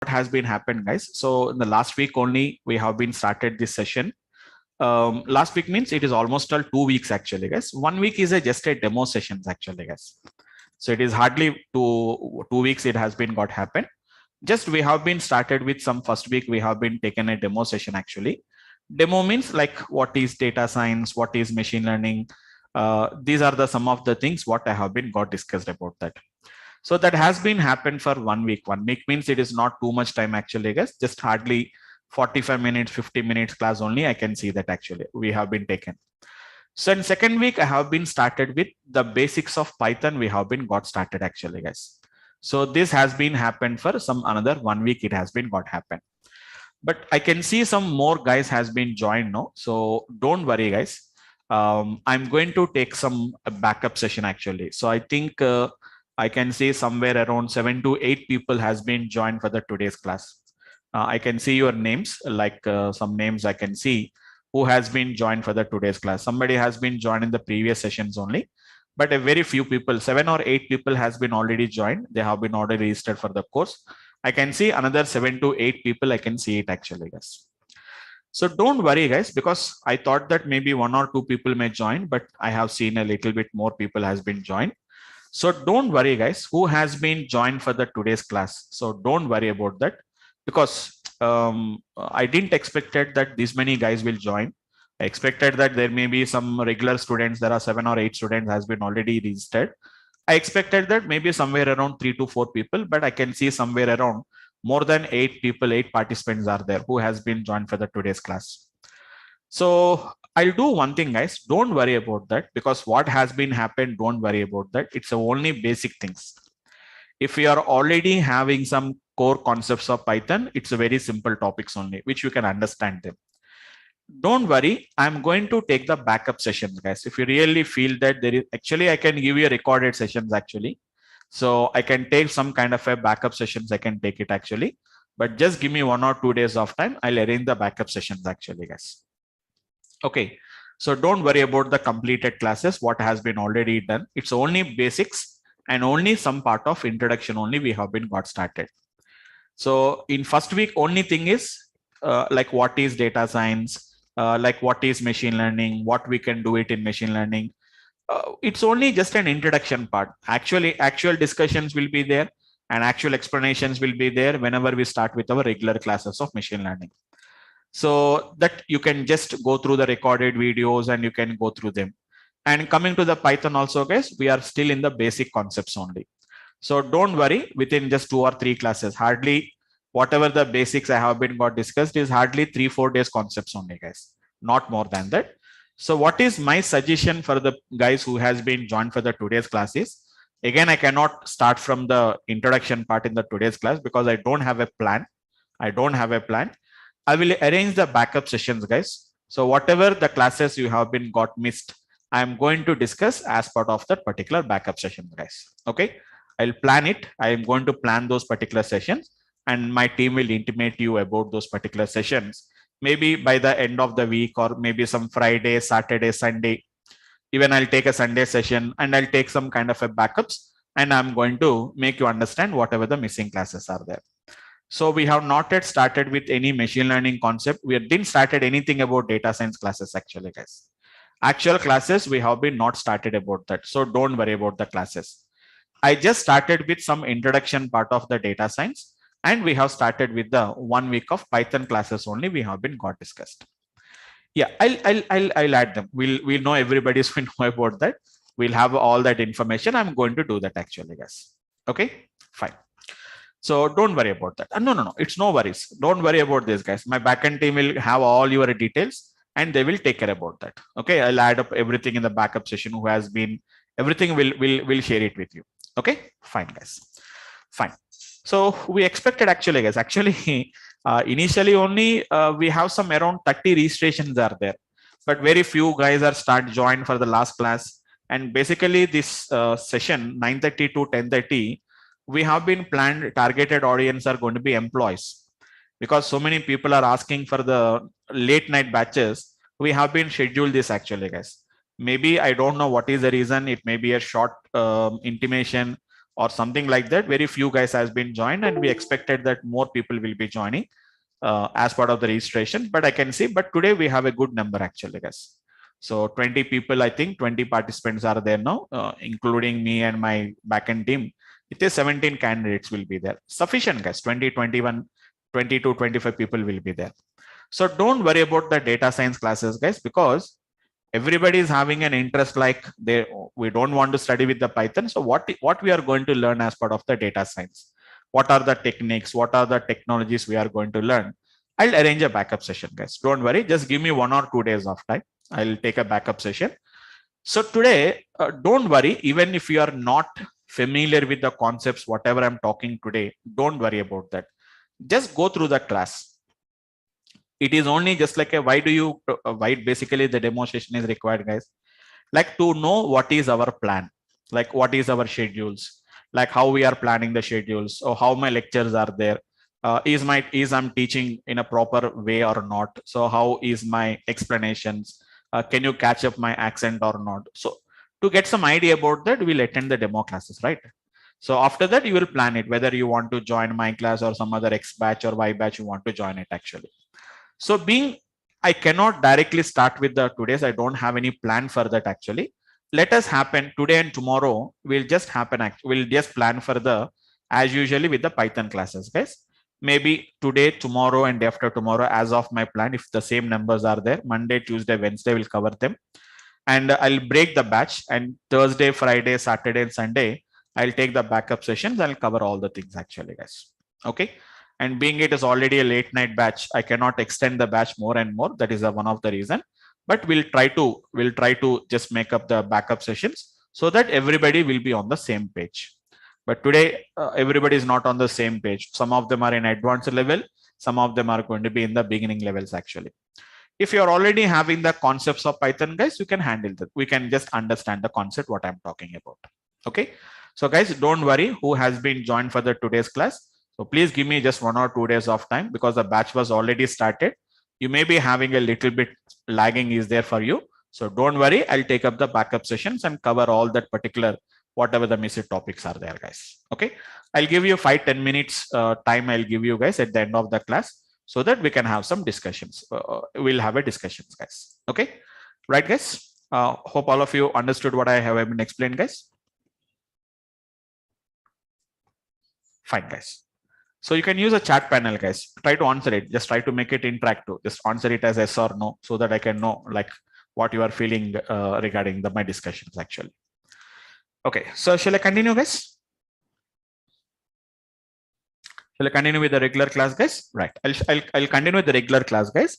What has been happened, guys? So in the last week only, we have been started this session. Last week means it is almost all 2 weeks actually, guys. 1 week is just a demo sessions actually, guys. So it is hardly 2 weeks it has been got happened. Just we have been started with some first week, we have been taken a demo session actually. Demo means like what is data science, what is machine learning. These are the some of the things what I have been got discussed about that. So that has been happened for 1 week. 1 week means it is not too much time actually, guys. Just hardly 45 minutes, 50 minutes class only. I can see that actually we have been taken. So in second week, I have been started with the basics of Python. We have been got started actually, guys. So this has been happened for some another 1 week. It has been got happened. But I can see some more guys has been joined now. So don't worry, guys. I'm going to take some backup session actually. So I think I can see somewhere around 7 to 8 people has been joined for the today's class. I can see your names, like some names I can see who has been joined for the today's class. Somebody has been joined in the previous sessions only, but a very few people, 7 or 8 people has been already joined. They have been already registered for the course. I can see another 7 to 8 people. I can see it actually, guys. So don't worry, guys, because I thought that maybe 1 or 2 people may join, but I have seen a little bit more people has been joined. So don't worry, guys, who has been joined for the today's class. So don't worry about that because I didn't expected that this many guys will join. I expected that there may be some regular students. There are 7 or 8 students has been already registered. I expected that maybe somewhere around 3 to 4 people, but I can see somewhere around more than 8 people, 8 participants are there who has been joined for the today's class. So I'll do one thing, guys. Don't worry about that because what has been happened, don't worry about that. It's only basic things. If you are already having some core concepts of Python, it's a very simple topics only, which you can understand them. Don't worry, I'm going to take the backup sessions, guys. If you really feel that there is actually, I can give you recorded sessions actually. So I can take some kind of a backup sessions. I can take it actually, but just give me 1 or 2 days of time. I'll arrange the backup sessions actually, guys. Okay. So don't worry about the completed classes, what has been already done. It's only basics and only some part of introduction only we have been got started. So in first week, only thing is like what is data science, like what is machine learning, what we can do it in machine learning. It's only just an introduction part. Actually, actual discussions will be there and actual explanations will be there whenever we start with our regular classes of machine learning. So that you can just go through the recorded videos and you can go through them. And coming to the Python also, guys, we are still in the basic concepts only. So don't worry, within just 2 or 3 classes, hardly whatever the basics I have been got discussed is hardly 3-4 days concepts only, guys, not more than that. So what is my suggestion for the guys who has been joined for the today's class is, again, I cannot start from the introduction part in the today's class because I don't have a plan. I don't have a plan. I will arrange the backup sessions, guys. So whatever the classes you have been got missed, I'm going to discuss as part of that particular backup session, guys. Okay. I'll plan it. I am going to plan those particular sessions and my team will intimate you about those particular sessions. Maybe by the end of the week or maybe some Friday, Saturday, Sunday. Even I'll take a Sunday session and I'll take some kind of a backups and I'm going to make you understand whatever the missing classes are there. So we have not yet started with any machine learning concept. We didn't started anything about data science classes actually, guys. Actual classes, we have been not started about that. So don't worry about the classes. I just started with some introduction part of the data science and we have started with the 1 week of Python classes only we have been got discussed. Yeah, I'll add them. We'll know everybody's going to know about that. we'll have all that information. I'm going to do that actually, guys. Okay, fine. So don't worry about that. No, it's no worries. Don't worry about this, guys. My backend team will have all your details and they will take care about that. Okay, I'll add up everything in the backup session who has been, everything will share it with you. Okay, fine, guys. Fine. So we expected actually, guys, actually initially only we have some around 30 registrations are there, but very few guys are start joined for the last class. And basically this session 9:30 to 10:30, we have been planned targeted audience are going to be employees, because so many people are asking for the late night batches. We have been scheduled this actually, guys. Maybe I don't know what is the reason. It may be a short intimation or something like that. Very few guys has been joined, and we expected that more people will be joining as part of the registration. But I can see, but today we have a good number actually, guys. So 20 people, I think 20 participants are there now, including me and my backend team. It is 17 candidates will be there. Sufficient, guys. 20, 21, 22, 25 people will be there. So don't worry about the data science classes, guys, because everybody is having an interest, like we don't want to study with the Python. So what we are going to learn as part of the data science? What are the techniques? What are the technologies we are going to learn? I'll arrange a backup session, guys. Don't worry. Just give me 1 or 2 days of time. I'll take a backup session. So today, don't worry. Even if you are not familiar with the concepts, whatever I'm talking today, don't worry about that. Just go through the class. It is only just like a why basically the demonstration is required, guys. Like to know what is our plan, like what is our schedules, like how we are planning the schedules, or how my lectures are there. Is I'm teaching in a proper way or not? So how is my explanations? Can you catch up my accent or not? So to get some idea about that, we'll attend the demo classes, right? So after that, you will plan it, whether you want to join my class or some other X batch or Y batch you want to join it actually. So I cannot directly start with the today's. I don't have any plan for that actually. Let us happen today and tomorrow. We'll just plan for the, as usually with the Python classes, guys. Maybe today, tomorrow, and after tomorrow, as of my plan, if the same numbers are there, Monday, Tuesday, Wednesday, we'll cover them. And I'll break the batch, and Thursday, Friday, Saturday, and Sunday, I'll take the backup sessions. I'll cover all the things actually, guys. Okay. And being it is already a late night batch, I cannot extend the batch more and more. That is one of the reason. But we'll try to just make up the backup sessions so that everybody will be on the same page. But today, everybody is not on the same page. Some of them are in advanced level. Some of them are going to be in the beginning levels actually. If you're already having the concepts of Python, guys, you can handle that. We can just understand the concept, what I'm talking about. Okay. So guys, don't worry who has been joined for the today's class. So please give me just 1 or 2 days of time, because the batch was already started. You may be having a little bit lagging is there for you. So don't worry, I'll take up the backup sessions and cover all that particular, whatever the missing topics are there, guys. Okay. I'll give you 5-10 minutes time. I'll give you guys at the end of the class so that we can have some discussions. We'll have a discussions, guys. Okay. Right, guys. Hope all of you understood what I have been explained, guys. Fine, guys. So you can use a chat panel, guys. Try to answer it. Just try to make it interactive. Just answer it as yes or no, so that I can know like what you are feeling regarding my discussions actually. Okay. So shall I continue, guys? Shall I continue with the regular class, guys? Right. I'll continue with the regular class, guys.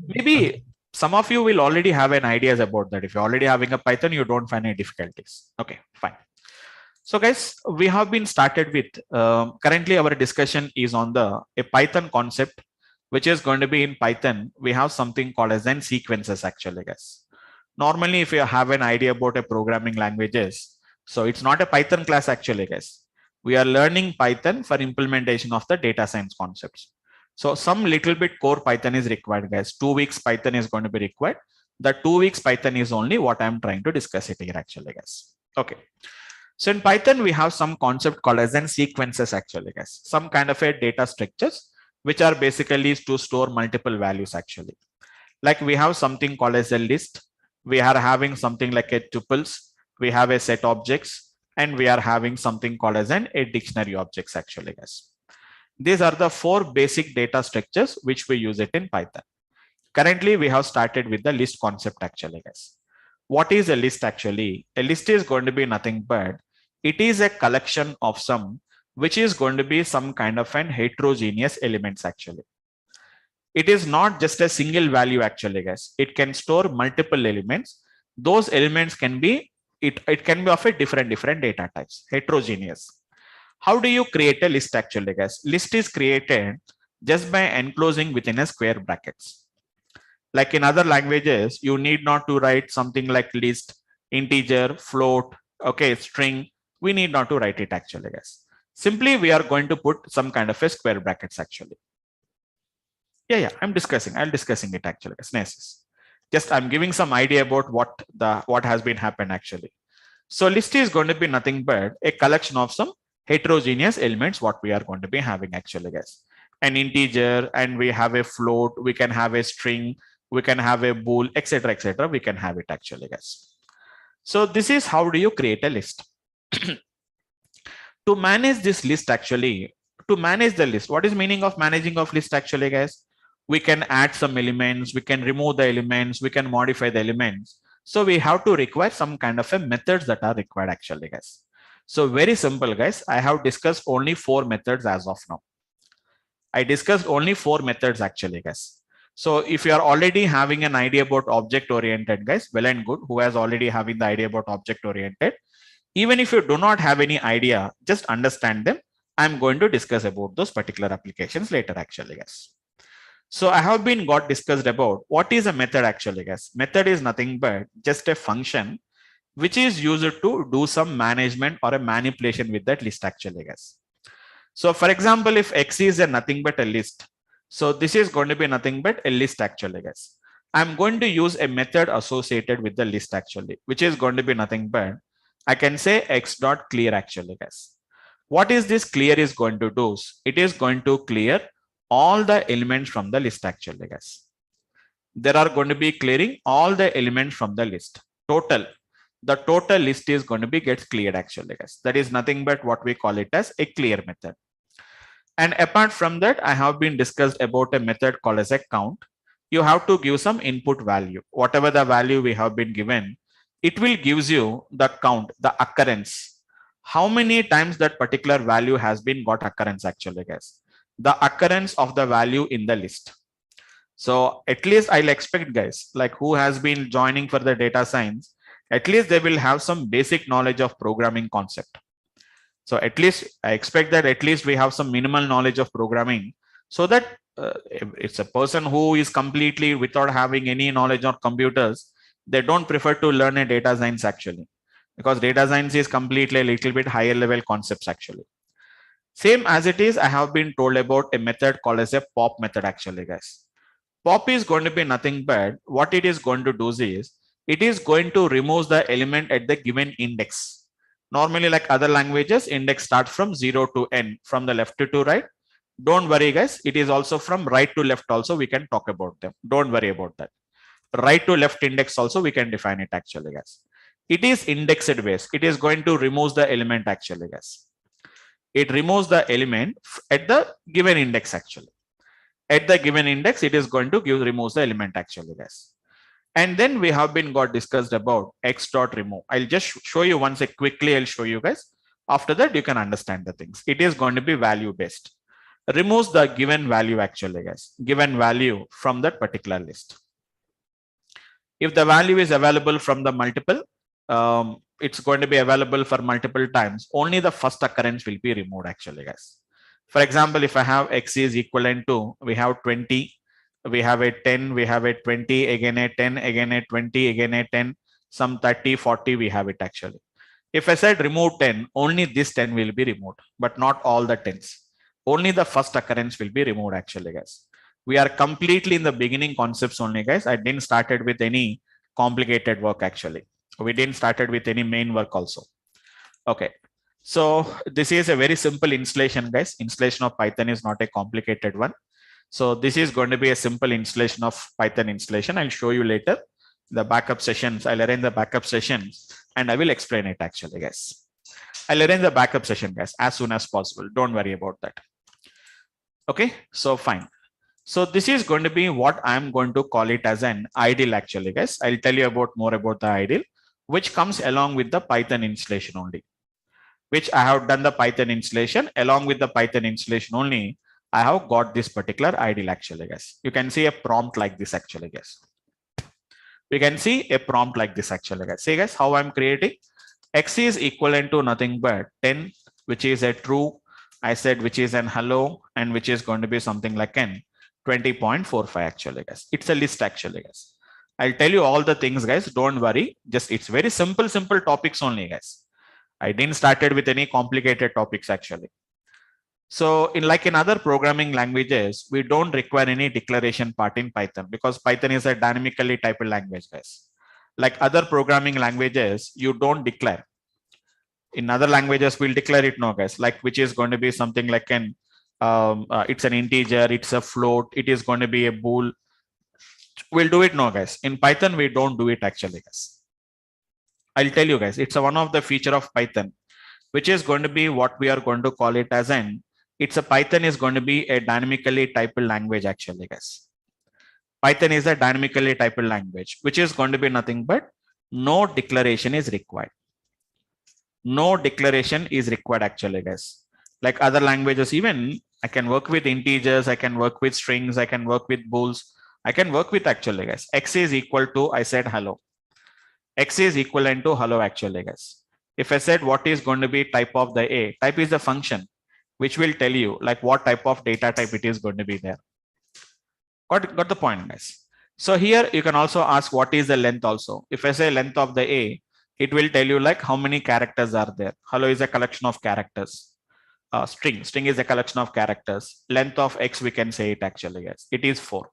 Maybe some of you will already have an ideas about that. If you're already having a Python, you don't find any difficulties. Okay, fine. So guys, we have been started with, currently our discussion is on a Python concept, which is going to be in Python. We have something called as n sequences actually, guys. Normally, if you have an idea about a programming languages, so it's not a Python class actually, guys. We are learning Python for implementation of the data science concepts. So some little bit core Python is required, guys. 2 weeks Python is going to be required. The 2 weeks Python is only what I'm trying to discuss it here actually, guys. Okay. So in Python, we have some concept called as n sequences actually, guys. Some kind of a data structures, which are basically to store multiple values actually. Like we have something called as a list. We are having something like a tuples. We have a set objects, and we are having something called as a dictionary objects actually, guys. These are the 4 basic data structures which we use it in Python. Currently, we have started with the list concept actually, guys. What is a list actually? A list is going to be nothing but it is a collection of some which is going to be some kind of an heterogeneous elements actually. It is not just a single value actually, guys. It can store multiple elements. Those elements can be it can be of a different data types, heterogeneous. How do you create a list actually, guys? List is created just by enclosing within a square brackets. Like in other languages, you need not to write something like list, integer, float, okay, string. We need not to write it actually, guys. Simply, we are going to put some kind of a square brackets actually. Yeah, I'm discussing. I'll discussing it actually. Nice. Just I'm giving some idea about what has been happened actually. So list is going to be nothing but a collection of some heterogeneous elements what we are going to be having actually, guys. An integer, and we have a float, we can have a string, we can have a bool, etc., etc. We can have it actually, guys. So this is how do you create a list. To manage this list actually, to manage the list, what is meaning of managing of list actually, guys? We can add some elements, we can remove the elements, we can modify the elements. So we have to require some kind of a methods that are required actually, guys. So very simple, guys. I have discussed only 4 methods as of now. I discussed only 4 methods actually, guys. So if you are already having an idea about object oriented, guys, well and good. Who has already having the idea about object oriented? Even if you do not have any idea, just understand them. I'm going to discuss about those particular applications later actually, guys. So I have been got discussed about what is a method actually, guys. Method is nothing but just a function which is used to do some management or a manipulation with that list actually, guys. So for example, if X is a nothing but a list, so this is going to be nothing but a list actually, guys. I'm going to use a method associated with the list actually, which is going to be nothing but I can say X dot clear actually, guys. What is this clear is going to do? It is going to clear all the elements from the list actually, guys. There are going to be clearing all the elements from the list. The total list is going to be gets cleared actually, guys. That is nothing but what we call it as a clear method. And apart from that, I have been discussed about a method called as a count. You have to give some input value. Whatever the value we have been given, it will gives you the count, the occurrence. How many times that particular value has been got occurrence actually, guys. The occurrence of the value in the list. So at least I'll expect, guys, like who has been joining for the data science, at least they will have some basic knowledge of programming concept. So at least I expect that at least we have some minimal knowledge of programming, so that it's a person who is completely without having any knowledge of computers, they don't prefer to learn a data science actually, because data science is completely a little bit higher level concepts actually. Same as it is, I have been told about a method called as a pop method actually, guys. Pop is going to be nothing but what it is going to do is it is going to remove the element at the given index. Normally, like other languages, index starts from 0 to n, from the left to right. Don't worry, guys. It is also from right to left also. We can talk about them. Don't worry about that. Right to left index also we can define it actually, guys. It is indexed base. It is going to remove the element actually, guys. It removes the element at the given index actually. At the given index, it is going to removes the element actually, guys. And then we have been got discussed about X dot remove. I'll just show you once quickly. I'll show you guys. After that, you can understand the things. It is going to be value based. Removes the given value actually, guys. Given value from that particular list. If the value is available from the multiple, it's going to be available for multiple times. Only the first occurrence will be removed actually, guys. For example, if I have X is equivalent to, we have 20, we have a 10, we have a 20, again a 10, again a 20, again a 10, some 30, 40, we have it actually. If I said remove 10, only this 10 will be removed, but not all the 10s. Only the first occurrence will be removed actually, guys. We are completely in the beginning concepts only, guys. I didn't started with any complicated work actually. We didn't started with any main work also. Okay. So this is a very simple installation, guys. Installation of Python is not a complicated one. So this is going to be a simple installation of Python installation. I'll show you later the backup sessions. I'll arrange the backup sessions and I will explain it actually, guys. I'll arrange the backup session, guys, as soon as possible. Don't worry about that. Okay, so fine. So this is going to be what I'm going to call it as an ideal actually, guys. I'll tell you about more about the ideal, which comes along with the Python installation only, which I have done the Python installation. Along with the Python installation only, I have got this particular ideal actually, guys. You can see a prompt like this actually, guys. We can see a prompt like this actually, guys. See guys, how I'm creating. X is equivalent to nothing but 10, which is a true. I said which is an hello, and which is going to be something like an 20.45 actually, guys. It's a list actually, guys. I'll tell you all the things, guys. Don't worry. Just it's very simple topics only, guys. I didn't started with any complicated topics actually. So in other programming languages, we don't require any declaration part in Python because Python is a dynamically typed language, guys. Like other programming languages, you don't declare. In other languages, we'll declare it no, guys. Like which is going to be something like an it's an integer, it's a float, it is going to be a bool. We'll do it no, guys. In Python, we don't do it actually, guys. I'll tell you, guys. It's one of the feature of Python, which is going to be what we are going to call it as an. It's a Python is going to be a dynamically typed language actually, guys. Python is a dynamically typed language, which is going to be nothing but no declaration is required. No declaration is required actually, guys. Like other languages, even I can work with integers, I can work with strings, I can work with bools, I can work with actually, guys. X is equal to, I said hello. X is equivalent to hello actually, guys. If I said what is going to be type of the A, type is the function, which will tell you like what type of data type it is going to be there. Got the point, guys. So here you can also ask what is the length also. If I say length of the A, it will tell you like how many characters are there. Hello is a collection of characters. String is a collection of characters. Length of X, we can say it actually, guys. It is 4.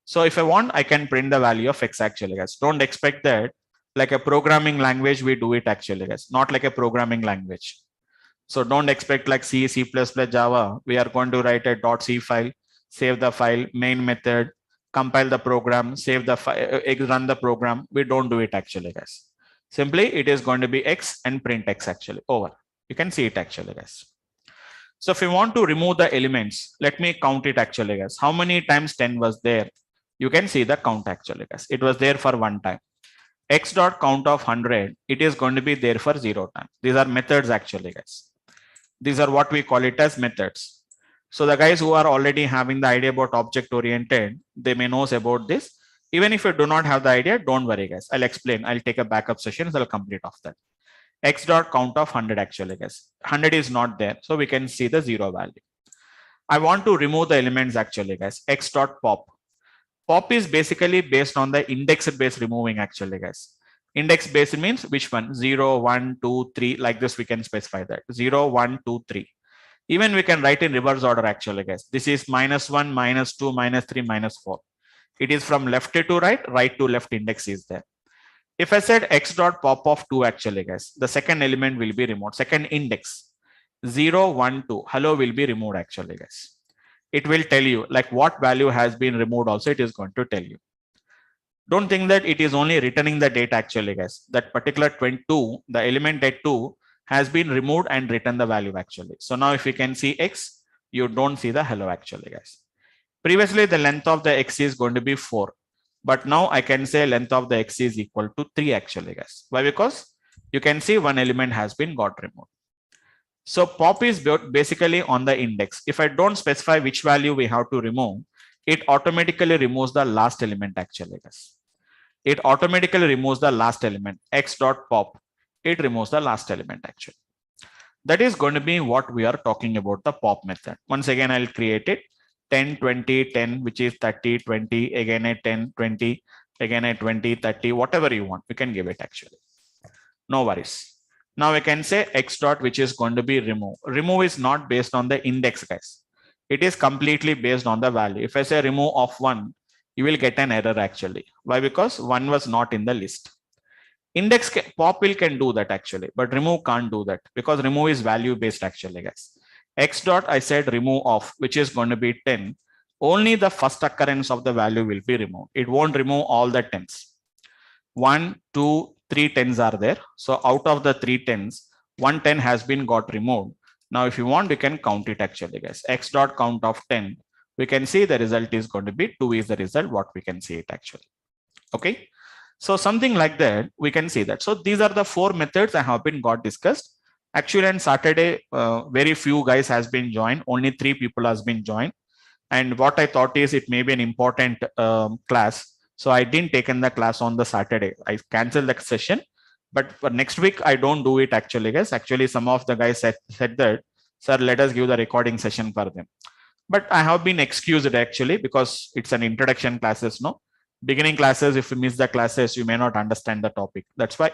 So if I want, I can print the value of X actually, guys. Don't expect that like a programming language, we do it actually, guys. Not like a programming language. So don't expect like C, C++, Java. We are going to write a .c file, save the file, main method, compile the program, save the file, run the program. We don't do it actually, guys. Simply it is going to be X and print X actually over. You can see it actually, guys. So if you want to remove the elements, let me count it actually, guys. How many times 10 was there? You can see the count actually, guys. It was there for 1 time. X dot count of 100, it is going to be there for 0 times. These are methods actually, guys. These are what we call it as methods. So the guys who are already having the idea about object oriented, they may know about this. Even if you do not have the idea, don't worry, guys. I'll explain. I'll take a backup session. So I'll complete of that. X dot count of 100 actually, guys. 100 is not there. So we can see the 0 value. I want to remove the elements actually, guys. X dot pop. Pop is basically based on the index based removing actually, guys. Index based means which one? 0, 1, 2, 3. Like this, we can specify that. 0, 1, 2, 3. Even we can write in reverse order actually, guys. This is -1, -2, -3, -4. It is from left to right, right to left index is there. If I said X dot pop of 2 actually, guys, the second element will be removed. Second index 0, 1, 2. Hello will be removed actually, guys. It will tell you like what value has been removed also, it is going to tell you. Don't think that it is only returning the data actually, guys. That particular 22, the element at 2 has been removed and written the value actually. So now if you can see X, you don't see the hello actually, guys. Previously, the length of the X is going to be 4. But now I can say length of the X is equal to 3 actually, guys. Why? Because you can see one element has been got removed. So pop is basically on the index. If I don't specify which value we have to remove, it automatically removes the last element actually, guys. It automatically removes the last element. X dot pop. It removes the last element actually. That is going to be what we are talking about, the pop method. Once again, I'll create it. 10, 20, 10, which is 30, 20, again at 10, 20, again at 20, 30, whatever you want, you can give it actually. No worries. Now we can say X dot, which is going to be remove. Remove is not based on the index, guys. It is completely based on the value. If I say remove of 1, you will get an error actually. Why? Because 1 was not in the list. Index pop can do that actually, but remove can't do that because remove is value based actually, guys. X dot, I said remove of, which is going to be 10. Only the first occurrence of the value will be removed. It won't remove all the 10s. 1, 2, 3 10s are there. So out of the 3 10s, 1 10 has been got removed. Now, if you want, you can count it actually, guys. X dot count of 10. we can see the result is going to be 2 is the result what we can see it actually. Okay. So something like that, we can see that. So these are the 4 methods I have been got discussed. Actually, on Saturday, very few guys has been joined. Only 3 people has been joined. And what I thought is it may be an important class. So I didn't taken the class on the Saturday. I canceled the session. But for next week, I don't do it actually, guys. Actually, some of the guys said that, sir, let us give the recording session for them. But I have been excused actually because it's an introduction classes, no? Beginning classes, if you miss the classes, you may not understand the topic. That's why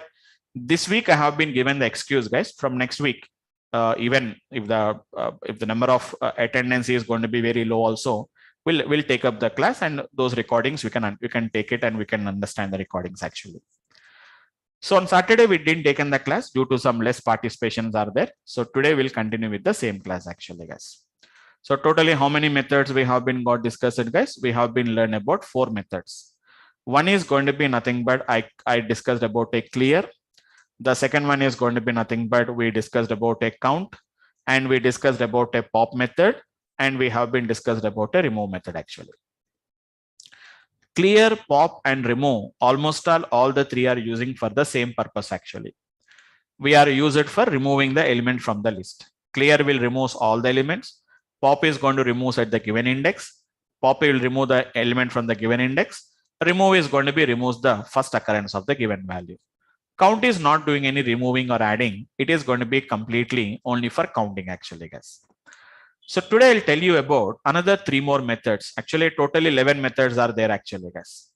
this week I have been given the excuse, guys. From next week, even if the number of attendance is going to be very low, also we'll take up the class, and those recordings we can take it and we can understand the recordings actually. So on Saturday we didn't take in the class due to some less participations are there. So today we'll continue with the same class actually, guys. So totally how many methods we have been got discussed, guys? We have been learned about 4 methods. One is going to be nothing but I discussed about a clear. The second one is going to be nothing but we discussed about a count, and we discussed about a pop method, and we have been discussed about a remove method actually. Clear, pop, and remove, almost all the 3 are using for the same purpose actually. We are used for removing the element from the list. Clear will remove all the elements. Pop is going to remove at the given index. Pop will remove the element from the given index. Remove is going to be removes the first occurrence of the given value. Count is not doing any removing or adding. It is going to be completely only for counting actually, guys. So today I'll tell you about another 3 more methods. Actually, totally 11 methods are there actually, guys.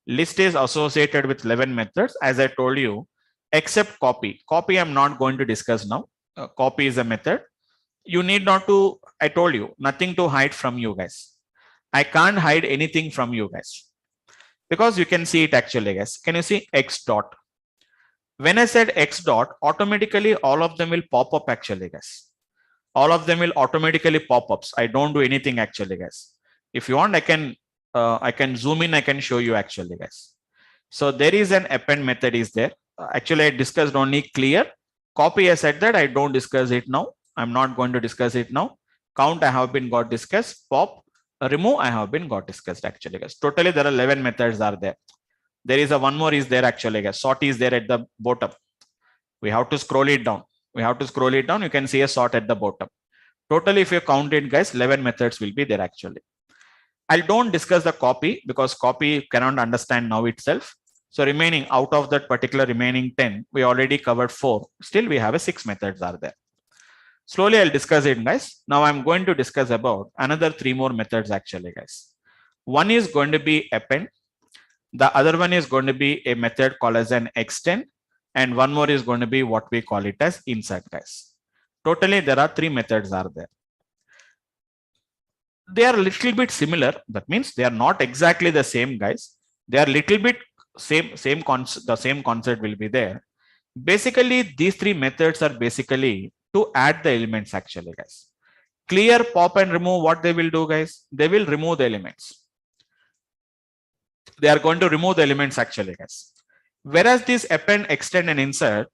List is associated with 11 methods, as I told you, except copy. Copy I'm not going to discuss now. Copy is a method. You need not to, I told you, nothing to hide from you guys. I can't hide anything from you guys, because you can see it actually, guys. Can you see X dot? When I said X dot, automatically all of them will pop up actually, guys. All of them will automatically pop ups. I don't do anything actually, guys. If you want, I can zoom in, I can show you actually, guys. So there is an append method is there. Actually, I discussed only clear. Copy, I said that I don't discuss it now. I'm not going to discuss it now. Count, I have been got discussed. Pop, remove, I have been got discussed actually, guys. Totally there are 11 methods are there. There is a one more is there actually, guys. Sort is there at the bottom. We have to scroll it down. We have to scroll it down. You can see a sort at the bottom. Totally, if you count it, guys, 11 methods will be there actually. I don't discuss the copy because copy cannot understand now itself. So remaining out of that particular remaining 10, we already covered 4. Still, we have a 6 methods are there. Slowly, I'll discuss it, guys. Now I'm going to discuss about another 3 more methods actually, guys. One is going to be append. The other one is going to be a method called as an extend. And one more is going to be what we call it as insert, guys. Totally, there are 3 methods are there. They are a little bit similar. That means they are not exactly the same, guys. They are little bit the same concept will be there. Basically, these 3 methods are basically to add the elements actually, guys. Clear, pop, and remove, what they will do, guys? They will remove the elements. They are going to remove the elements actually, guys. Whereas this append, extend, and insert,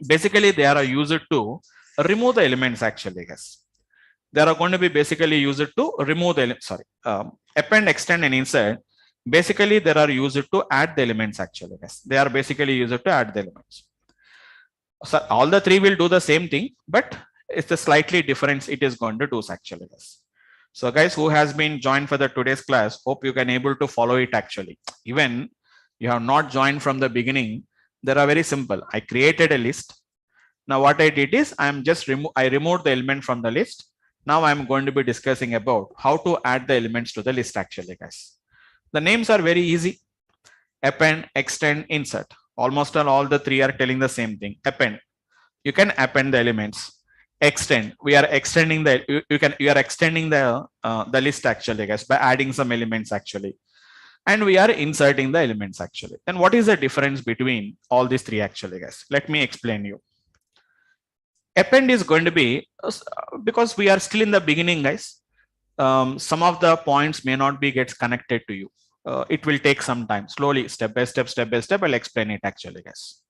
basically they are used to remove the elements actually, guys. They are going to be basically used to remove the append, extend, and insert. Basically, they are used to add the elements actually, guys. They are basically used to add the elements. So all the 3 will do the same thing, but it's a slightly difference it is going to do actually, guys. So guys who has been joined for the today's class, hope you can able to follow it actually. Even you have not joined from the beginning, they are very simple. I created a list. Now what I did is I removed the element from the list. Now I'm going to be discussing about how to add the elements to the list actually, guys. The names are very easy. Append, extend, insert. Almost all the 3 are telling the same thing. Append. You can append the elements. Extend. We are extending you are extending the list actually, guys, by adding some elements actually. And we are inserting the elements actually. Then what is the difference between all these 3 actually, guys? Let me explain you. Append is going to be, because we are still in the beginning, guys, some of the points may not be gets connected to you. It will take some time. Slowly, step by step, I'll explain it actually, guys.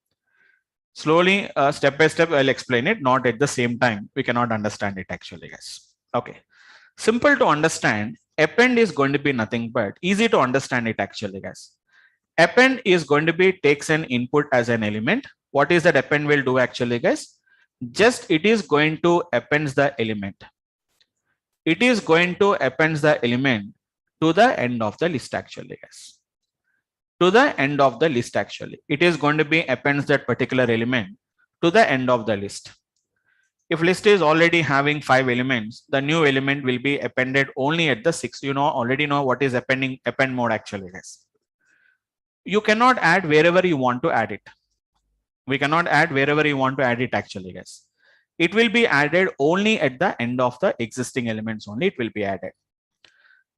Slowly, step by step, I'll explain it. Not at the same time. We cannot understand it actually, guys. Okay. Simple to understand. Append is going to be nothing but easy to understand it actually, guys. Append is going to be takes an input as an element. What is that append will do actually, guys? Just it is going to append the element. It is going to append the element to the end of the list actually, guys. To the end of the list actually. It is going to be appends that particular element to the end of the list. If list is already having 5 elements, the new element will be appended only at the 6. You know, already know what is append mode actually, guys. You cannot add wherever you want to add it. We cannot add wherever you want to add it actually, guys. It will be added only at the end of the existing elements only. It will be added.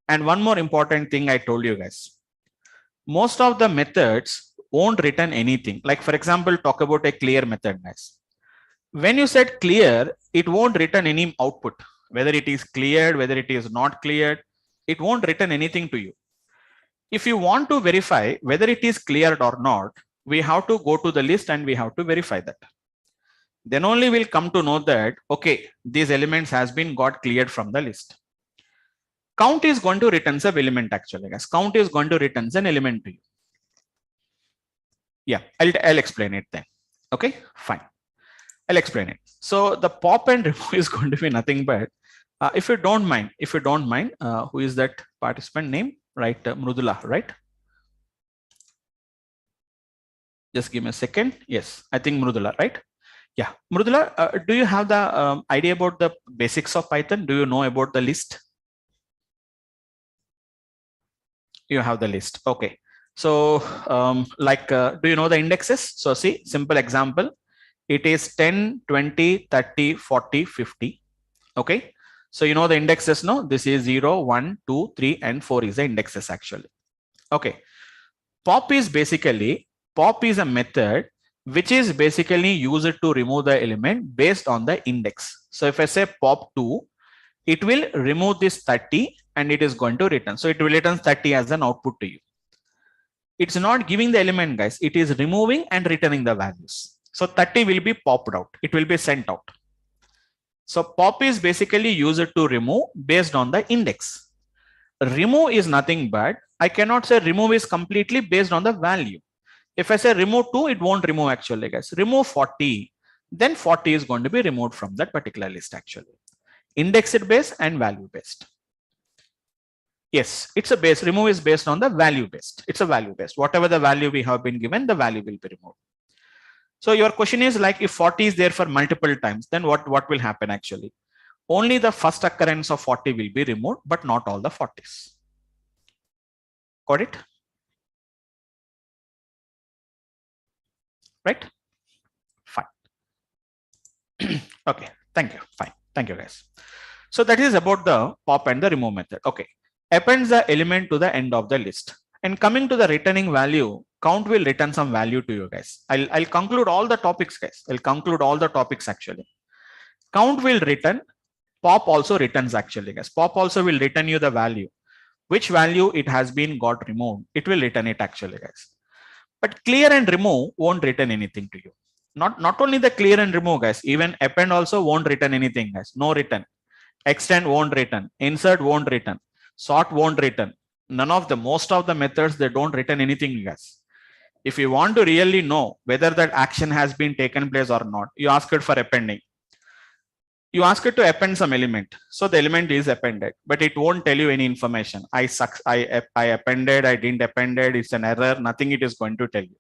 And one more important thing I told you guys. Most of the methods won't return anything. Like for example, talk about a clear method, guys. When you said clear, it won't return any output. Whether it is cleared, whether it is not cleared, it won't return anything to you. If you want to verify whether it is cleared or not, we have to go to the list and we have to verify that. Then only we'll come to know that, okay, these elements has been got cleared from the list. Count is going to return an element actually, guys. Count is going to return an element to you. Yeah, I'll explain it then. Okay, fine. I'll explain it. So the pop and remove is going to be nothing but, if you don't mind, who is that participant name? Right, Mrudula, right? Just give me a second. Yes, I think Mrudula, right? Yeah, Mrudula, do you have the idea about the basics of Python? Do you know about the list? You have the list. Okay. So do you know the indexes? So see, simple example. It is 10, 20, 30, 40, 50. Okay. So you know the indexes, no? This is 0, 1, 2, 3, and 4 is the indexes actually. Okay. Pop is a method which is basically used to remove the element based on the index. So if I say pop2, it will remove this 30 and it is going to return. So it will return 30 as an output to you. It's not giving the element, guys. It is removing and returning the values. So 30 will be popped out. It will be sent out. So pop is basically used to remove based on the index. Remove is nothing but, I cannot say remove is completely based on the value. If I say remove 2, it won't remove actually, guys. Remove 40, then 40 is going to be removed from that particular list actually. Indexed based and value based. Yes, it's a base. Remove is based on the value based. It's a value based. Whatever the value we have been given, the value will be removed. So your question is like, if 40 is there for multiple times, then what will happen actually? Only the first occurrence of 40 will be removed, but not all the 40s. Got it? Right? Fine. Okay. Thank you. Fine. Thank you, guys. So that is about the pop and the remove method. Okay. Appends the element to the end of the list. And coming to the returning value, count will return some value to you guys. I'll conclude all the topics, guys. I'll conclude all the topics actually. Count will return. Pop also returns actually, guys. Pop also will return you the value. Which value it has been got removed. It will return it actually, guys. But clear and remove won't return anything to you. Not only the clear and remove, guys. Even append also won't return anything, guys. No return. Extend won't return. Insert won't return. Sort won't return. Most of the methods, they don't return anything, guys. If you want to really know whether that action has been taken place or not, you ask it for appending. You ask it to append some element. So the element is appended, but it won't tell you any information. I appended, I didn't appended, it's an error, nothing it is going to tell you.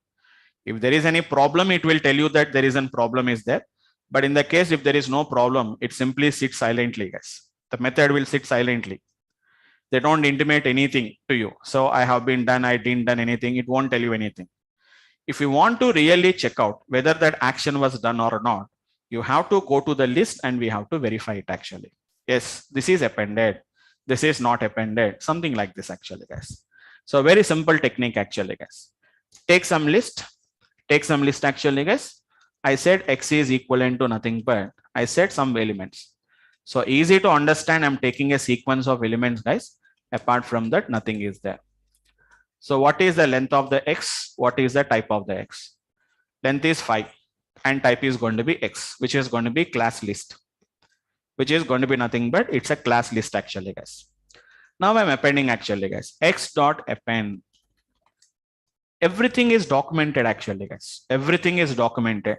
If there is any problem, it will tell you that there is a problem is there. But in the case, if there is no problem, it simply sits silently, guys. The method will sit silently. They don't intimate anything to you. So I have been done, I didn't done anything. It won't tell you anything. If you want to really check out whether that action was done or not, you have to go to the list and we have to verify it actually. Yes, this is appended. This is not appended. Something like this actually, guys. So very simple technique actually, guys. Take some list actually, guys. I said X is equivalent to nothing but I said some elements. So easy to understand. I'm taking a sequence of elements, guys. Apart from that, nothing is there. So what is the length of the X? What is the type of the X? Length is 5 and type is going to be X, which is going to be class list. which is going to be nothing but it's a class list actually, guys. Now I'm appending actually, guys. X dot append. Everything is documented actually, guys. Everything is documented.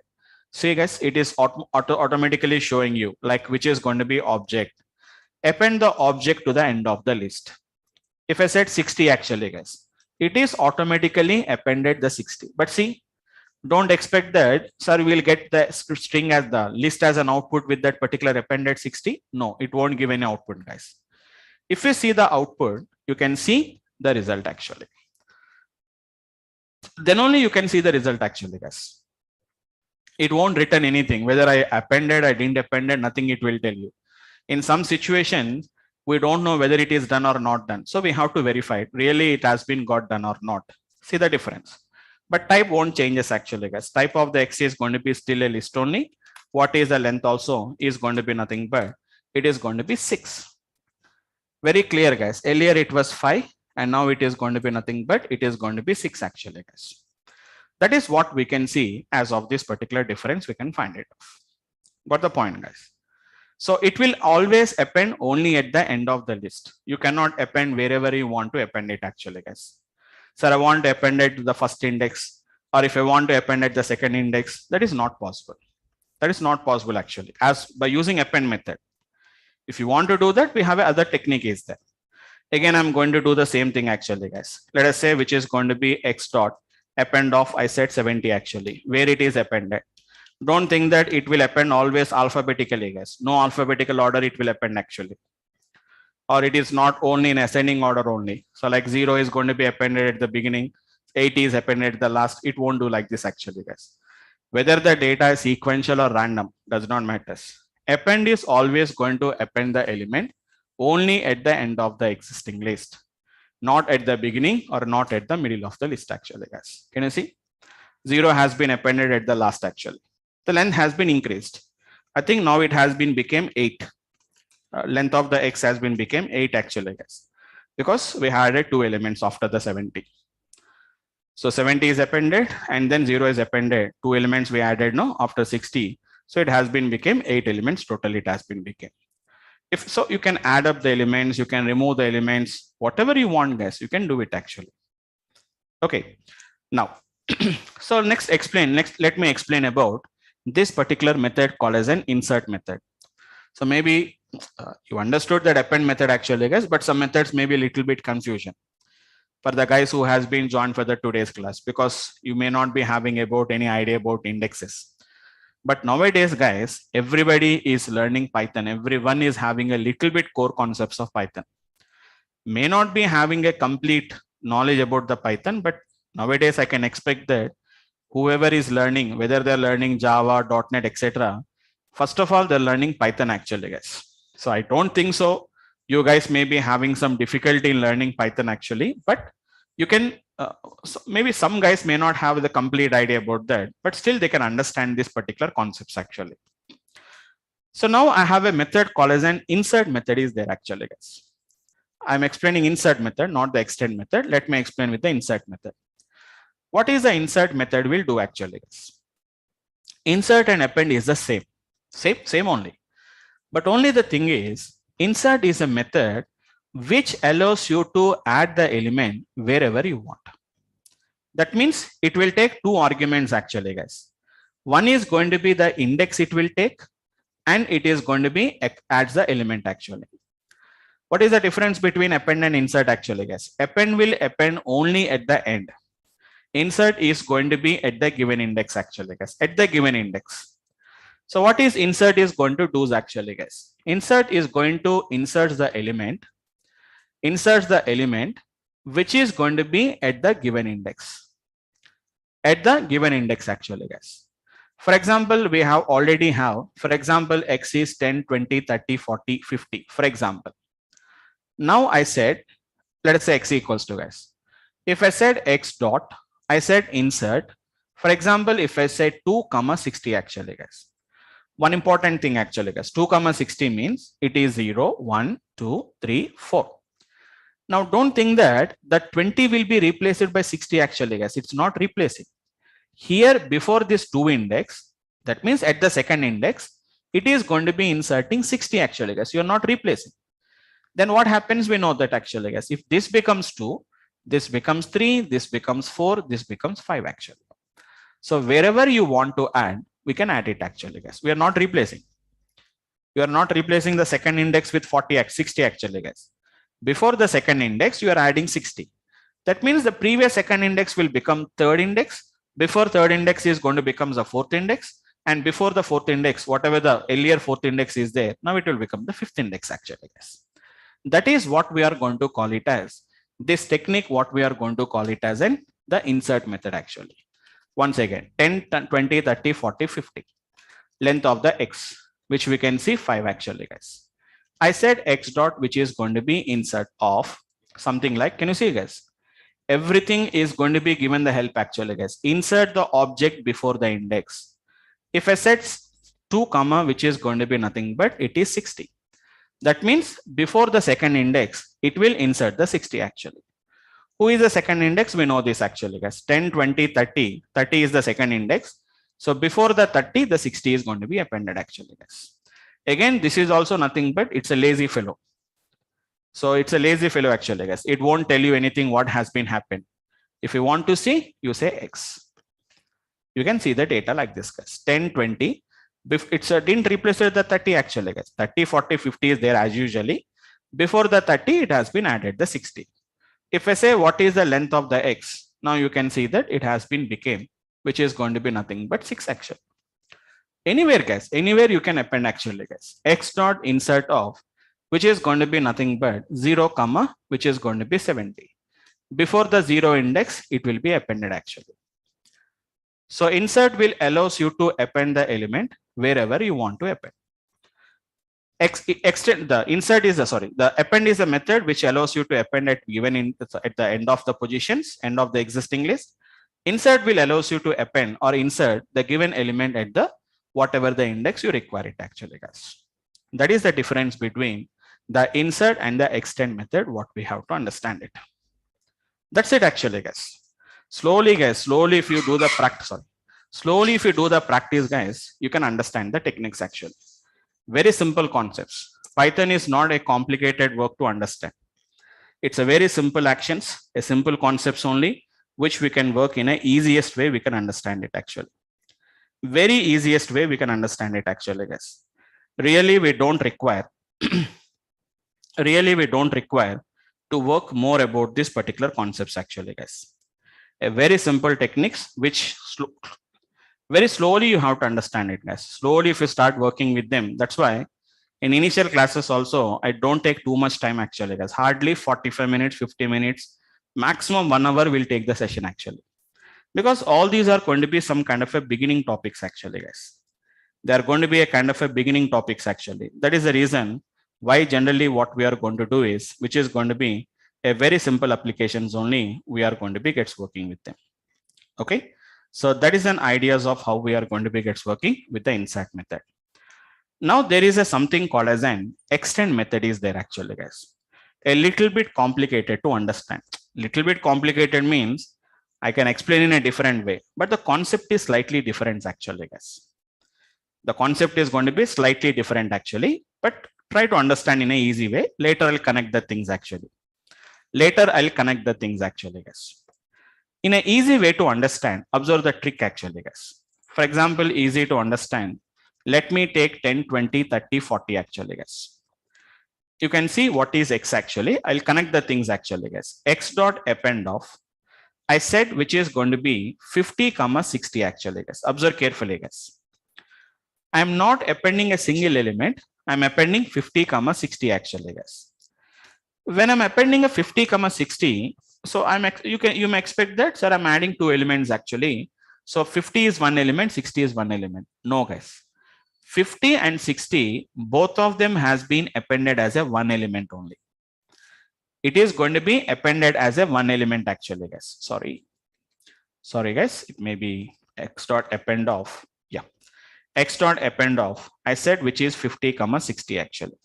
See, guys, it is automatically showing you like which is going to be object. Append the object to the end of the list. If I said 60 actually, guys, it is automatically appended the 60. But see, don't expect that, sir, we'll get the string as the list as an output with that particular appended 60. No, it won't give any output, guys. If you see the output, you can see the result actually. Then only you can see the result actually, guys. It won't return anything, whether I appended, I didn't appended, nothing it will tell you. In some situations, we don't know whether it is done or not done. So we have to verify it. Really, it has been got done or not. See the difference. But type won't changes actually, guys. Type of the X is going to be still a list only. What is the length also is going to be nothing but it is going to be 6. Very clear, guys. Earlier it was 5 and now it is going to be nothing but it is going to be 6 actually, guys. That is what we can see as of this particular difference. We can find it. Got the point, guys? So it will always append only at the end of the list. You cannot append wherever you want to append it actually, guys. Sir, I want to append it to the first index, or if I want to append at the second index, that is not possible. That is not possible actually, as by using append method. If you want to do that, we have another technique is there. Again, I'm going to do the same thing actually, guys. Let us say which is going to be X dot append of, I said 70 actually, where it is appended. Don't think that it will append always alphabetically, guys. No alphabetical order it will append actually. Or it is not only in ascending order only. So like 0 is going to be appended at the beginning, 80 is appended at the last. It won't do like this actually, guys. Whether the data is sequential or random does not matter. Append is always going to append the element only at the end of the existing list, not at the beginning or not at the middle of the list actually, guys. Can you see? 0 has been appended at the last actually. The length has been increased. I think now it has been became 8. Length of the X has been became 8 actually, guys, because we had 2 elements after the 70. So 70 is appended and then 0 is appended. 2 elements we added now after 60. So it has been became 8 elements total. It has been became. If so, you can add up the elements, you can remove the elements, whatever you want, guys, you can do it actually. Okay. Now, so let me explain about this particular method called as an insert method. So maybe you understood that append method actually, guys, but some methods may be a little bit confusion for the guys who has been joined for the today's class, because you may not be having about any idea about indexes. But nowadays, guys, everybody is learning Python. Everyone is having a little bit core concepts of Python. May not be having a complete knowledge about the Python, but nowadays I can expect that whoever is learning, whether they're learning Java, .NET, etc., first of all, they're learning Python actually, guys. So I don't think so. You guys may be having some difficulty in learning Python actually, but you can, so maybe some guys may not have the complete idea about that, but still they can understand this particular concepts actually. So now I have a method called as an insert method is there actually, guys. I'm explaining insert method, not the extend method. Let me explain with the insert method. What is the insert method will do actually, guys? Insert and append is the same only. But only the thing is, insert is a method which allows you to add the element wherever you want. That means it will take 2 arguments actually, guys. One is going to be the index it will take, and it is going to be adds the element actually. What is the difference between append and insert actually, guys? Append will append only at the end. Insert is going to be at the given index actually, guys, at the given index. So what is insert is going to do actually, guys? Insert is going to insert the element which is going to be at the given index. At the given index actually, guys. For example, we have already have, for example, X is 10, 20, 30, 40, 50, for example. Now I said, let us say X equals to, guys. If I said X dot, I said insert. For example, if I say 2, 60 actually, guys. One important thing actually, guys, 2, 60 means it is 0, 1, 2, 3, 4. Now don't think that the 20 will be replaced by 60 actually, guys. It's not replacing. Here before this 2 index, that means at the second index, it is going to be inserting 60 actually, guys. You're not replacing. Then what happens? We know that actually, guys, if this becomes 2, this becomes 3, this becomes 4, this becomes 5 actually. So wherever you want to add, we can add it actually, guys. We are not replacing. You are not replacing the second index with 60 actually, guys. Before the second index, you are adding 60. That means the previous second index will become third index. Before third index is going to become the fourth index. And before the fourth index, whatever the earlier fourth index is there, now it will become the fifth index actually, guys. That is what we are going to call it as. This technique, what we are going to call it as the insert method actually. Once again, 10, 20, 30, 40, 50. Length of the x, which we can see 5 actually, guys. I said x dot, which is going to be insert of something like, can you see, guys? Everything is going to be given the help actually, guys. Insert the object before the index. If I set 2 comma, which is going to be nothing but it is 60. That means before the second index, it will insert the 60 actually. Who is the second index? We know this actually, guys. 10, 20, 30. 30 is the second index. So before the 30, the 60 is going to be appended actually, guys. Again, this is also nothing but it's a lazy fellow. So it's a lazy fellow actually, guys. It won't tell you anything what has been happened. If you want to see, you say X. You can see the data like this, guys. 10, 20. It's didn't replace the 30 actually, guys. 30, 40, 50 is there as usually. Before the 30, it has been added the 60. If I say what is the length of the X, now you can see that it has been became, which is going to be nothing but 6 actually. Anywhere, guys, anywhere you can append actually, guys. X dot insert of, which is going to be nothing but 0 comma, which is going to be 70. Before the 0 index, it will be appended actually. So insert will allows you to append the element wherever you want to append. Extend the insert is the append is a method which allows you to append at given at the end of the positions, end of the existing list. Insert will allows you to append or insert the given element at the whatever the index you require it actually, guys. That is the difference between the insert and the extend method, what we have to understand it. That's it actually, guys. Slowly, guys, slowly if you do the practice, slowly if you do the practice, guys, you can understand the techniques actually. Very simple concepts. Python is not a complicated work to understand. It's a very simple actions, a simple concepts only, which we can work in a easiest way we can understand it actually. Very easiest way we can understand it actually, guys. Really, we don't require to work more about this particular concepts actually, guys. A very simple techniques which very slowly you have to understand it, guys. Slowly if you start working with them, that's why in initial classes also I don't take too much time actually, guys. Hardly 45 minutes, 50 minutes, maximum 1 hour will take the session actually, because all these are going to be some kind of a beginning topics actually, guys. They are going to be a kind of a beginning topics actually. That is the reason why generally what we are going to do is, which is going to be a very simple applications only, we are going to be gets working with them. Okay. So that is an ideas of how we are going to be gets working with the insert method. Now there is a something called as an extend method is there actually, guys. A little bit complicated to understand. Little bit complicated means I can explain in a different way, but the concept is slightly different actually, guys. The concept is going to be slightly different actually, but try to understand in an easy way. Later I'll connect the things actually. Guys. In an easy way to understand, observe the trick actually, guys. For example, easy to understand. Let me take 10, 20, 30, 40 actually, guys. You can see what is X actually. I'll connect the things actually, guys. X dot append of, I said, which is going to be 50, 60 actually, guys. Observe carefully, guys. I'm not appending a single element. I'm appending 50, 60 actually, guys. When I'm appending a 50, 60, so you may expect that, sir, I'm adding 2 elements actually. So 50 is 1 element, 60 is 1 element. No, guys. 50 and 60, both of them has been appended as a 1 element only. It is going to be appended as a 1 element actually, guys. Sorry, guys. It may be X dot append of. Yeah. X dot append of, I said, which is 50, 60 actually.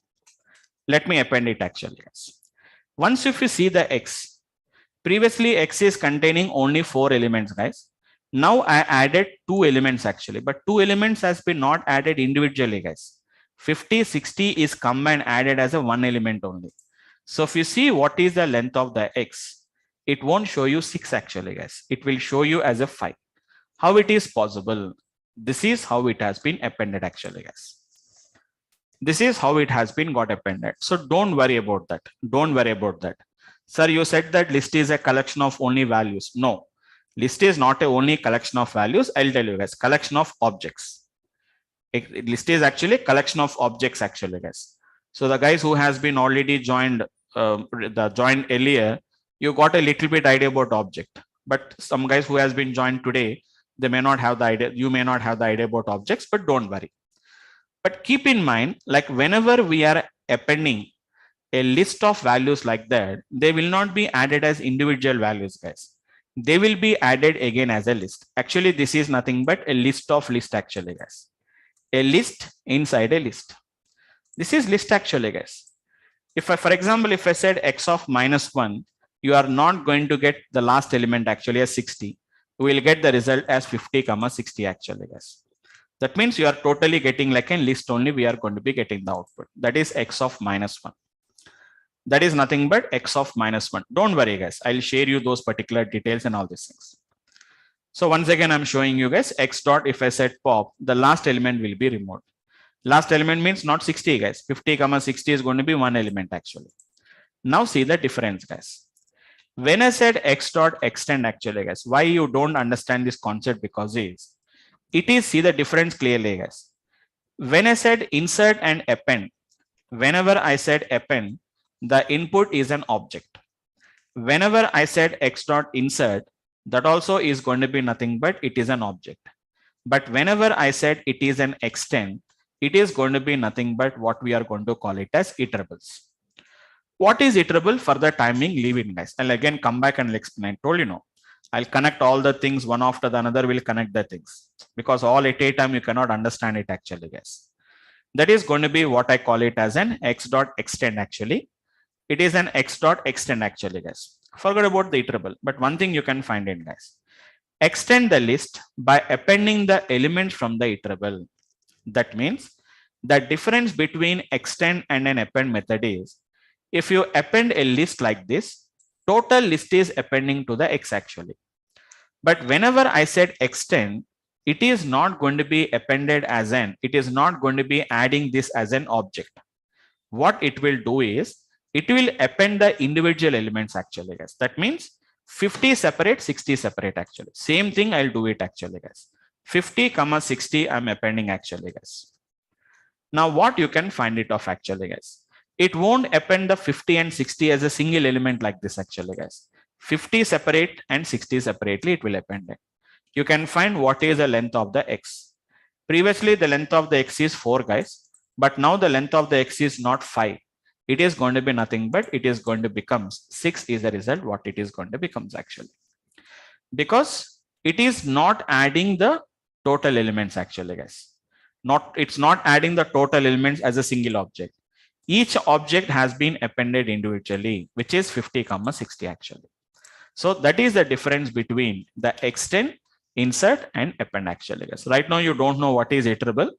Let me append it actually, guys. Once if you see the X, previously X is containing only 4 elements, guys. Now I added 2 elements actually, but 2 elements has been not added individually, guys. 50, 60 is combined added as a one element only. So if you see what is the length of the X, it won't show you 6 actually, guys. It will show you as a 5. How it is possible? This is how it has been appended actually, guys. This is how it has been got appended. So don't worry about that. Don't worry about that. Sir, you said that list is a collection of only values. No, list is not a only collection of values. I'll tell you guys, collection of objects. List is actually collection of objects actually, guys. So the guys who has been already joined earlier, you got a little bit idea about object. But some guys who has been joined today, they may not have the idea. You may not have the idea about objects, but don't worry. But keep in mind, like whenever we are appending a list of values like that, they will not be added as individual values, guys. They will be added again as a list. Actually, this is nothing but a list of list actually, guys. A list inside a list. This is list actually, guys. If I, for example, if I said x of -1, you are not going to get the last element actually as 60. We will get the result as 50, 60 actually, guys. That means you are totally getting like a list only. We are going to be getting the output. That is x of -1. That is nothing but x of -1. Don't worry, guys. I'll share you those particular details and all these things. So once again, I'm showing you guys x dot. If I said pop, the last element will be removed. Last element means not 60, guys. 50, 60 is going to be one element actually. Now see the difference, guys. When I said x dot extend actually, guys, why you don't understand this concept? Because it is see the difference clearly, guys. When I said insert and append, whenever I said append, the input is an object. Whenever I said x dot insert, that also is going to be nothing but it is an object. But whenever I said it is an extend, it is going to be nothing but what we are going to call it as iterables. What is iterable? For the timing, leave it, guys. I'll again come back and explain. I told you no. I'll connect all the things one after the another. Will connect the things because all at a time you cannot understand it actually, guys. That is going to be what I call it as an x dot extend actually. It is an x dot extend actually, guys. Forget about the iterable, but one thing you can find it, guys. Extend the list by appending the elements from the iterable. That means the difference between extend and an append method is if you append a list like this, total list is appending to the x actually. But whenever I said extend, it is not going to be appended as an, it is not going to be adding this as an object. What it will do is, it will append the individual elements actually, guys. That means 50 separate, 60 separate actually. Same thing I'll do it actually, guys. 50, 60 I'm appending actually, guys. Now what you can find it of actually, guys. It won't append the 50 and 60 as a single element like this actually, guys. 50 separate and 60 separately it will append it. You can find what is the length of the x. Previously the length of the x is 4, guys. But now the length of the x is not 5. It is going to be nothing but it is going to become 6 is the result what it is going to becomes actually. Because it is not adding the total elements actually, guys. It's not adding the total elements as a single object. Each object has been appended individually, which is 50, 60 actually. So that is the difference between the extend, insert and append actually, guys. Right now you don't know what is iterable,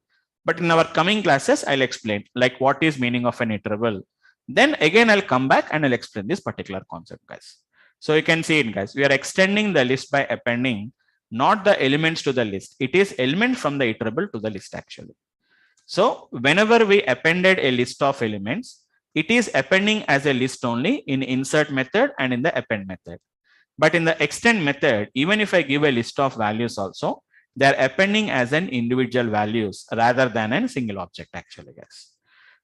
but in our coming classes, I'll explain like what is meaning of an iterable. Then again, I'll come back and I'll explain this particular concept, guys. So you can see it, guys. We are extending the list by appending not the elements to the list. It is element from the iterable to the list actually. So whenever we appended a list of elements, it is appending as a list only in insert method and in the append method. But in the extend method, even if I give a list of values also, they are appending as an individual values rather than a single object actually, guys.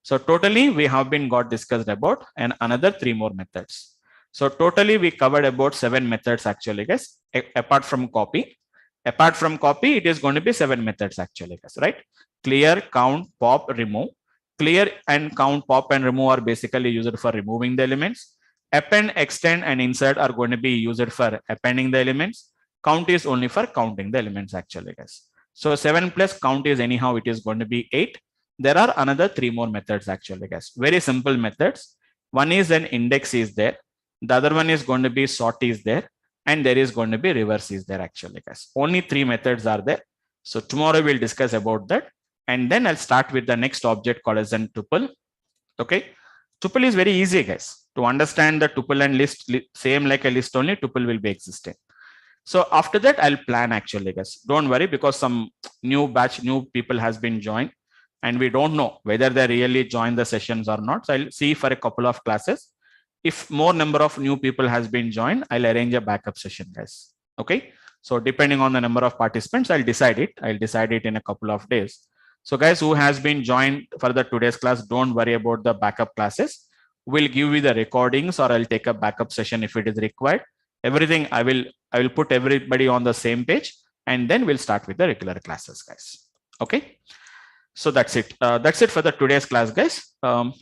So totally we have been discussed about and another 3 more methods. So totally we covered about 7 methods actually, guys, apart from copy. Apart from copy, it is going to be 7 methods actually, guys, right? Clear, count, pop, remove. Clear and count, pop and remove are basically used for removing the elements. Append, extend and insert are going to be used for appending the elements. Count is only for counting the elements actually, guys. So 7 plus count is anyhow, it is going to be 8. There are another 3 more methods actually, guys. Very simple methods. One is an index is there. The other one is going to be sort is there. And there is going to be reverse is there actually, guys. Only 3 methods are there. So tomorrow we'll discuss about that. And then I'll start with the next object called as an tuple. Okay. Tuple is very easy, guys. To understand the tuple and list, same like a list only, tuple will be existing. So after that, I'll plan actually, guys. Don't worry, because some new people has been joined and we don't know whether they really join the sessions or not. So I'll see for a couple of classes. If more number of new people has been joined, I'll arrange a backup session, guys. Okay. So depending on the number of participants, I'll decide it. I'll decide it in a couple of days. So guys who has been joined for the today's class, don't worry about the backup classes. We'll give you the recordings, or I'll take a backup session if it is required. Everything I will put everybody on the same page, and then we'll start with the regular classes, guys. Okay. So that's it. That's it for the today's class, guys.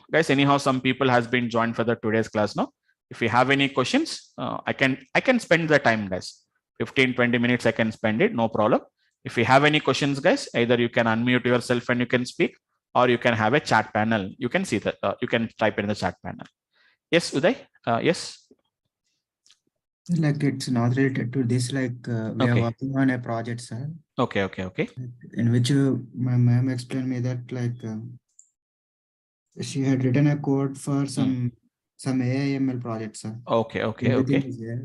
Guys, anyhow, some people has been joined for the today's class now. If you have any questions, I can spend the time, guys. 15-20 minutes I can spend it, no problem. If you have any questions, guys, either you can unmute yourself and you can speak, or you can have a chat panel. You can see that you can type in the chat panel. Yes, Uday. Yes. Like it's not related to this. Like we are working on a project, sir. Okay. In which my ma'am explained me that like she had written a code for some AIML project, sir. Okay. Everything is there.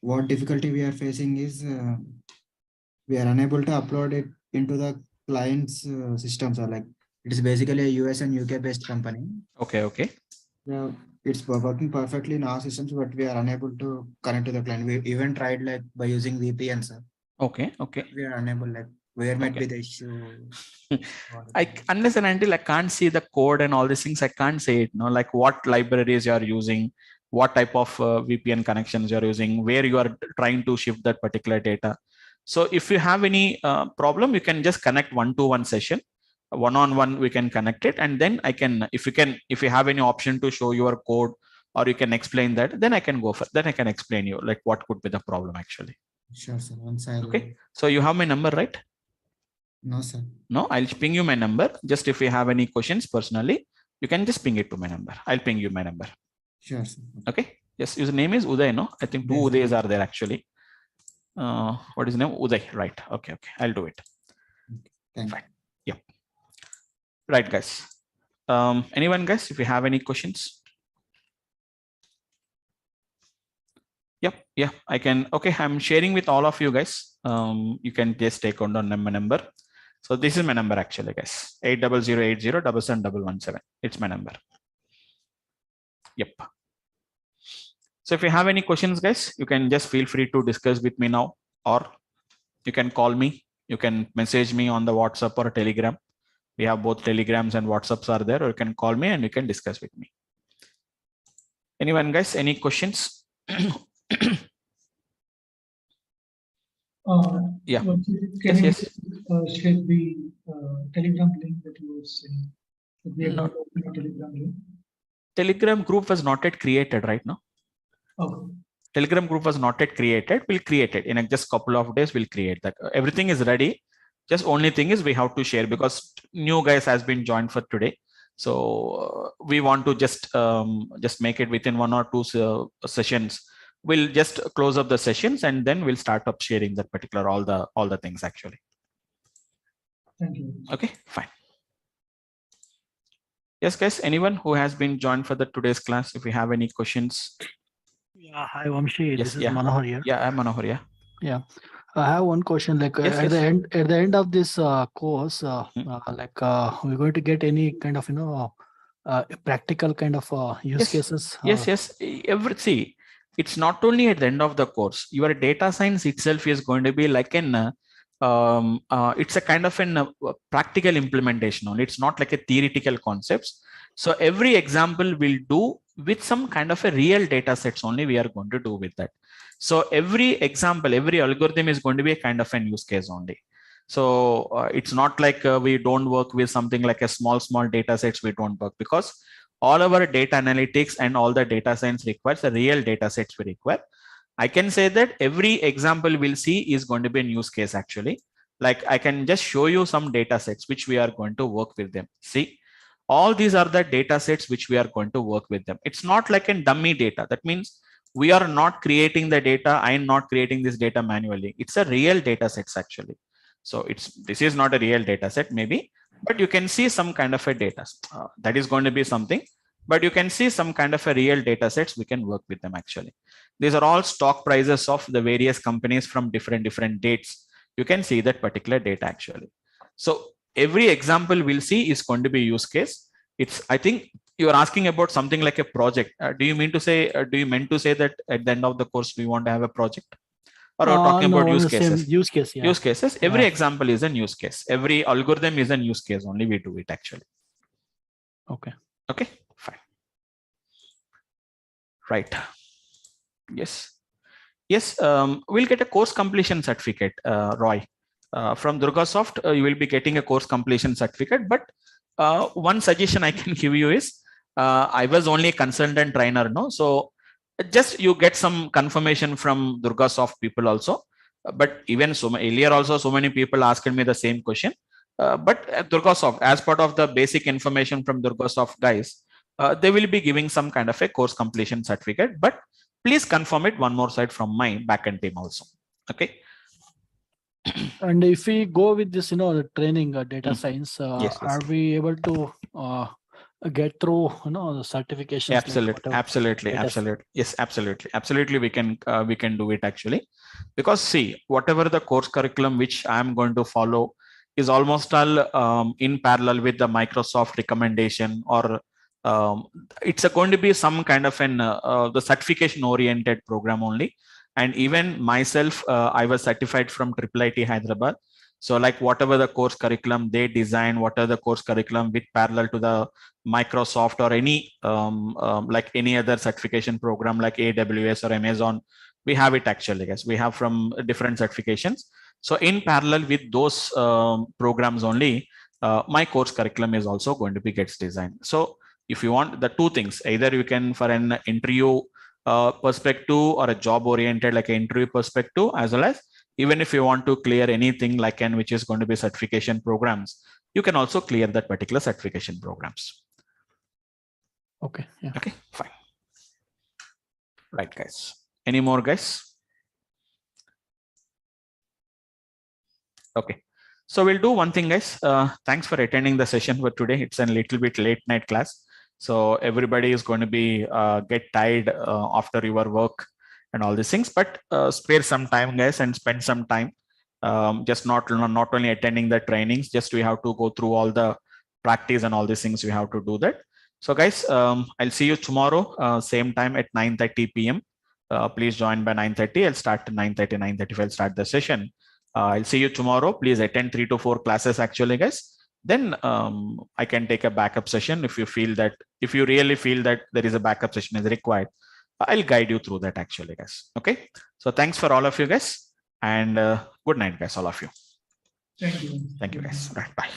What difficulty we are facing is we are unable to upload it into the client's systems. Or like it is basically a US and UK based company. Okay. Yeah, it's working perfectly in our systems, but we are unable to connect to the client. We even tried like by using VPN, sir. Okay. We are unable. Like where might be the issue? Unless and until I can't see the code and all these things, I can't say it. No, like what libraries you are using, what type of VPN connections you are using, where you are trying to shift that particular data. So if you have any problem, you can just connect one-to-one session, one-on-one. We can connect it, and then I can, if you have any option to show your code, or you can explain that, then I can go for. Then I can explain you like what could be the problem actually. Sure, sir. Okay. So you have my number, right? No, sir. No, I'll ping you my number. Just if you have any questions personally, you can just ping it to my number. I'll ping you my number. Sure, sir. Okay. Yes, his name is Uday, no? I think two Udays are there actually. What is his name? Uday, right. Okay. I'll do it. Thank you. Yeah. Right, guys. Anyone, guys, if you have any questions? Yep. Yeah, I can. Okay, I'm sharing with all of you guys. You can just take on my number. So this is my number actually, guys. 80080771117. It's my number. Yep. So if you have any questions, guys, you can just feel free to discuss with me now, or you can call me. You can message me on the WhatsApp or Telegram. We have both Telegrams and WhatsApps are there, or you can call me and you can discuss with me. Anyone, guys, any questions? Yeah. Can you share the Telegram link that you were saying? We are not open a Telegram link. Telegram group was not yet created right now. Okay. Telegram group was not yet created. We'll create it in just couple of days. We'll create that. Everything is ready. Just only thing is we have to share, because new guys has been joined for today. So we want to just make it within 1 or 2 sessions. We'll just close up the sessions and then we'll start up sharing that particular all the things actually. Thank you. Okay, fine. Yes, guys, anyone who has been joined for the today's class, if you have any questions. Yeah, hi Vamsi. Yes, this is Manohar here. Yeah, I'm Manohar. Yeah. I have one question. Like at the end of this course, like we're going to get any kind of practical kind of use cases. Yes. See, it's not only at the end of the course. Your data science itself is going to be like an it's a kind of an practical implementation only. It's not like a theoretical concepts. So every example will do with some kind of a real data sets only we are going to do with that. So every example, every algorithm is going to be a kind of an use case only. So it's not like we don't work with something like a small data sets. We don't work, because all our data analytics and all the data science requires a real data sets we require. I can say that every example we'll see is going to be a use case actually. Like I can just show you some data sets which we are going to work with them. See, all these are the data sets which we are going to work with them. It's not like a dummy data. That means we are not creating the data. I am not creating this data manually. It's a real data sets actually. So this is not a real data set maybe, but you can see some kind of a data. That is going to be something, but you can see some kind of a real data sets. We can work with them actually. These are all stock prices of the various companies from different dates. You can see that particular data actually. So every example we'll see is going to be use case. I think you're asking about something like a project. Do you mean to say that at the end of the course, we want to have a project? Or are talking about use cases? Use case, yeah. Use cases. Every example is an use case. Every algorithm is an use case. Only we do it actually. Okay. Okay, fine. Right. Yes. Yes, we'll get a course completion certificate, Roy. From Durgasoft, you will be getting a course completion certificate. But one suggestion I can give you is, I was only a consultant trainer, no? So just you get some confirmation from Durgasoft people also. But even earlier also, so many people asked me the same question. But Durgasoft, as part of the basic information from Durgasoft guys, they will be giving some kind of a course completion certificate. But please confirm it one more side from my backend team also. Okay. And if we go with this, the training data science, yes. are we able to get through, the certifications? Absolutely. Yes, absolutely. We can do it actually, because see, whatever the course curriculum which I am going to follow is almost all in parallel with the Microsoft recommendation, or it's going to be some kind of an the certification oriented program only. And even myself, I was certified from IIIT Hyderabad. So like whatever the course curriculum they design, whatever the course curriculum with parallel to the Microsoft or any like any other certification program like AWS or Amazon, we have it actually, guys. We have from different certifications. So in parallel with those programs only, my course curriculum is also going to be gets designed. So if you want the two things, either you can for an interview perspective or a job oriented like an interview perspective, as well as even if you want to clear anything like an which is going to be certification programs, you can also clear that particular certification programs. Okay. Yeah. Okay, fine. Right, guys. Any more, guys? Okay. So we'll do one thing, guys. Thanks for attending the session for today. It's a little bit late night class. So everybody is going to be get tired after your work and all these things, but spare some time, guys, and spend some time. Just not only attending the trainings, just we have to go through all the practice and all these things. We have to do that. So guys, I'll see you tomorrow, same time at 9:30 p.m. Please join by 9:30. I'll start at 9:30, 9:35. I'll start the session. I'll see you tomorrow. Please attend 3 to 4 classes actually, guys. Then I can take a backup session if you really feel that there is a backup session is required. I'll guide you through that actually, guys. Okay. So thanks for all of you guys, and good night, guys, all of you. Thank you. Thank you, guys. Right, bye.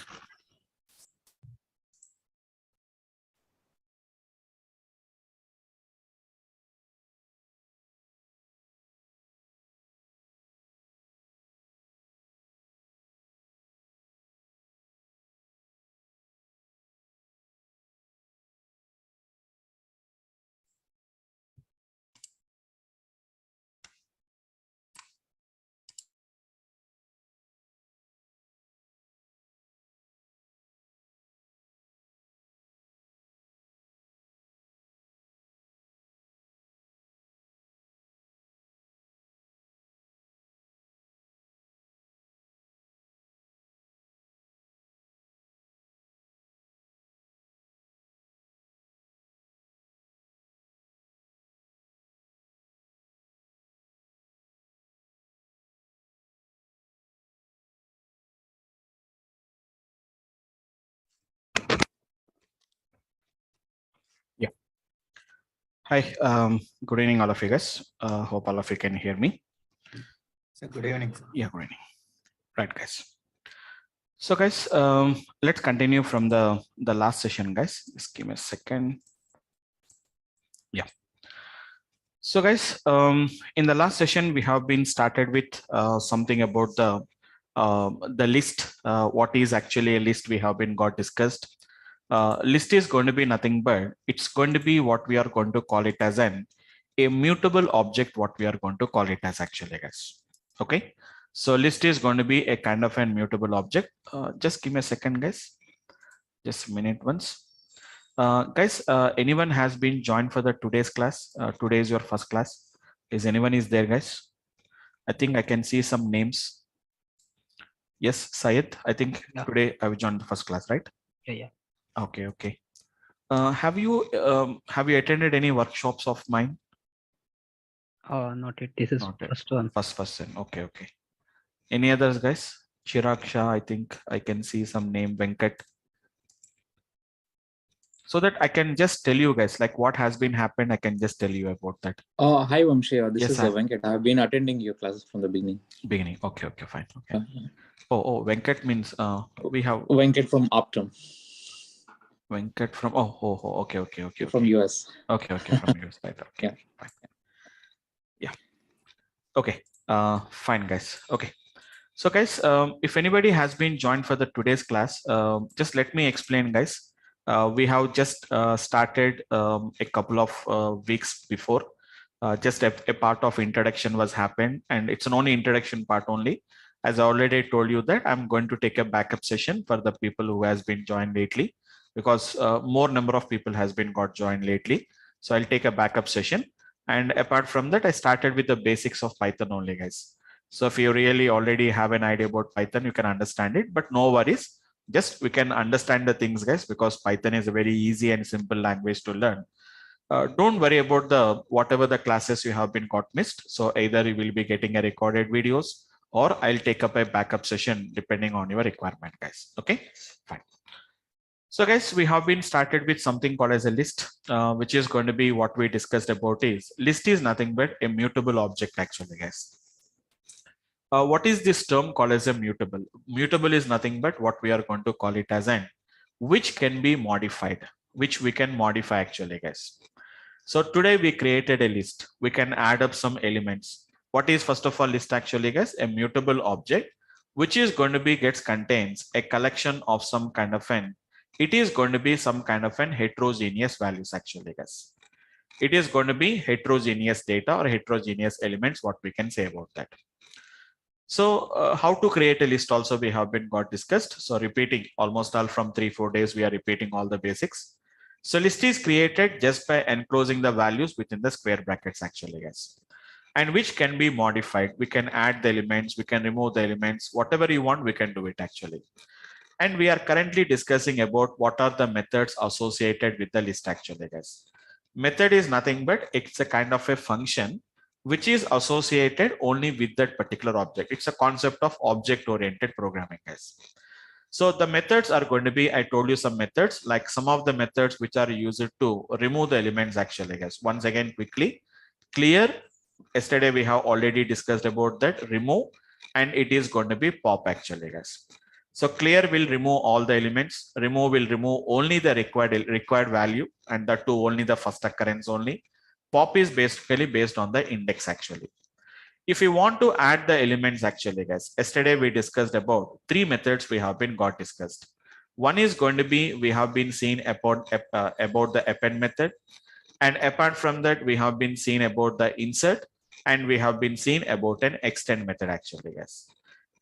Yeah. Hi. Good evening, all of you guys. Hope all of you can hear me. So good evening. Yeah, good evening. Right, guys. So guys, let's continue from the last session, guys. Just give me a second. Yeah. So guys, in the last session, we have been started with something about the list. What is actually a list? We have been got discussed. List is going to be nothing but it's going to be what we are going to call it as an immutable object. What we are going to call it as actually, guys. Okay. So list is going to be a kind of an mutable object. Just give me a second, guys. Just a minute once. Guys, anyone has been joined for the today's class? Today is your first class. Is anyone is there, guys? I think I can see some names. Yes, Syed. I think today I will join the first class, right? Yeah. Okay, okay. Have you attended any workshops of mine? Not yet. This is Not yet. first one. First person. Okay, okay. Any others, guys? Chirag Shah, I think I can see some name, Venkat. So that I can just tell you guys like what has been happened. I can just tell you about that. Hi Vamsi, this Yes, is sir. Venkat. I have been attending your classes from the beginning. Okay, okay, fine. Okay. Oh, Venkat means we have Venkat from Optum. Venkat from okay. From US. Okay, from US, right? Okay, Yeah. fine. Yeah. Okay. Fine, guys. Okay. So, guys, if anybody has been joined for the today's class, just let me explain, guys. We have just started a couple of weeks before. Just a part of introduction was happened, and it's an only introduction part only. As I already told you that I'm going to take a backup session for the people who has been joined lately, because more number of people has been got joined lately. So I'll take a backup session. And apart from that, I started with the basics of Python only, guys. So if you really already have an idea about Python, you can understand it, but no worries. Just we can understand the things, guys, because Python is a very easy and simple language to learn. Don't worry about the whatever the classes you have been got missed. So either you will be getting a recorded videos or I'll take up a backup session depending on your requirement, guys. Okay, fine. So guys, we have been started with something called as a list, which is going to be what we discussed about is list is nothing but a mutable object actually, guys. What is this term called as a mutable? Mutable is nothing but what we are going to call it as an which can be modified, which we can modify actually, guys. So today we created a list. We can add up some elements. What is first of all list actually, guys? A mutable object, which is going to be contains a collection of some kind of an, it is going to be some kind of an heterogeneous values actually, guys. It is going to be heterogeneous data or heterogeneous elements, what we can say about that. So how to create a list also we have been got discussed. So repeating almost all from 3-4 days, we are repeating all the basics. So list is created just by enclosing the values within the square brackets actually, guys, and which can be modified. We can add the elements, we can remove the elements, whatever you want, we can do it actually. And we are currently discussing about what are the methods associated with the list actually, guys. Method is nothing but it's a kind of a function which is associated only with that particular object. It's a concept of object-oriented programming, guys. So the methods are going to be, I told you some methods, like some of the methods which are used to remove the elements actually, guys. Once again, quickly, clear. Yesterday we have already discussed about that, remove, and it is going to be pop actually, guys. So clear will remove all the elements, remove will remove only the required value, and that too only the first occurrence only. Pop is basically based on the index actually. If you want to add the elements actually, guys, yesterday we discussed about 3 methods we have been got discussed. One is going to be, we have been seen about the append method. And apart from that, we have been seen about the insert, and we have been seen about an extend method actually, guys.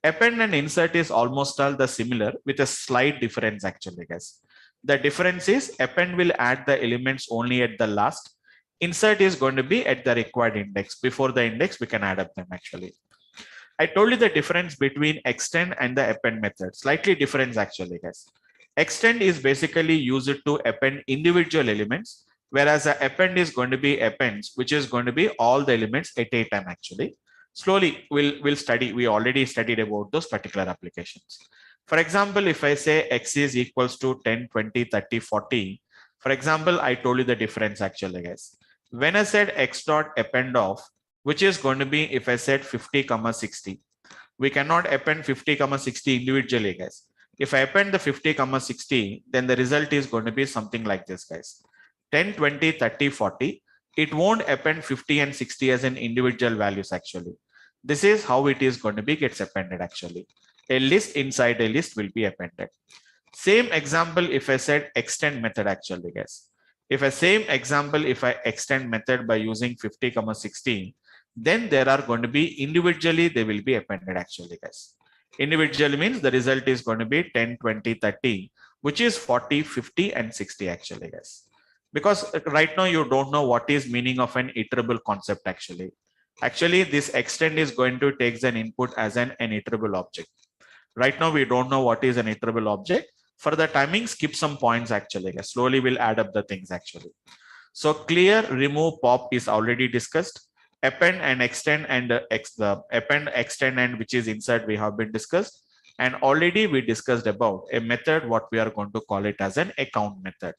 Append and insert is almost all the similar with a slight difference actually, guys. The difference is append will add the elements only at the last. Insert is going to be at the required index. Before the index, we can add up them actually. I told you the difference between extend and the append method. Slightly difference actually, guys. Extend is basically used to append individual elements, whereas the append is going to be appends, which is going to be all the elements at a time actually. Slowly we'll study. We already studied about those particular applications. For example, if I say x is equals to 10, 20, 30, 40, for example, I told you the difference actually, guys. When I said x dot append of, which is going to be if I said 50, 60, we cannot append 50, 60 individually, guys. If I append the 50, 60, then the result is going to be something like this, guys. 10, 20, 30, 40. It won't append 50 and 60 as an individual values actually. This is how it is going to be gets appended actually. A list inside a list will be appended. Same example if I said extend method actually, guys. If I extend method by using 50, 60, Then there are going to be individually, they will be appended actually, guys. Individually means the result is going to be 10, 20, 30, which is 40, 50, and 60 actually, guys. Because right now you don't know what is meaning of an iterable concept actually. Actually, this extend is going to take an input as an iterable object. Right now, we don't know what is an iterable object. For the timing, skip some points actually. Slowly we'll add up the things actually. So clear, remove, pop is already discussed. Append and extend and the append, extend, and which is insert we have been discussed. And already we discussed about a method, what we are going to call it as an account method.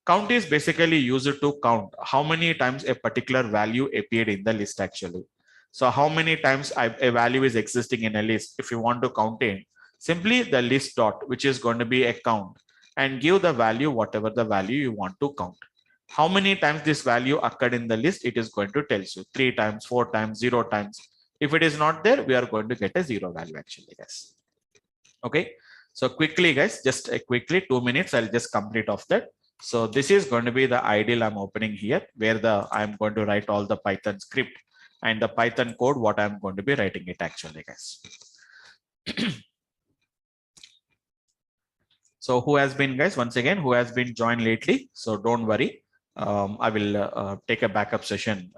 Count is basically used to count how many times a particular value appeared in the list actually. So how many times a value is existing in a list. If you want to count in, simply the list dot, which is going to be a count, and give the value, whatever the value you want to count. How many times this value occurred in the list, it is going to tell you 3 times, 4 times, 0 times. If it is not there, we are going to get a 0 value actually, guys. Okay. So quickly, guys, just quickly 2 minutes, I'll just complete off that. So this is going to be the ideal I'm opening here, where I'm going to write all the Python script and the Python code, what I'm going to be writing it actually, guys. So who has been, guys, once again, who has been joined lately? So don't worry. I will take a backup session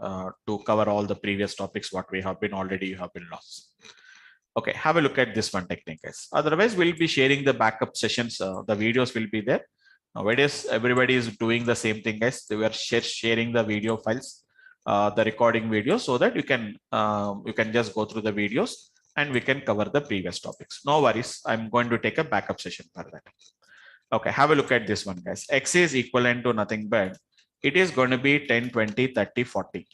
to cover all the previous topics, what we have been already, you have been lost. Okay, have a look at this one technique, guys. Otherwise, we'll be sharing the backup sessions. The videos will be there. Nowadays, everybody is doing the same thing, guys. They were sharing the video files, the recording video, so that you can just go through the videos and we can cover the previous topics. No worries. I'm going to take a backup session for that. Okay, have a look at this one, guys. X is equivalent to nothing but it is going to be 10, 20, 30, 40.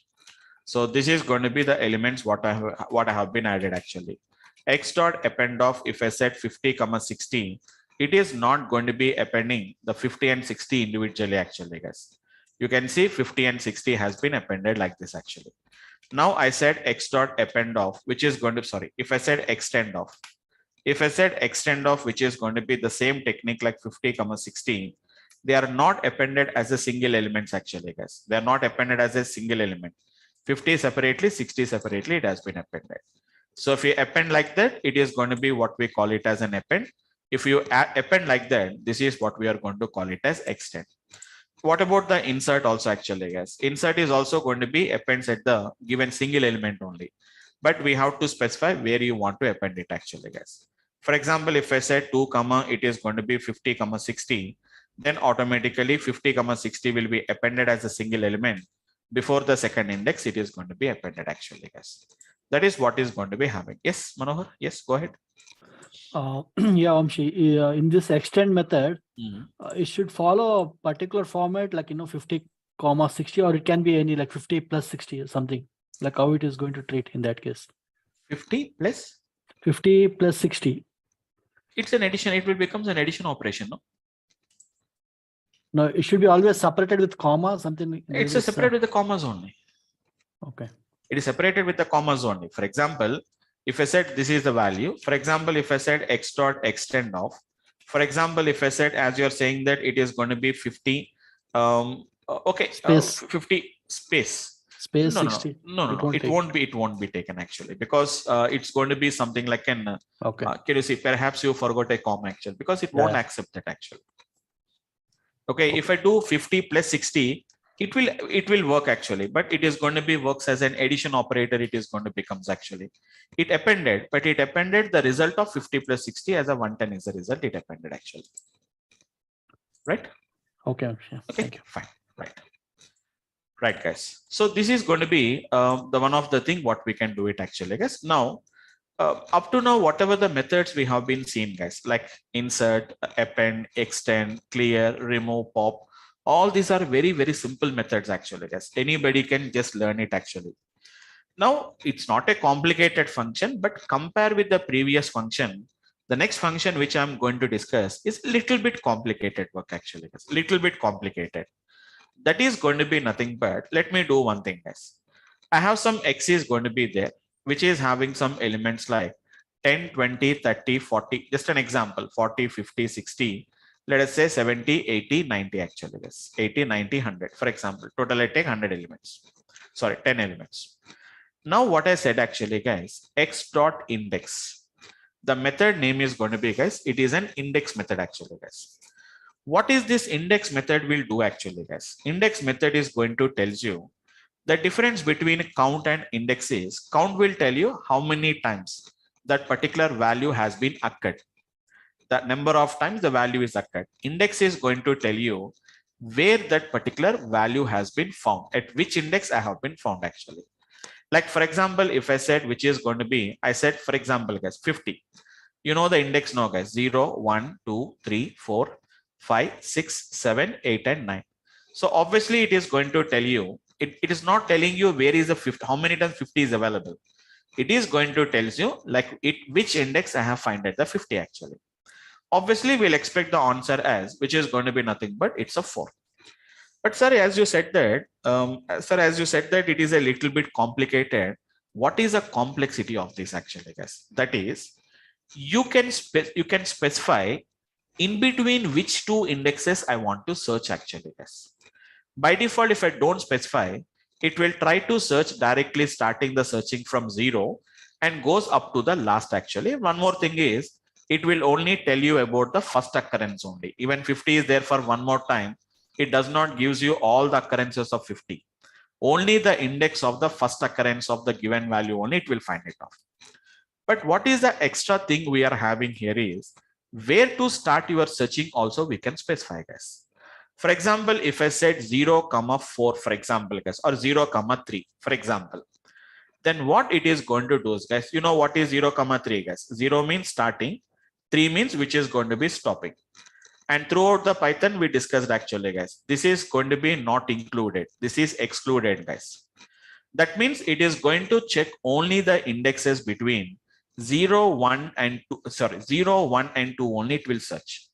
So this is going to be the elements what I have been added actually. X dot append of, if I said 50, 60, it is not going to be appending the 50 and 60 individually actually, guys. You can see 50 and 60 has been appended like this actually. Now I said X dot append of, which is going to, sorry, if I said extend of, which is going to be the same technique like 50, 60, they are not appended as a single elements actually, guys. They are not appended as a single element. 50 separately, 60 separately, it has been appended. So if you append like that, it is going to be what we call it as an append. If you append like that, this is what we are going to call it as extend. What about the insert also actually, guys? Insert is also going to be appends at the given single element only. But we have to specify where you want to append it actually, guys. For example, if I said 2, it is going to be 50, 60, then automatically 50, 60 will be appended as a single element. Before the second index, it is going to be appended actually, guys. That is what is going to be happening. Yes, Manohar. Yes, go ahead. Yeah, Vamsi, in this extend method, it should follow a particular format, like 50, 60, or it can be any like 50 plus 60 or something. Like how it is going to treat in that case. 50 plus 50 plus 60. It's an addition. It will become an addition operation, no? No, it should be always separated with comma, something. It's a separate with the commas only. Okay. It is separated with the commas only. For example, if I said this is the value, for example, if I said X dot extend of, for example, if I said, as you're saying that it is going to be 50, okay, space. 50 space. Space No, 60. No, it won't be taken actually, because it's going to be something like an, okay. Can you see, perhaps you forgot a comma actually, because it won't accept that actually. Okay, if I do 50 plus 60, it will work actually, but it is going to be works as an addition operator. It is going to becomes actually, it appended the result of 50 plus 60 as a 110 is the result. It appended actually, right? Okay. Okay, fine, right, guys. So this is going to be the one of the thing what we can do it actually, guys. Now, up to now, whatever the methods we have been seeing, guys, like insert, append, extend, clear, remove, pop, all these are very, very simple methods actually, guys. Anybody can just learn it actually. Now, it's not a complicated function, but compare with the previous function, the next function which I'm going to discuss is a little bit complicated work actually, guys. Little bit complicated. That is going to be nothing but, let me do one thing, guys. I have some X is going to be there, which is having some elements like 10, 20, 30, 40, just an example, 40, 50, 60, let us say 70, 80, 90 actually, yes, 80, 90, 100, for example, total I take 100 elements, sorry, 10 elements. Now what I said actually, guys, x dot index. The method name is going to be, guys, it is an index method actually, guys. What is this index method will do actually, guys? Index method is going to tell you the difference between count and index is count will tell you how many times that particular value has been occurred. The number of times the value is occurred. Index is going to tell you where that particular value has been found, at which index I have been found actually. Like for example, if I said which is going to be, I said for example, guys, 50. You know the index now, guys, 0, 1, 2, 3, 4, 5, 6, 7, 8, and 9. So obviously it is going to tell you, it is not telling you where is the 50, how many times 50 is available. It is going to tell you like which index I have found at the 50 actually. Obviously we'll expect the answer as, which is going to be nothing but it's a 4. But sir, as you said that, it is a little bit complicated. What is the complexity of this actually, guys? That is, you can specify in between which two indexes I want to search actually, guys. By default, if I don't specify, it will try to search directly starting the searching from 0 and goes up to the last actually. One more thing is, it will only tell you about the first occurrence only. Even 50 is there for one more time. It does not gives you all the occurrences of 50. Only the index of the first occurrence of the given value only it will find it off. But what is the extra thing we are having here is where to start your searching also we can specify, guys. For example, if I said 0, 4, for example, guys, or 0, 3, for example, then what it is going to do is, guys, you know what is 0, 3, guys? 0 means starting, 3 means which is going to be stopping. And throughout the Python, we discussed actually, guys, this is going to be not included. This is excluded, guys. That means it is going to check only the indexes between 0, 1, and 2. Sorry, 0, 1, and 2 only it will search.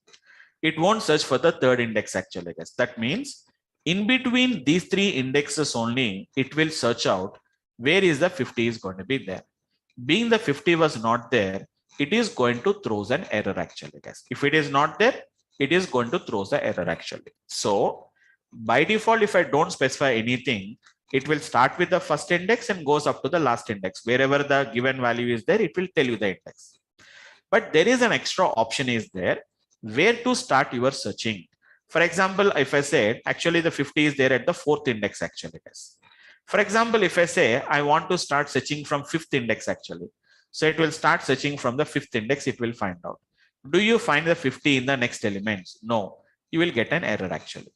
It won't search for the third index actually, guys. That means in between these three indexes only, it will search out where is the 50 is going to be there. Being the 50 was not there, it is going to throw an error actually, guys. If it is not there, it is going to throw the error actually. So by default, if I don't specify anything, it will start with the first index and goes up to the last index. Wherever the given value is there, it will tell you the index. But there is an extra option is there where to start your searching. For example, if I say actually the 50 is there at the fourth index actually, guys. For example, if I say I want to start searching from fifth index actually. So it will start searching from the fifth index, it will find out. Do you find the 50 in the next elements? No, you will get an error actually.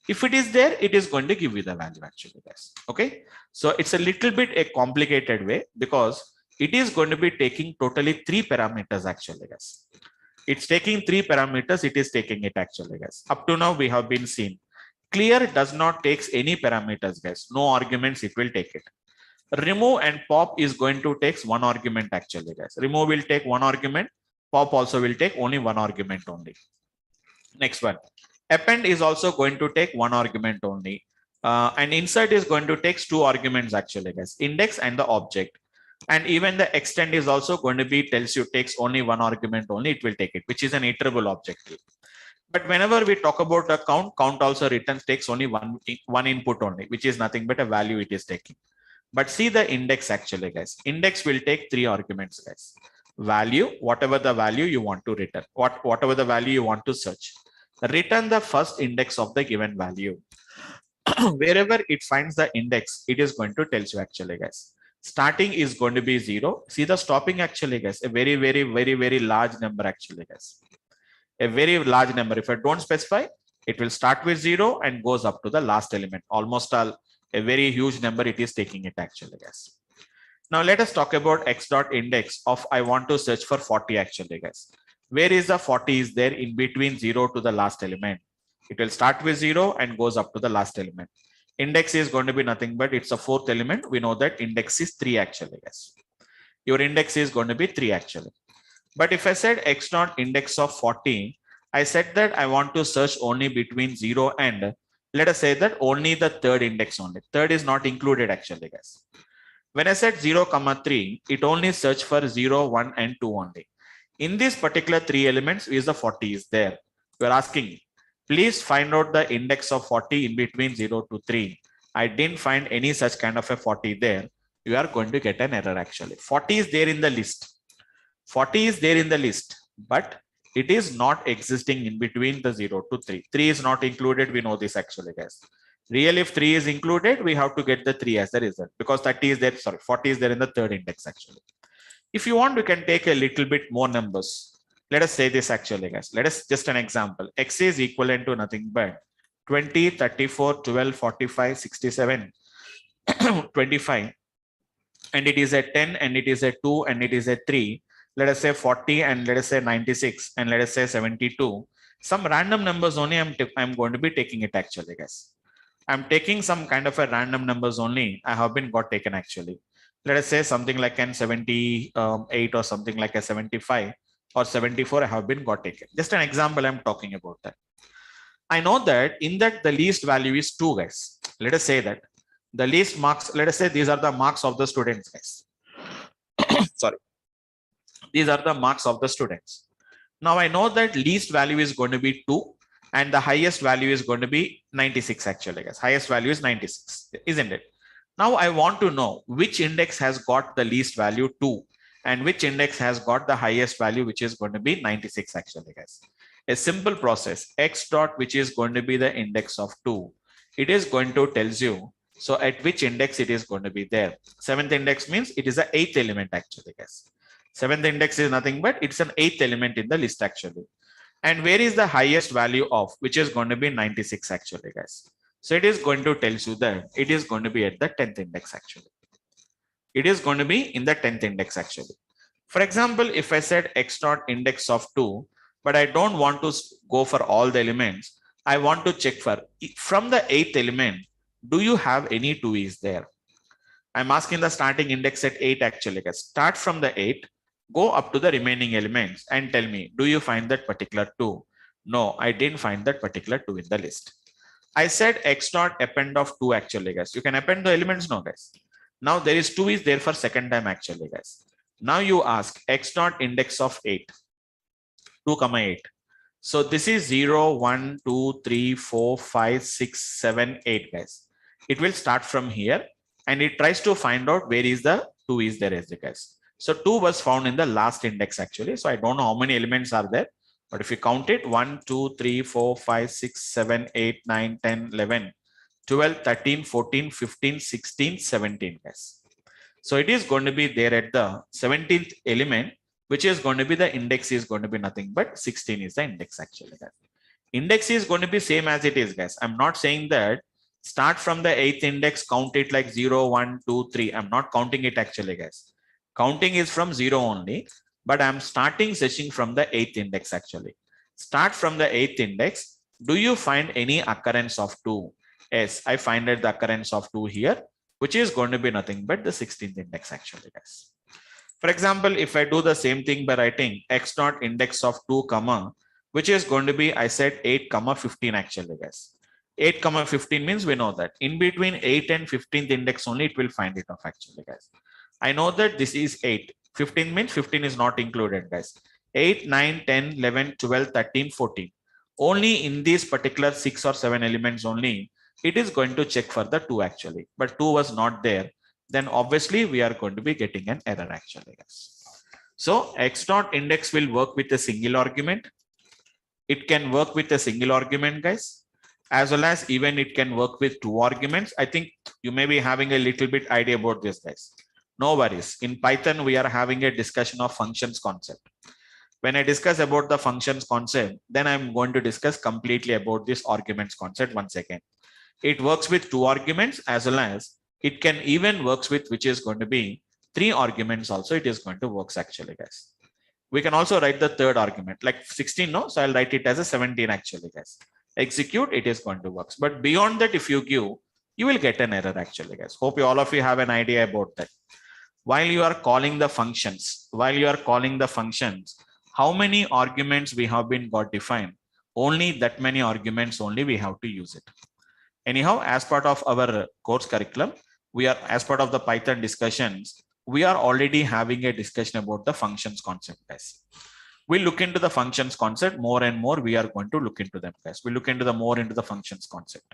If it is there, it is going to give you the value actually, guys. Okay. So it's a little bit a complicated way because it is going to be taking totally 3 parameters actually, guys. It's taking 3 parameters. It is taking it actually, guys. Up to now, we have been seen. Clear does not take any parameters, guys. No arguments, it will take it. Remove and pop is going to take one argument actually, guys. Remove will take one argument. Pop also will take only one argument only. Next one. Append is also going to take one argument only. And insert is going to take 2 arguments actually, guys. Index and the object. And even the extend is also going to be tells you takes only one argument only. It will take it, which is an iterable objective. But whenever we talk about the count also returns takes only one input only, which is nothing but a value it is taking. But see the index actually, guys. Index will take 3 arguments, guys. Value, whatever the value you want to return, whatever the value you want to search. Return the first index of the given value. Wherever it finds the index, it is going to tell you actually, guys. Starting is going to be 0. See the stopping actually, guys. A very, very, very, very large number actually, guys. A very large number. If I don't specify, it will start with 0 and goes up to the last element. Almost a very huge number it is taking it actually, guys. Now let us talk about x dot index of I want to search for 40 actually, guys. Where is the 40 is there in between 0 to the last element? It will start with 0 and goes up to the last element. Index is going to be nothing but it's a 4th element. We know that index is 3 actually, guys. Your index is going to be 3 actually. But if I said x dot index of 40, I said that I want to search only between 0 and let us say that only the third index only. Third is not included actually, guys. When I said 0, 3, it only search for 0, 1, and 2 only. In this particular 3 elements, is the 40 is there. We are asking, please find out the index of 40 in between 0 to 3. I didn't find any such kind of a 40 there. you are going to get an error actually. 40 is there in the list. 40 is there in the list, but it is not existing in between the 0 to 3. 3 is not included. We know this actually, guys. Real, if 3 is included, we have to get the 3 as the result because 30 is there. Sorry, 40 is there in the third index actually. If you want, we can take a little bit more numbers. Let us say this actually, guys. Let us just an example. X is equivalent to nothing but 20, 34, 12, 45, 67, 25. And it is a 10 and it is a 2 and it is a 3. Let us say 40 and let us say 96 and let us say 72. Some random numbers only I'm going to be taking it actually, guys. I'm taking some kind of a random numbers only. I have been got taken actually. Let us say something like an 78 or something like a 75 or 74 I have been got taken. Just an example I'm talking about that. I know that in that the least value is 2, guys. Let us say that the least marks, let us say these are the marks of the students, guys. Sorry. These are the marks of the students. Now I know that least value is going to be 2 and the highest value is going to be 96 actually, guys. Highest value is 96, isn't it? Now I want to know which index has got the least value 2 and which index has got the highest value, which is going to be 96 actually, guys. A simple process, x dot, which is going to be the index of 2. It is going to tells you, so at which index it is going to be there. 7th index means it is the 8th element actually, guys. 7th index is nothing but it's an 8th element in the list actually. And where is the highest value of, which is going to be 96 actually, guys. So it is going to tell you that it is going to be at the 10th index actually. It is going to be in the 10th index actually. For example, if I said x dot index of 2, but I don't want to go for all the elements. I want to check for from the 8th element, do you have any 2 is there? I'm asking the starting index at 8 actually, guys. Start from the 8, go up to the remaining elements and tell me, do you find that particular 2? No, I didn't find that particular 2 in the list. I said x dot append of 2 actually, guys. You can append the elements now, guys. Now there is 2 is there for second time actually, guys. Now you ask x dot index of 8, 2, 8. So this is 0, 1, 2, 3, 4, 5, 6, 7, 8, guys. It will start from here and it tries to find out where is the 2 is there, guys. So 2 was found in the last index actually. So I don't know how many elements are there, but if you count it, 1, 2, 3, 4, 5, 6, 7, 8, 9, 10, 11, 12, 13, 14, 15, 16, 17, guys. So it is going to be there at the 17th element, which is going to be the index is going to be nothing but 16 is the index actually, guys. Index is going to be same as it is, guys. I'm not saying that start from the 8th index, count it like 0, 1, 2, 3. I'm not counting it actually, guys. Counting is from 0 only, but I'm starting searching from the 8th index actually. Start from the 8th index. Do you find any occurrence of 2? Yes, I find that the occurrence of 2 here, which is going to be nothing but the 16th index actually, guys. For example, if I do the same thing by writing x dot index of 2 comma, which is going to be, I said 8 comma 15 actually, guys. 8 comma 15 means we know that in between 8 and 15th index only it will find it off actually, guys. I know that this is 8. 15 means 15 is not included, guys. 8, 9, 10, 11, 12, 13, 14. Only in these particular 6 or 7 elements only, it is going to check for the 2 actually, but 2 was not there. Then obviously we are going to be getting an error actually, guys. So x dot index will work with a single argument. It can work with a single argument, guys, as well as even it can work with 2 arguments. I think you may be having a little bit idea about this, guys. No worries. In Python, we are having a discussion of functions concept. When I discuss about the functions concept, then I'm going to discuss completely about this arguments concept once again. It works with 2 arguments as well as it can even works with which is going to be 3 arguments also. It is going to works actually, guys. We can also write the third argument like 16. No, so I'll write it as a 17 actually, guys. Execute, it is going to work. But beyond that, if you give, you will get an error actually, guys. Hope all of you have an idea about that. While you are calling the functions, how many arguments we have been got defined? Only that many arguments only we have to use it. Anyhow, as part of our course curriculum, we are, as part of the Python discussions, we are already having a discussion about the functions concept, guys. We look into the functions concept more and more. We are going to look into them, guys. We look into the more into the functions concept.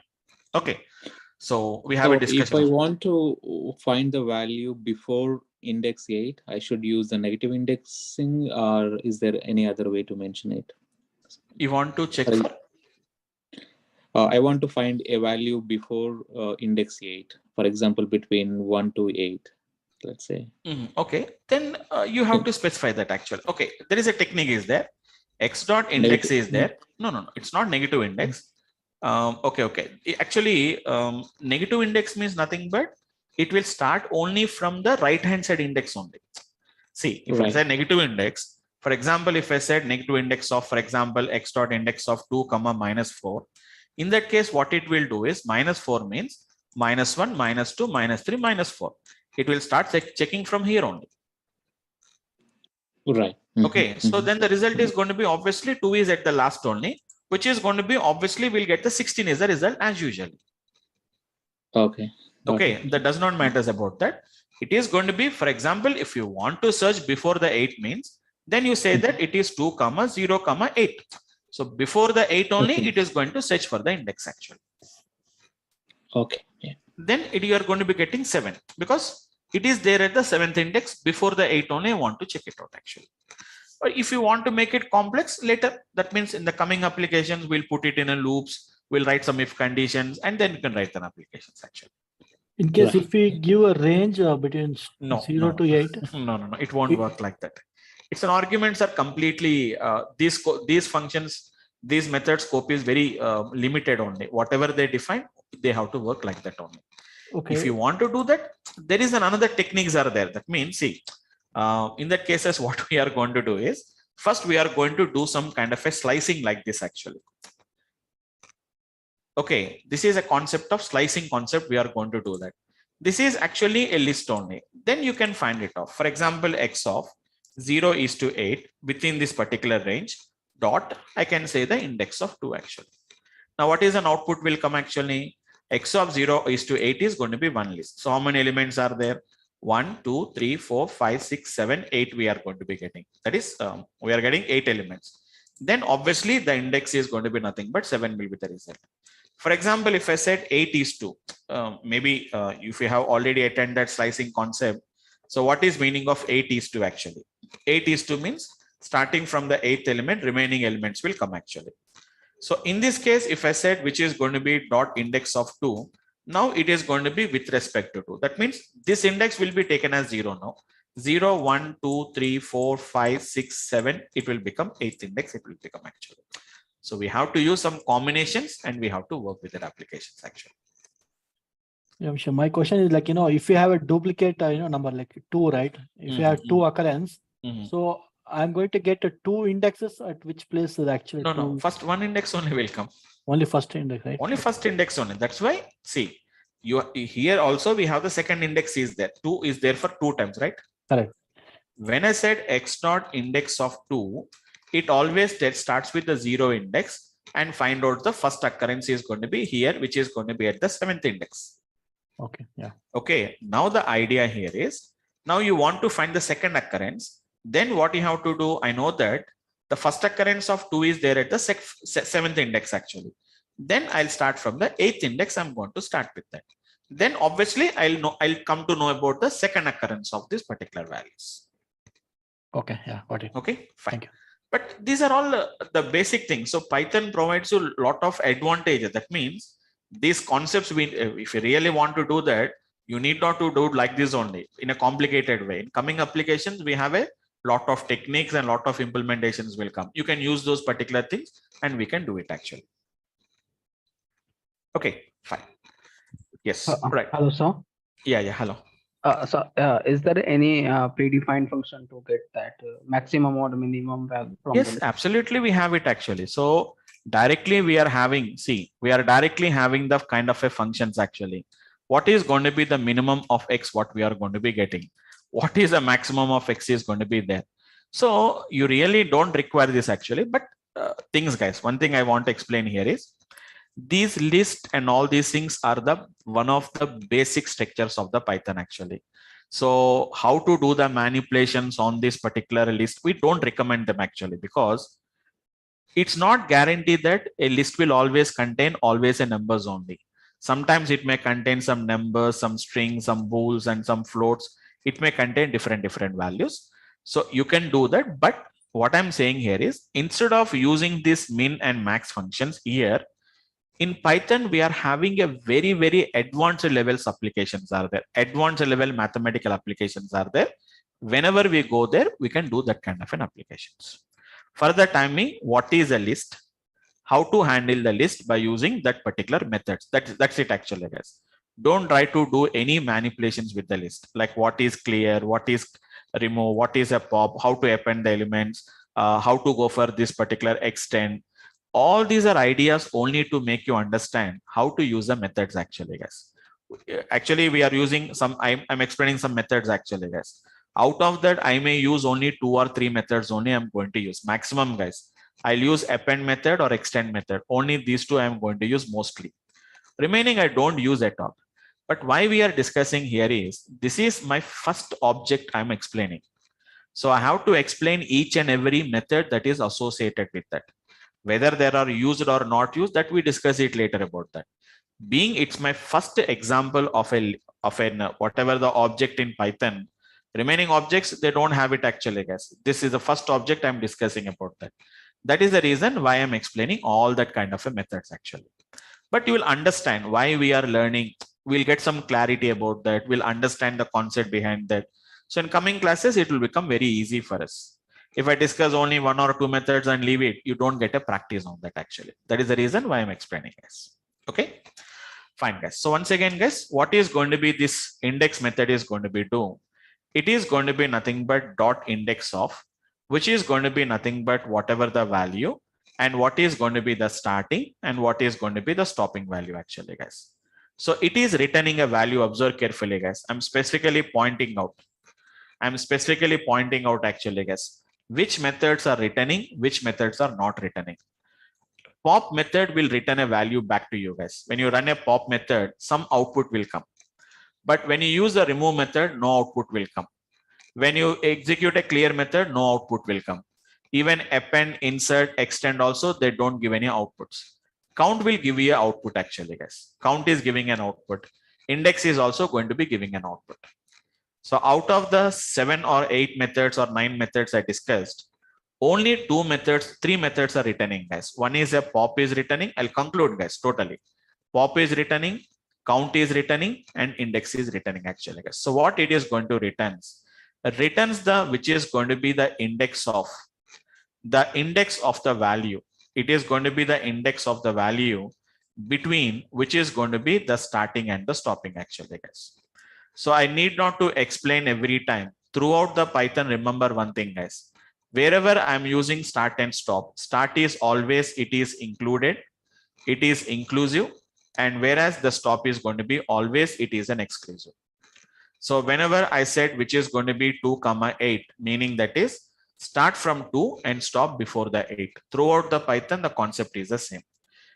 Okay. So we have a discussion. If I want to find the value before index 8, I should use the negative indexing, or is there any other way to mention it? You want to check for? I want to find a value before index 8, for example, between 1 to 8, let's say. Okay, then you have to specify that actually. Okay, there is a technique is there. X dot index is there. No, it's not negative index. Okay. Actually, negative index means nothing but it will start only from the right hand side index only. See, if I say negative index, for example, if I said negative index of, for example, x dot index of 2 comma minus 4, in that case, what it will do is minus 4 means minus 1, minus 2, minus 3, minus 4. It will start checking from here only. Right. Okay, so then the result is going to be obviously 2 is at the last only, which is going to be obviously we'll get the 16 is the result as usual. Okay. Okay, that does not matter about that. It is going to be, for example, if you want to search before the 8 means, then you say that it is 2 comma 0 comma 8. So before the 8 only, it is going to search for the index actually. Okay. Yeah. Then you are going to be getting 7 because it is there at the 7th index. Before the 8 only, I want to check it out actually. Or if you want to make it complex later, that means in the coming applications, we'll put it in a loops, we'll write some if conditions, and then you can write an applications actually. In case if we give a range between 0 to 8. No, it won't work like that. It's an arguments are completely, these functions, these methods scope is very limited only. Whatever they define, they have to work like that only. Okay. If you want to do that, there is another techniques are there. That means, see, in that cases, what we are going to do is, first we are going to do some kind of a slicing like this actually. Okay, this is a concept of slicing concept. We are going to do that. This is actually a list only. Then you can find it off. For example, x of 0 is to 8 within this particular range dot, I can say the index of 2 actually. Now, what is an output will come actually? X of 0 is to 8 is going to be one list. So how many elements are there? 1, 2, 3, 4, 5, 6, 7, 8 we are going to be getting. That is, we are getting 8 elements. Then obviously the index is going to be nothing but 7 will be the result. For example, if I said 8 is 2, maybe if you have already attended slicing concept. So what is meaning of 8 is 2 actually? 8 is 2 means starting from the 8th element, remaining elements will come actually. So in this case, if I said which is going to be dot index of 2, now it is going to be with respect to 2. That means this index will be taken as 0 now. 0, 1, 2, 3, 4, 5, 6, 7, it will become 8th index, it will become actually. So we have to use some combinations and we have to work with the applications actually. Yeah, sure. My question is like, if you have a duplicate, number like 2, right? If you have 2 occurrence, so I'm going to get 2 indexes at which place is actually No, first one index only will come. Only first index, right? Only first index only. That's why, see, here also we have the second index is there. 2 is there for 2 times, right? Correct. When I said x dot index of 2, it always starts with the 0 index and find out the first occurrence is going to be here, which is going to be at the 7th index. Okay, yeah. Okay, now the idea here is, now you want to find the second occurrence. Then what you have to do, I know that the first occurrence of 2 is there at the 7th index actually. Then I'll start from the 8th index. I'm going to start with that. Then obviously I'll come to know about the second occurrence of these particular values. Okay, yeah, got it. Okay, fine. Thank you. But these are all the basic things. So Python provides you a lot of advantages. That means these concepts, if you really want to do that, you need not to do it like this only in a complicated way. In coming applications, we have a lot of techniques and lot of implementations will come. You can use those particular things and we can do it actually. Okay, fine. Yes, right. Hello, sir. Yeah, hello. So, is there any predefined function to get that maximum or minimum value from Yes, absolutely. We have it actually. So directly we are having, we are directly having the kind of a functions actually. What is going to be the minimum of X, what we are going to be getting? What is the maximum of X is going to be there? So you really don't require this actually, but things guys, one thing I want to explain here is these lists and all these things are one of the basic structures of the Python actually. So how to do the manipulations on this particular list, we don't recommend them actually, because it's not guaranteed that a list will always contain always a numbers only. Sometimes it may contain some numbers, some strings, some bools, and some floats. It may contain different values. So you can do that. But what I'm saying here is, instead of using this min and max functions here, in Python, we are having a very advanced levels applications are there. Advanced level mathematical applications are there. Whenever we go there, we can do that kind of an applications. For the timing, what is a list? How to handle the list by using that particular methods. That's it actually, guys. Don't try to do any manipulations with the list, like what is clear, what is remove, what is a pop, how to append the elements, how to go for this particular extend. All these are ideas only to make you understand how to use the methods actually, guys. Actually, we are using some, I'm explaining some methods actually, guys. Out of that, I may use only 2 or 3 methods only I'm going to use. Maximum, guys. I'll use append method or extend method. Only these two I'm going to use mostly. Remaining, I don't use at all. But why we are discussing here is, this is my first object I'm explaining. So I have to explain each and every method that is associated with that. Whether there are used or not used, that we discuss it later about that. Being it's my first example of an whatever the object in Python, remaining objects, they don't have it actually, guys. This is the first object I'm discussing about that. That is the reason why I'm explaining all that kind of a methods actually. But you will understand why we are learning. We'll get some clarity about that. We'll understand the concept behind that. So in coming classes, it will become very easy for us. If I discuss only 1 or 2 methods and leave it, you don't get a practice on that actually. That is the reason why I'm explaining, guys. Okay, fine, guys. So once again, guys, what is going to be this index method is going to be do? It is going to be nothing but dot index of, which is going to be nothing but whatever the value, and what is going to be the starting and what is going to be the stopping value actually, guys. So it is returning a value. Observe carefully, guys. I'm specifically pointing out actually, guys, which methods are returning, which methods are not returning. Pop method will return a value back to you, guys. When you run a pop method, some output will come. But when you use the remove method, no output will come. When you execute a clear method, no output will come. Even append, insert, extend also, they don't give any outputs. Count will give you an output actually, guys. Count is giving an output. Index is also going to be giving an output. So out of the 7 or 8 methods or 9 methods I discussed, only 2 methods, 3 methods are returning, guys. One is a pop is returning. I'll conclude, guys, totally. Pop is returning, count is returning, and index is returning actually, guys. So what it is going to returns the, which is going to be the index of the value. It is going to be the index of the value between which is going to be the starting and the stopping actually, guys. So I need not to explain every time. Throughout the Python, remember one thing, guys. Wherever I'm using start and stop, start is always, it is included, it is inclusive, and whereas the stop is going to be always, it is an exclusive. So whenever I said which is going to be 2, 8, meaning that is start from 2 and stop before the 8. Throughout the Python, the concept is the same.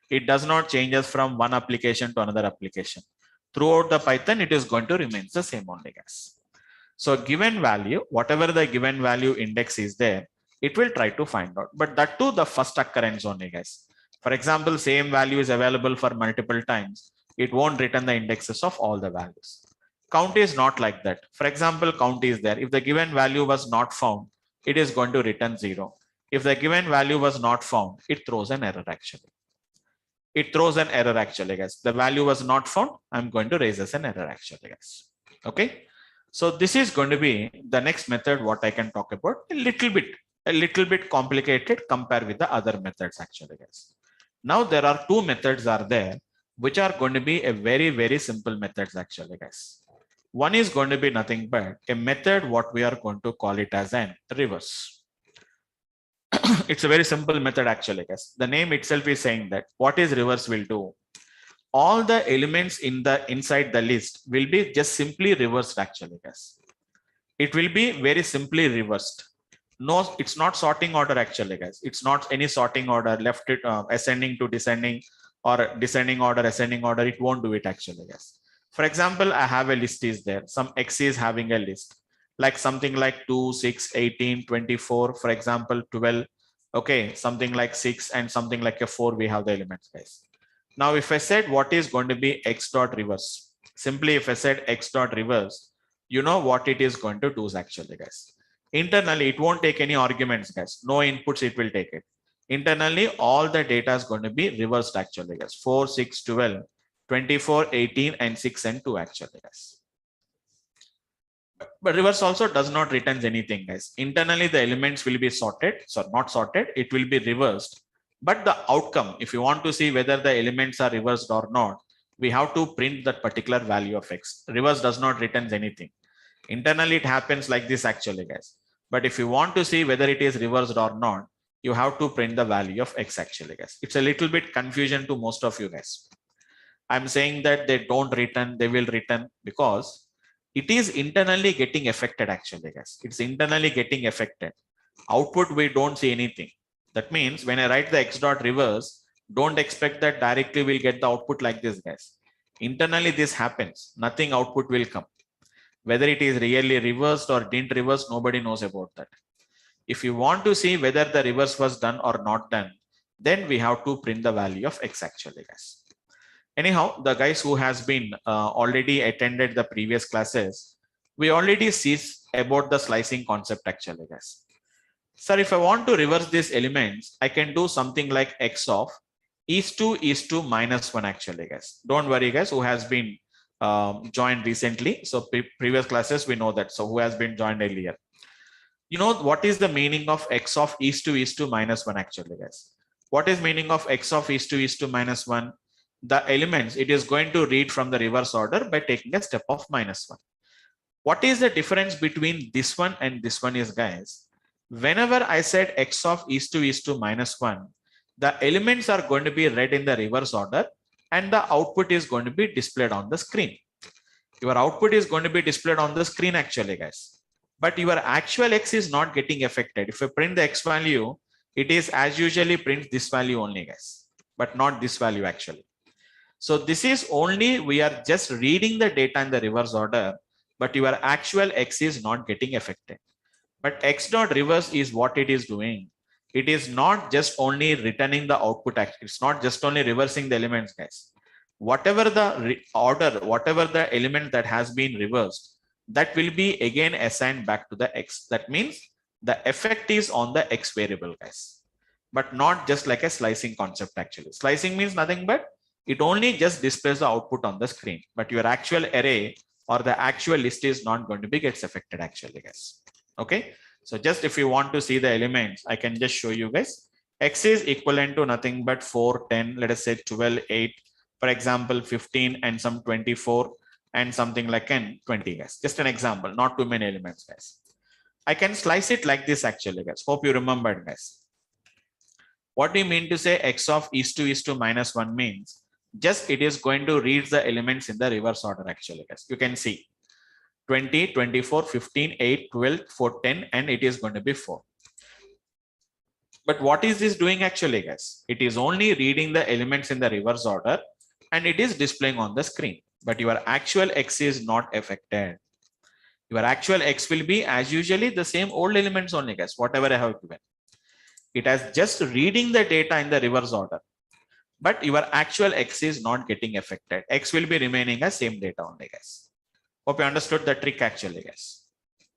It does not change us from one application to another application. Throughout the Python, it is going to remain the same only, guys. So given value, whatever the given value index is there, it will try to find out. But that too, the first occurrence only, guys. For example, same value is available for multiple times. It won't return the indexes of all the values. Count is not like that. For example, count is there. If the given value was not found, it is going to return 0. If the given value was not found, it throws an error actually. It throws an error actually, guys. The value was not found. I'm going to raise as an error actually, guys. Okay. So this is going to be the next method what I can talk about. A little bit complicated compared with the other methods actually, guys. Now there are 2 methods are there which are going to be a very simple methods actually, guys. One is going to be nothing but a method what we are going to call it as an reverse. It's a very simple method actually, guys. The name itself is saying that what is reverse will do. All the elements inside the list will be just simply reversed actually, guys. It will be very simply reversed. No, it's not sorting order actually, guys. It's not any sorting order, left it ascending to descending or descending order, ascending order. It won't do it actually, guys. For example, I have a list is there. Some X is having a list like something like 2, 6, 18, 24, for example, 12. Okay, something like 6 and something like a 4, we have the elements, guys. Now, if I said what is going to be x dot reverse, simply if I said x dot reverse, you know what it is going to do actually, guys. Internally, it won't take any arguments, guys. No inputs, it will take it. Internally, all the data is going to be reversed actually, guys. 4, 6, 12, 24, 18, and 6 and 2 actually, guys. But reverse also does not return anything, guys. Internally, the elements will be sorted. So not sorted, it will be reversed. But the outcome, if you want to see whether the elements are reversed or not, we have to print that particular value of x. Reverse does not return anything. Internally, it happens like this actually, guys. But if you want to see whether it is reversed or not, you have to print the value of x actually, guys. It's a little bit confusion to most of you guys. I'm saying that they don't return, they will return because it is internally getting affected actually, guys. It's internally getting affected. Output, we don't see anything. That means when I write the x dot reverse, don't expect that directly we'll get the output like this, guys. Internally, this happens. Nothing output will come. Whether it is really reversed or didn't reverse, nobody knows about that. If you want to see whether the reverse was done or not done, then we have to print the value of x actually, guys. Anyhow, the guys who has been already attended the previous classes, we already see about the slicing concept actually, guys. Sir, if I want to reverse these elements, I can do something like x of is to minus 1 actually, guys. Don't worry, guys, who has been joined recently. So previous classes, we know that. So who has been joined earlier? You know what is the meaning of x of is to minus 1 actually, guys? What is meaning of x of is to minus 1? The elements, it is going to read from the reverse order by taking a step of minus 1. What is the difference between this one and this one is, guys? Whenever I said x of is to minus 1, the elements are going to be read in the reverse order and the output is going to be displayed on the screen. Your output is going to be displayed on the screen actually, guys. But your actual x is not getting affected. If you print the x value, it is as usually print this value only, guys, but not this value actually. So this is only, we are just reading the data in the reverse order, but your actual x is not getting affected. But x dot reverse is what it is doing. It is not just only returning the output. It's not just only reversing the elements, guys. Whatever the order, whatever the element that has been reversed, that will be again assigned back to the x. That means the effect is on the x variable, guys, but not just like a slicing concept actually. Slicing means nothing but it only just displays the output on the screen, but your actual array or the actual list is not going to be gets affected actually, guys. Okay, so just if you want to see the elements, I can just show you guys. X is equivalent to nothing but 4, 10, let us say 12, 8, for example, 15 and some 24 and something like 20, guys. Just an example, not too many elements, guys. I can slice it like this actually, guys. Hope you remembered, guys. What do you mean to say x of is to minus 1 means? Just it is going to read the elements in the reverse order actually, guys. You can see 20, 24, 15, 8, 12, 4, 10, and it is going to be 4. But what is this doing actually, guys? It is only reading the elements in the reverse order and it is displaying on the screen. But your actual x is not affected. Your actual x will be as usually the same old elements only, guys, whatever I have given. It has just reading the data in the reverse order. But your actual x is not getting affected. X will be remaining as same data only, guys. Hope you understood the trick actually, guys.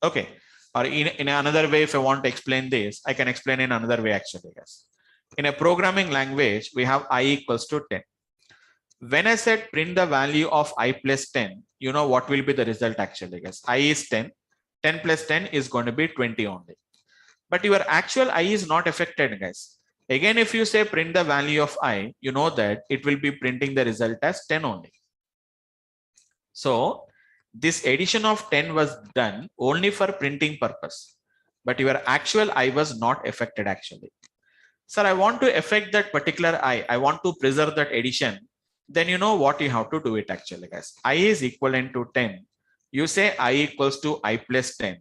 Okay. Or in another way, if I want to explain this, I can explain in another way actually, guys. In a programming language, we have I equals to 10. When I said print the value of I plus 10, you know what will be the result actually, guys. I is 10. 10 plus 10 is going to be 20 only. But your actual I is not affected, guys. Again, if you say print the value of I, you know that it will be printing the result as 10 only. So this addition of 10 was done only for printing purpose, but your actual I was not affected actually. Sir, I want to affect that particular I want to preserve that addition. Then you know what you have to do it actually, guys. I is equivalent to 10. You say I equals to I plus 10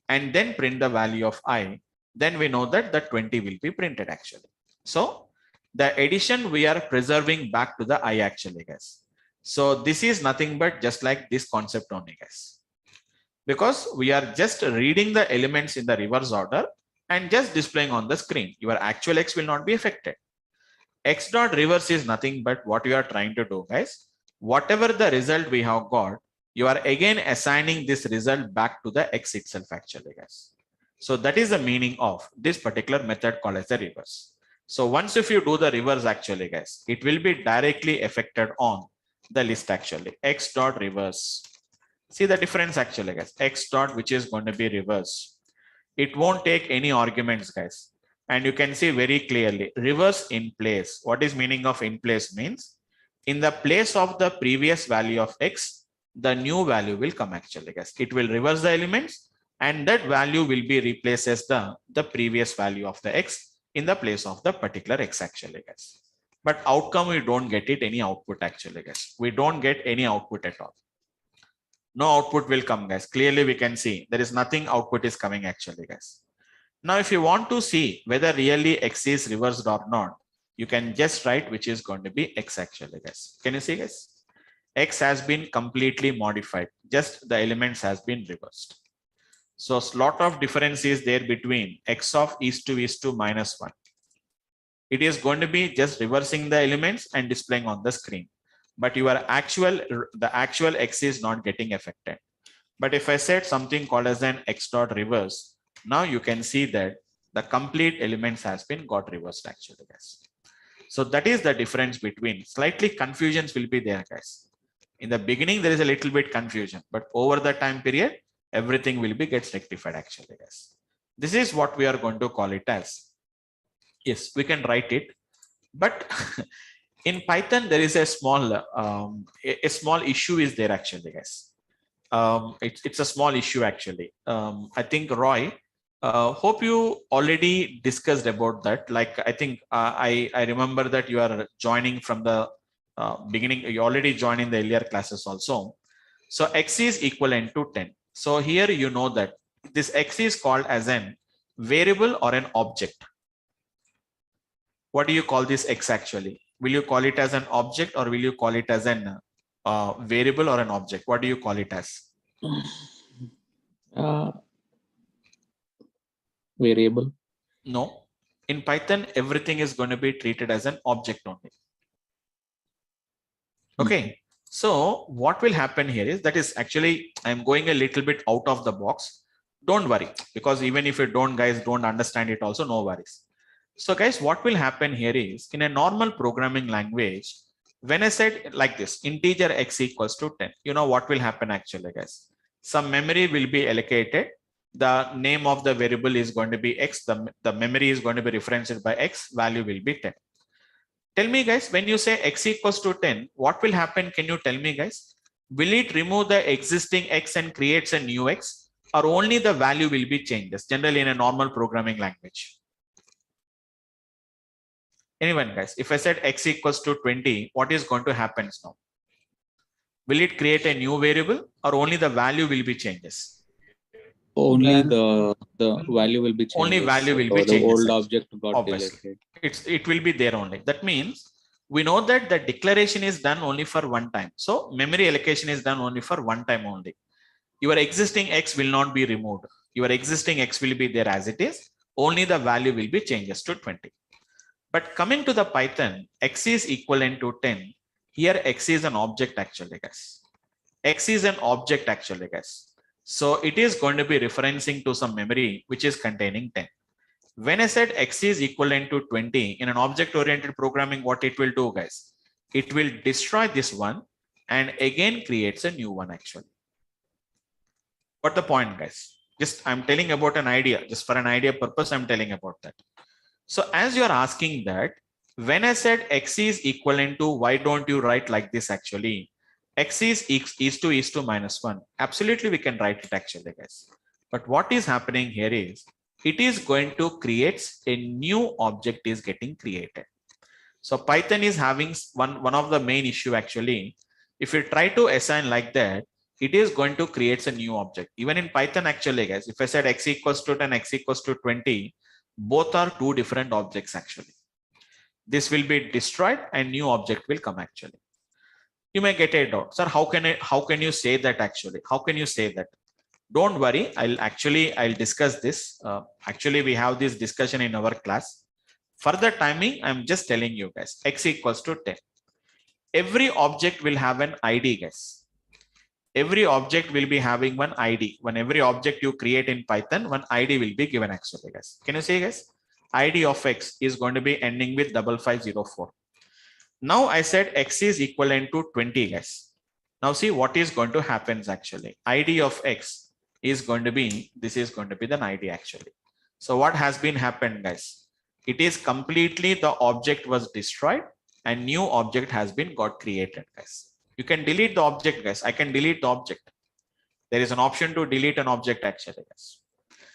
and then print the value of I. Then we know that the 20 will be printed actually. So the addition we are preserving back to the I actually, guys. So this is nothing but just like this concept only, guys. Because we are just reading the elements in the reverse order and just displaying on the screen. Your actual X will not be affected. X dot reverse is nothing but what you are trying to do, guys. Whatever the result we have got, you are again assigning this result back to the X itself actually, guys. So that is the meaning of this particular method called as the reverse. So once if you do the reverse actually, guys, it will be directly affected on the list actually. X dot reverse. See the difference actually, guys. X dot which is going to be reverse. It won't take any arguments, guys. And you can see very clearly reverse in place. What is meaning of in place means in the place of the previous value of X, the new value will come actually, guys. It will reverse the elements and that value will be replaced as the previous value of the X in the place of the particular X actually, guys. But outcome, we don't get it any output actually, guys. We don't get any output at all. No output will come, guys. Clearly we can see there is nothing output is coming actually, guys. Now, if you want to see whether really X is reversed or not, you can just write which is going to be X actually, guys. Can you see, guys? X has been completely modified. Just the elements has been reversed. So a lot of difference is there between X of is to -1. It is going to be just reversing the elements and displaying on the screen. But the actual X is not getting affected. But if I said something called as an X dot reverse, now you can see that the complete elements has been got reversed actually, guys. So that is the difference between, slightly confusions will be there, guys. In the beginning, there is a little bit confusion, but over the time period, everything will be gets rectified actually, guys. This is what we are going to call it as. Yes, we can write it, but in Python, there is a small issue is there actually, guys. It's a small issue actually. I think Roy, hope you already discussed about that. Like I think I remember that you are joining from the beginning. You already joined in the earlier classes also. So X is equivalent to 10. So here you know that this X is called as an variable or an object. What do you call this X actually? Will you call it as an object or will you call it as an variable or an object? What do you call it as? Variable. No. In Python, everything is going to be treated as an object only. Okay. So what will happen here is that is actually, I'm going a little bit out of the box. Don't worry, because even if you guys don't understand it also, no worries. So guys, what will happen here is in a normal programming language, when I said like this, integer X equals to 10, you know what will happen actually, guys? Some memory will be allocated. The name of the variable is going to be X. The memory is going to be referenced by X. Value will be 10. Tell me, guys, when you say X equals to 10, what will happen? Can you tell me, guys? Will it remove the existing X and creates a new X, or only the value will be changed? Generally in a normal programming language. Anyone, guys, if I said X equals to 20, what is going to happen now? Will it create a new variable or only the value will be changes? Only the value will be changed. Only value will be the changes. Old object got Obviously. deleted. It will be there only. That means we know that the declaration is done only for one time. So memory allocation is done only for one time only. Your existing X will not be removed. Your existing X will be there as it is. Only the value will be changes to 20. But coming to the Python, X is equivalent to 10. Here X is an object actually, guys. X is an object actually, guys. So it is going to be referencing to some memory which is containing 10. When I said X is equivalent to 20 in an object-oriented programming, what it will do, guys? It will destroy this one and again creates a new one actually. What the point, guys? Just I'm telling about an idea, just for an idea purpose, I'm telling about that. So as you're asking that, when I said X is equivalent to, why don't you write like this actually? X is to -1. Absolutely, we can write it actually, guys. But what is happening here is, it is going to create a new object is getting created. So Python is having one of the main issue actually. If you try to assign like that, it is going to create a new object. Even in Python actually, guys, if I said X equals to 10, X equals to 20, both are two different objects actually. This will be destroyed and new object will come actually. You may get a doubt, sir, how can you say that actually? How can you say that? Don't worry, I'll discuss this. Actually, we have this discussion in our class. For the timing, I'm just telling you guys, x equals to 10. Every object will have an ID, guys. Every object will be having one ID. When every object you create in Python, one ID will be given actually, guys. Can you see, guys? ID of x is going to be ending with 5504. Now I said x is equivalent to 20, guys. Now see what is going to happen actually. ID of x is going to be, this is going to be the ID actually. So what has been happened, guys? It is completely the object was destroyed and new object has been got created, guys. You can delete the object, guys. I can delete the object. There is an option to delete an object actually, guys.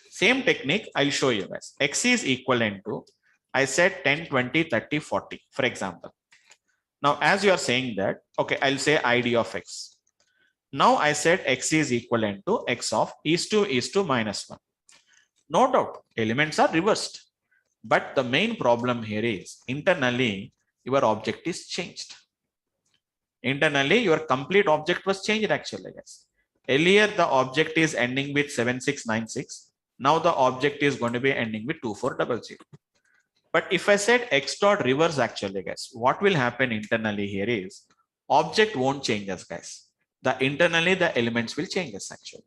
Same technique I'll show you, guys. X is equivalent to, I said 10, 20, 30, 40, for example. Now, as you are saying that, okay, I'll say ID of x. Now I said x is equivalent to x of is to minus 1. No doubt, elements are reversed. But the main problem here is internally, your object is changed. Internally, your complete object was changed actually, guys. Earlier, the object is ending with 7696. Now the object is going to be ending with 2400. But if I said x dot reverse actually, guys, what will happen internally here is object won't change us, guys. The internally the elements will change us actually.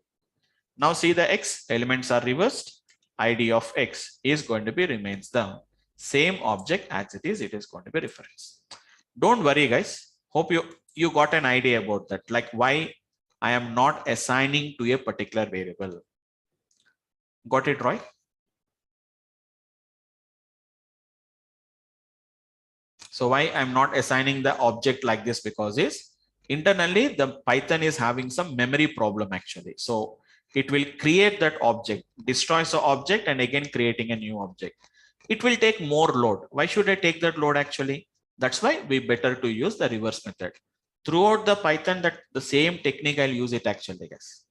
Now see the x elements are reversed. ID of x is going to be remains the same object as it is going to be reference. Don't worry, guys. Hope you got an idea about that, like why I am not assigning to a particular variable. Got it, Roy? So why I'm not assigning the object like this, because is internally the Python is having some memory problem actually. So it will create that object, destroys the object and again creating a new object. It will take more load. Why should I take that load actually? That's why we better to use the reverse method. Throughout the Python, that the same technique I'll use it actually, guys.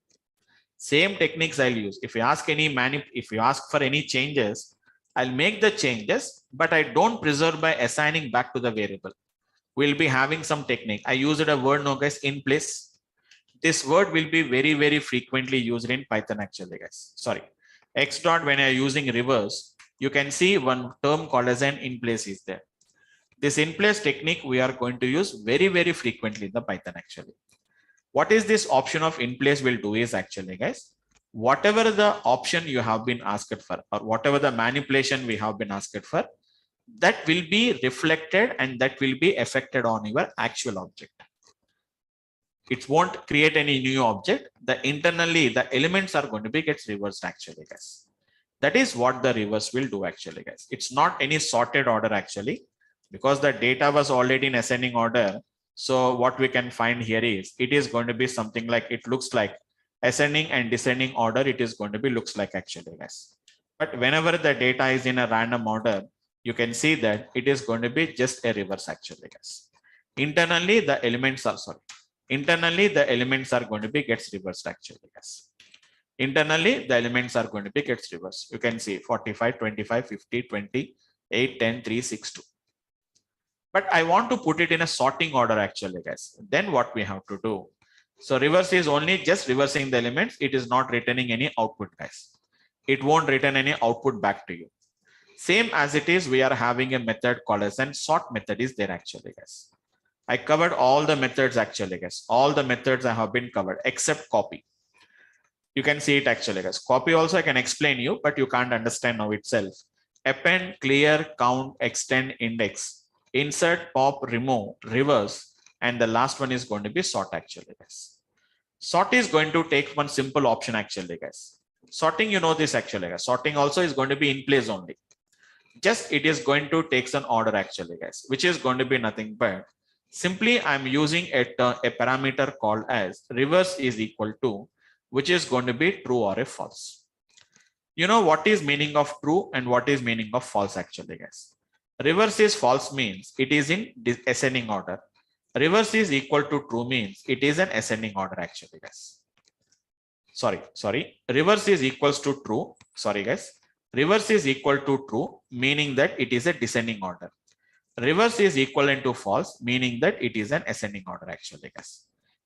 Same techniques I'll use. If you ask for any changes, I'll make the changes, but I don't preserve by assigning back to the variable. We'll be having some technique. I used a word now, guys, in place. This word will be very, very frequently used in Python actually, guys. Sorry. X dot, when you're using reverse, you can see one term called as an in place is there. This in place technique we are going to use very, very frequently in the Python actually. What is this option of in place will do is actually, guys, whatever the option you have been asked for or whatever the manipulation we have been asked for, that will be reflected and that will be affected on your actual object. It won't create any new object. The internally the elements are going to be gets reversed actually, guys. That is what the reverse will do actually, guys. It's not any sorted order actually, because the data was already in ascending order. So what we can find here is it is going to be something like it looks like ascending and descending order. It is going to be looks like actually, guys. But whenever the data is in a random order, you can see that it is going to be just a reverse actually, guys. Internally the elements are going to be gets reversed actually, guys. Internally the elements are going to be gets reversed. You can see 45, 25, 50, 20, 8, 10, 3, 6, 2. But I want to put it in a sorting order actually, guys. Then what we have to do? So reverse is only just reversing the elements. It is not returning any output, guys. It won't return any output back to you. Same as it is, we are having a method called as an sort method is there actually, guys. I covered all the methods actually, guys. All the methods I have been covered except copy. You can see it actually, guys. Copy also I can explain you, but you can't understand now itself. Append, clear, count, extend, index, insert, pop, remove, reverse, and the last one is going to be sort actually, guys. Sort is going to take one simple option actually, guys. Sorting, you know this actually, guys. Sorting also is going to be in place only. Just it is going to take an order actually, guys, which is going to be nothing but simply I'm using a parameter called as reverse is equal to, which is going to be true or a false. You know what is meaning of true and what is meaning of false actually, guys. Reverse is false means it is in ascending order. Reverse is equal to true means it is an ascending order actually, guys. Sorry. Reverse is equals to true. Sorry, guys. Reverse is equal to true, meaning that it is a descending order. Reverse is equivalent to false, meaning that it is an ascending order actually, guys.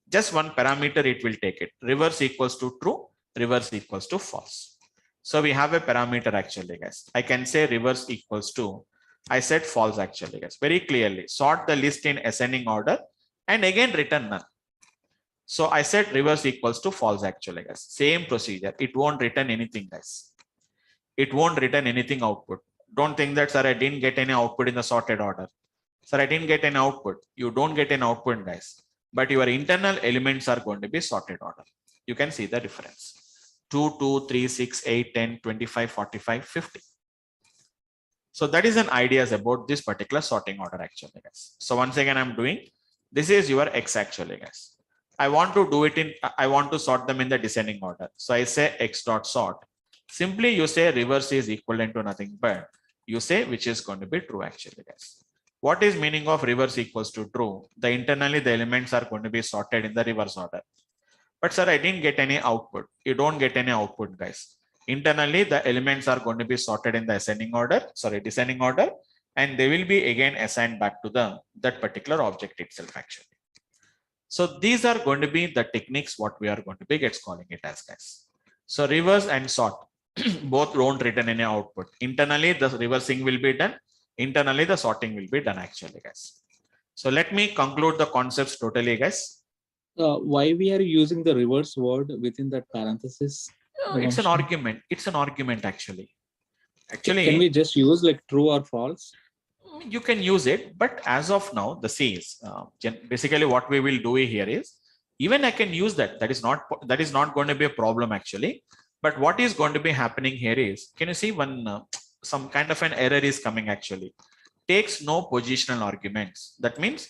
Just one parameter it will take it. Reverse equals to true, reverse equals to false. So we have a parameter actually, guys. I can say reverse equals to I said false actually, guys, very clearly. Sort the list in ascending order and again return none. So I said reverse equals to false actually, guys. Same procedure. It won't return anything, guys. It won't return anything output. Don't think that, sir, I didn't get any output in the sorted order. Sir, I didn't get an output. You don't get an output, guys. But your internal elements are going to be sorted order. You can see the difference. 2, 2, 3, 6, 8, 10, 25, 45, 50. So that is an idea about this particular sorting order actually, guys. So once again, I'm doing, this is your X actually, guys. I want to do it in, I want to sort them in the descending order. So I say X dot sort. Simply you say reverse is equivalent to nothing but you say which is going to be true actually, guys. What is meaning of reverse equals to true? The internally the elements are going to be sorted in the reverse order. But sir, I didn't get any output. You don't get any output, guys. Internally, the elements are going to be sorted in the descending order, and they will be again assigned back to that particular object itself actually. So these are going to be the techniques what we are going to be calling it as, guys. So reverse and sort both don't return any output. Internally, the reversing will be done. Internally, the sorting will be done actually, guys. So let me conclude the concepts totally, guys. Why we are using the reverse word within that parenthesis? It's an argument. It's an argument actually. Actually, can we just use like true or false? You can use it, but as of now, the C is basically what we will do here is even I can use that. That is not going to be a problem actually. But what is going to be happening here is, can you see one some kind of an error is coming actually? Takes no positional arguments. That means,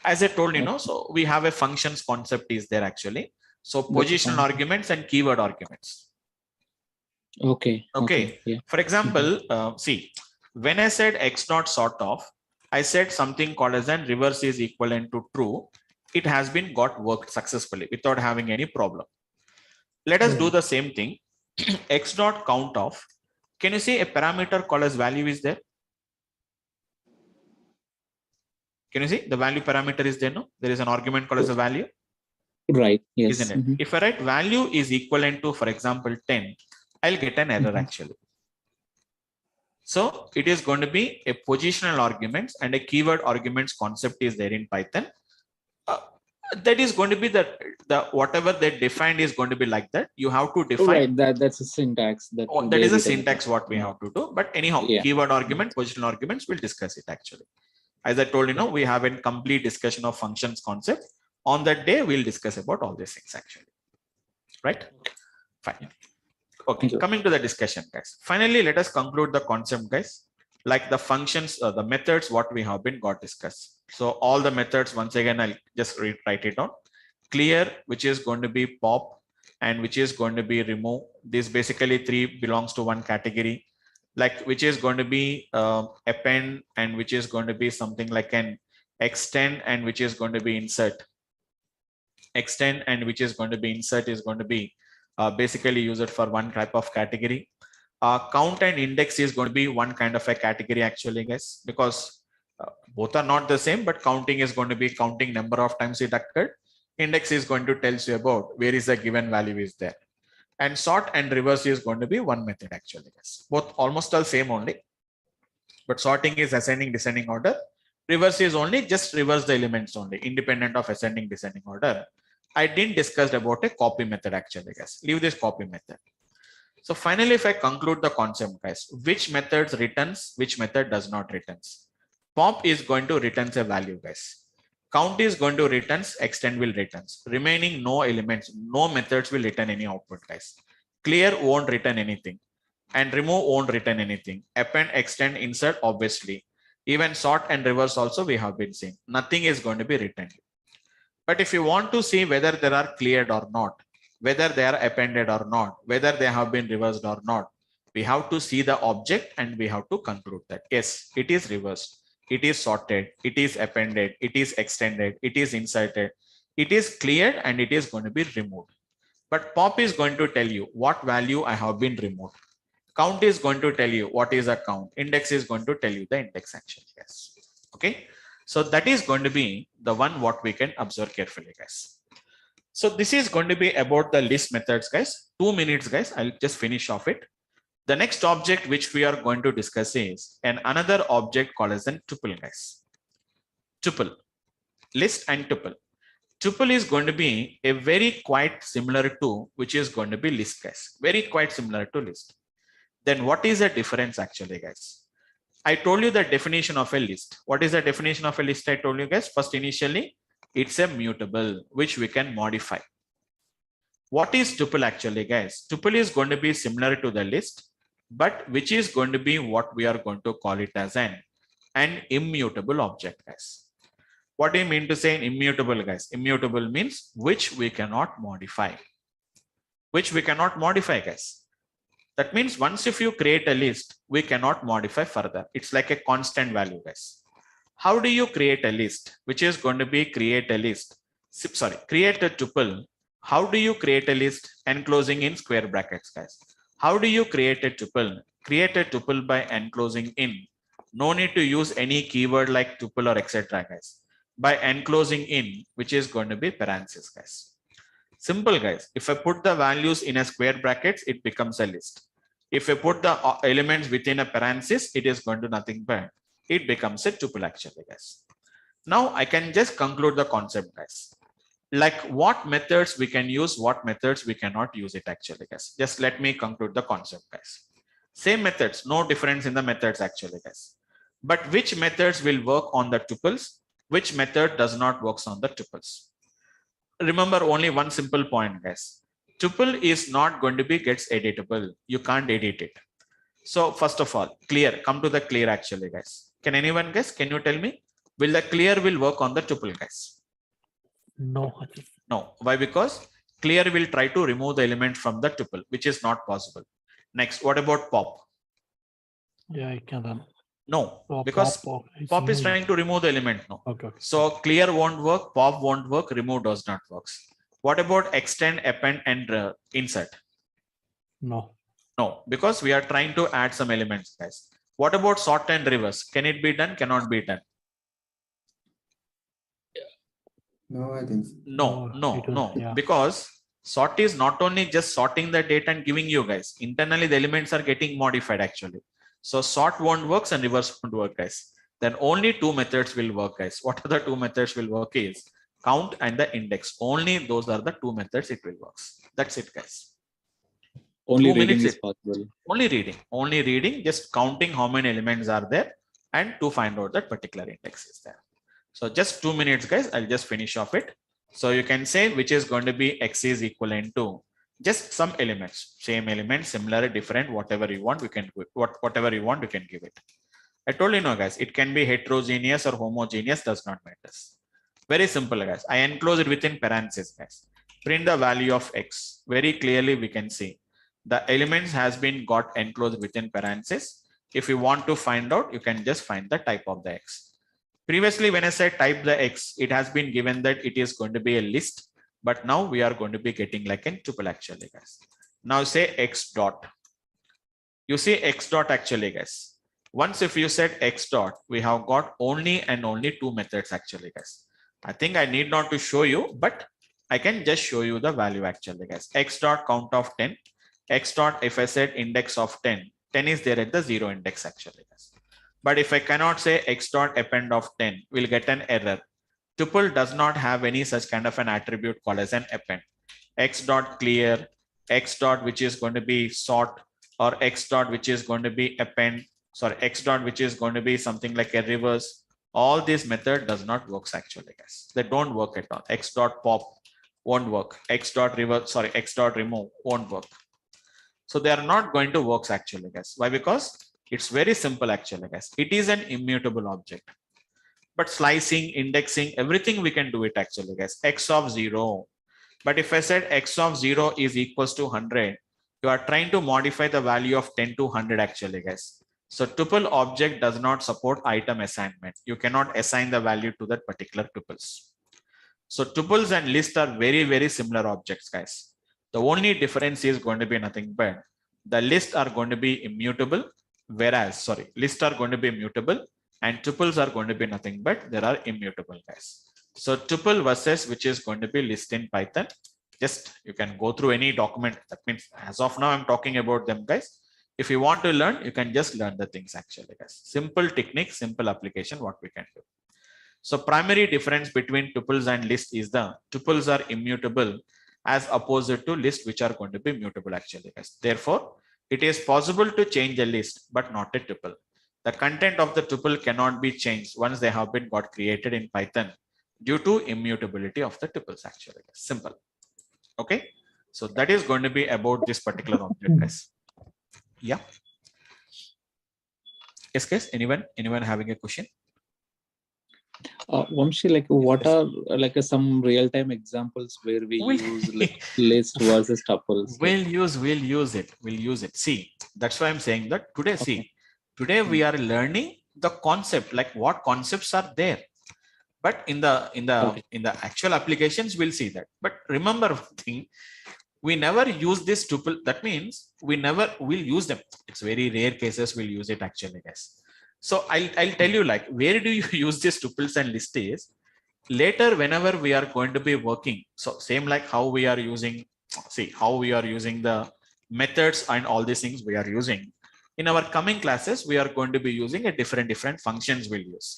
as I told you, so we have a functions concept is there actually. So positional arguments and keyword arguments. Okay. Yeah. For example, see, when I said X not sort of, I said something called as an reverse is equivalent to true. It has been worked successfully without having any problem. Let us do the same thing. X dot count of. Can you see a parameter called as value is there? Can you see the value parameter is there? No, there is an argument called as a value. Right. Yes. Isn't it? If I write value is equivalent to, for example, 10, I'll get an error actually. So it is going to be a positional arguments and a keyword arguments concept is there in Python. That is going to be the whatever they defined is going to be like that. You have to define. Right. That's a syntax. That is a syntax what we have to do. But anyhow, keyword argument, positional arguments, we'll discuss it actually. As I told you, we have a complete discussion of functions concept. On that day, we'll discuss about all these things actually. Right? Fine. Okay, coming to the discussion, guys. Finally, let us conclude the concept, guys. Like the functions, the methods, what we have been discussed. So all the methods, once again, I'll just write it down. Clear, which is going to be pop, and which is going to be remove. This basically 3 belongs to one category. Like which is going to be append, and which is going to be something like an extend, and which is going to be insert. Extend and which is going to be insert is going to be basically use it for one type of category. Count and index is going to be one kind of a category actually, guys, because both are not the same, but counting is going to be counting number of times it occurred. Index is going to tell you about where is the given value is there. And sort and reverse is going to be one method actually, guys. Both almost all same only, but sorting is ascending descending order. Reverse is only just reverse the elements only, independent of ascending descending order. I didn't discuss about a copy method actually, guys. Leave this copy method. So finally, if I conclude the concept, guys, which methods returns, which method does not returns. Pop is going to returns a value, guys. Count is going to returns, extend will returns. Remaining no elements, no methods will return any output, guys. Clear won't return anything. And remove won't return anything. Append, extend, insert, obviously. Even sort and reverse also we have been seeing. Nothing is going to be returned. But if you want to see whether they are cleared or not, whether they are appended or not, whether they have been reversed or not, we have to see the object and we have to conclude that yes, it is reversed, it is sorted, it is appended, it is extended, it is inserted, it is cleared, and it is going to be removed. But pop is going to tell you what value I have been removed. Count is going to tell you what is a count. Index is going to tell you the index actually. Yes. Okay. So that is going to be the one what we can observe carefully, guys. So this is going to be about the list methods, guys. 2 minutes, guys. I'll just finish off it. The next object which we are going to discuss is another object called as a tuple, guys. Tuple, list and tuple. Tuple is going to be a very quite similar to which is going to be list, guys. Very quite similar to list. Then what is the difference actually, guys? I told you the definition of a list. What is the definition of a list? I told you guys first initially, it's a mutable which we can modify. What is tuple actually, guys? Tuple is going to be similar to the list, but which is going to be what we are going to call it as an immutable object, guys. What do you mean to say immutable, guys? Immutable means which we cannot modify. Which we cannot modify, guys. That means once if you create a list, we cannot modify further. It's like a constant value, guys. How do you create a list? Which is going to be create a list. Sorry, create a tuple. How do you create a list enclosing in square brackets, guys? How do you create a tuple? Create a tuple by enclosing in. No need to use any keyword like tuple or etc., guys. By enclosing in, which is going to be parentheses, guys. Simple, guys. If I put the values in a square brackets, it becomes a list. If I put the elements within a parenthesis, it is going to nothing but it becomes a tuple actually, guys. Now I can just conclude the concept, guys. Like what methods we can use, what methods we cannot use it actually, guys. Just let me conclude the concept, guys. Same methods, no difference in the methods actually, guys. But which methods will work on the tuples? Which method does not work on the tuples? Remember only one simple point, guys. Tuple is not going to be gets editable. You can't edit it. So first of all, clear. Come to the clear actually, guys. Can anyone guess? Can you tell me? Will the clear will work on the tuple, guys? No. No. Why? Because clear will try to remove the element from the tuple, which is not possible. Next, what about pop? Yeah, I can run. No, because pop is trying to remove the element. No. Okay. So clear won't work, pop won't work, remove does not work. What about extend, append, and insert? No. No, because we are trying to add some elements, guys. What about sort and reverse? Can it be done? Cannot be done. No, I think. No. Yeah. Because sort is not only just sorting the data and giving you guys. Internally, the elements are getting modified actually. So sort won't work and reverse won't work, guys. Then only two methods will work, guys. What are the two methods will work is count and the index. Only those are the two methods it will work. That's it, guys. Only 2 reading minutes is possible. Only reading, just counting how many elements are there and to find out that particular index is there. So just 2 minutes, guys. I'll just finish off it. So you can say which is going to be x is equivalent to just some elements, same element, similar, different, whatever you want, we can do it. Whatever you want, you can give it. I told you, no, guys, it can be heterogeneous or homogeneous, does not matter. Very simple, guys. I enclose it within parentheses, guys. Print the value of x. Very clearly, we can see the elements has been got enclosed within parentheses. If you want to find out, you can just find the type of the x. Previously, when I said type the x, it has been given that it is going to be a list. But now we are going to be getting like a tuple actually, guys. Now say x dot. You see x dot actually, guys. Once if you said x dot, we have got only and only two methods actually, guys. I think I need not to show you, but I can just show you the value actually, guys. X dot count of 10. X dot, if I said index of 10, 10 is there at the 0 index actually, guys. But if I cannot say x dot append of 10, we'll get an error. Tuple does not have any such kind of an attribute called as an append. X dot clear, X dot which is going to be sort, or X dot which is going to be append, sorry, X dot which is going to be something like a reverse. All this method does not work actually, guys. They don't work at all. X dot pop won't work. X dot reverse, sorry, X dot remove won't work. So they are not going to work actually, guys. Why? Because it's very simple actually, guys. It is an immutable object. But slicing, indexing, everything we can do it actually, guys. X of 0. But if I said x of 0 is equals to 100, you are trying to modify the value of 10 to 100 actually, guys. So tuple object does not support item assignment. You cannot assign the value to that particular tuples. So tuples and lists are very, very similar objects, guys. The only difference is going to be nothing but the lists are going to be immutable, whereas, sorry, lists are going to be mutable and tuples are going to be nothing but there are immutable, guys. So tuple versus which is going to be list in Python. Just you can go through any document. That means as of now, I'm talking about them, guys. If you want to learn, you can just learn the things actually, guys. Simple technique, simple application, what we can do. So primary difference between tuples and lists is the tuples are immutable as opposed to lists which are going to be mutable actually, guys. Therefore, it is possible to change a list, but not a tuple. The content of the tuple cannot be changed once they have been got created in Python due to immutability of the tuples actually. Simple. Okay. So that is going to be about this particular object, guys. Yeah. Yes, guys. Anyone having a question? Vamshi, like what are like some real-time examples where we use like list versus tuples? We'll use it. See, that's why I'm saying that today. Okay. See, today we are learning the concept, like what concepts are there. But in the actual applications, we'll see that. But remember one thing, we never use this tuple. That means we never will use them. It's very rare cases we'll use it actually, guys. So I'll tell you like where do you use these tuples and lists is later whenever we are going to be working. So same like how we are using, see how we are using the methods and all these things we are using. In our coming classes, we are going to be using a different functions we'll use.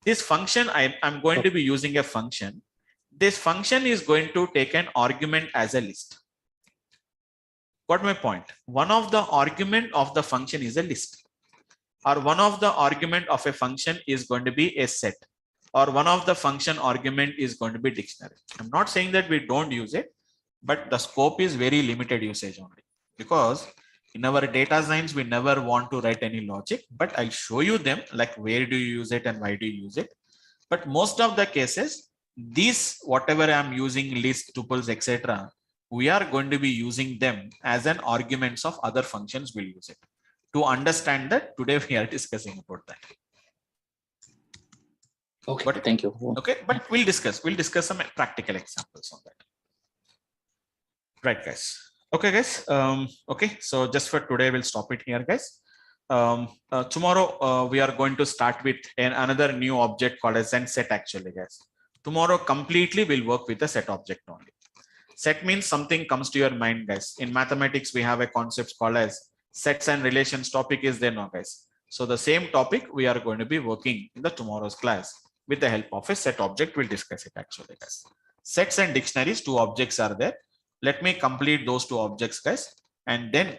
This function, I'm going to be using a function. This function is going to take an argument as a list. Got my point? One of the argument of the function is a list, or one of the argument of a function is going to be a set, or one of the function argument is going to be dictionary. I'm not saying that we don't use it, but the scope is very limited usage only, because in our data science, we never want to write any logic, but I'll show you them like where do you use it and why do you use it. But most of the cases, these whatever I'm using list, tuples, etc., we are going to be using them as an arguments of other functions. We'll use it to understand that today we are discussing about that. Okay, but, thank you. Okay, but we'll discuss some practical examples on that. Right, guys. Okay, guys. Okay, so just for today, we'll stop it here, guys. Tomorrow, we are going to start with another new object called as set actually, guys. Tomorrow completely we'll work with the set object only. Set means something comes to your mind, guys. In mathematics, we have a concept called as sets and relations. Topic is there now, guys. So the same topic we are going to be working in the tomorrow's class with the help of a set object. We'll discuss it actually, guys. Sets and dictionaries, two objects are there. Let me complete those two objects, guys. And then,